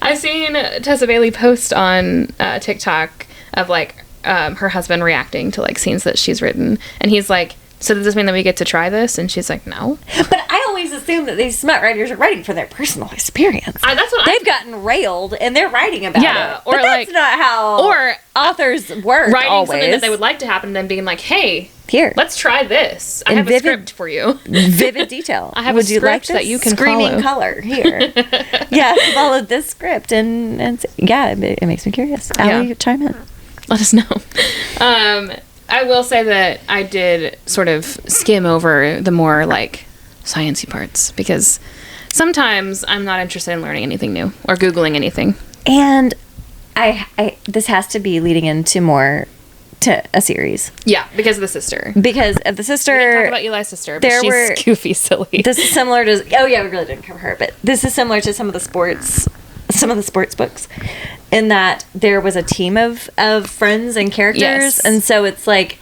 I've seen Tessa Bailey post on TikTok of like her husband reacting to like scenes that she's written, and he's like, "So does this mean that we get to try this?" And she's like, "No." But I always assume that these smut writers are writing for their personal experience. That's what They've gotten railed and they're writing about Yeah, it. or but that's like- not how or authors work. writing always. something that they would like to happen, and then being like, "Hey, Here, let's try this. I In have a vivid- script for you." vivid detail. I have a Would you like script that this? you can Screaming follow. color here. Yeah, follow this script and yeah, it makes me curious. Allie, Yeah. chime in. Let us know. I will say that I did sort of skim over the more like sciencey parts because sometimes I'm not interested in learning anything new or Googling anything. And I this has to be leading into more to a series Yeah, because of the sister. because of the We didn't sister. talk about Eli's sister, but there she's were- goofy silly. This is similar to we really didn't cover her, but this is similar to some of the sports books in that there was a team of friends and characters. Yes. And so it's like,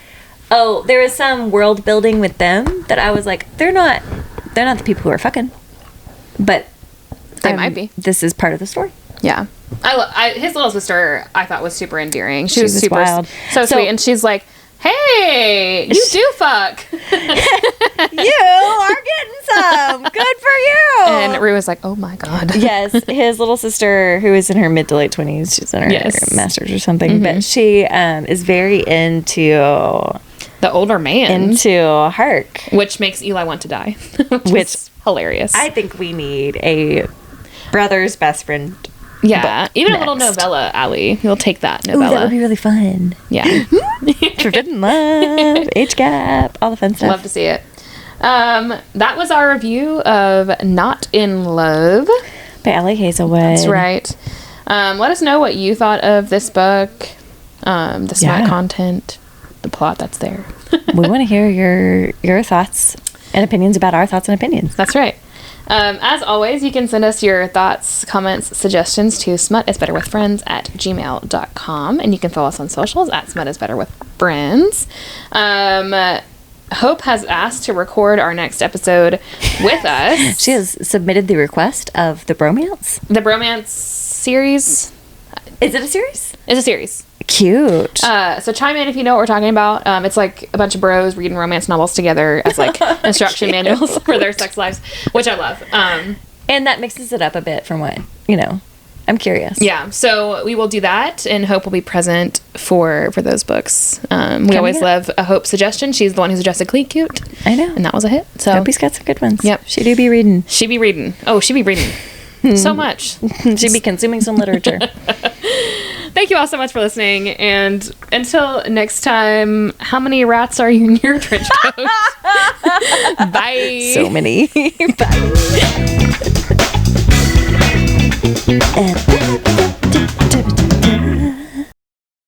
oh, there is some world building with them that I was like, they're not the people who are fucking, but They might be. This is part of the story. Yeah. His little sister I thought was super endearing. She She was was super wild. so So- sweet, and she's like, "Hey, you do fuck." You are getting some. Good for you. And Rue was like, "Oh my god." Yes, his little sister, who is in her mid to late 20s, she's in her Yes. master's or something, but she is very into The older man, Hark. which makes Eli want to die, Which is hilarious. I think we need a brother's best friend. yeah, even a little next. novella, Ali. You'll take that Ooh, novella. that would be really fun. Yeah, Forbidden love, age gap, all the fun stuff. love to see it. That was our review of Not in Love. By Ali Hazelwood. That's right. Let us know what you thought of this book, the smart Yeah. content, the plot that's there. We want to hear your thoughts and opinions about our thoughts and opinions. That's right. As always, you can send us your thoughts, comments, suggestions to smutisbetterwithfriends@gmail.com, and you can follow us on socials at smutisbetterwithfriends. Hope has asked to record our next episode with us. She has submitted the request of the bromance. The bromance series Is it a series? is a series. Cute. So chime in if you know what we're talking about. It's like a bunch of bros reading romance novels together as like instruction manuals for their sex lives, which I love. And that mixes it up a bit from what, I'm curious. Yeah, so we will do that, and Hope will be present for those books. We always love a Hope suggestion. She's the one who suggested Cute. I know. And that was a hit. So Hope's got some good ones. Yep. She do be reading. She be reading. Oh, she be reading. So much. She be consuming some literature. Thank you all so much for listening, and until next time, how many rats are you in your trench coat? Bye. So many. Bye.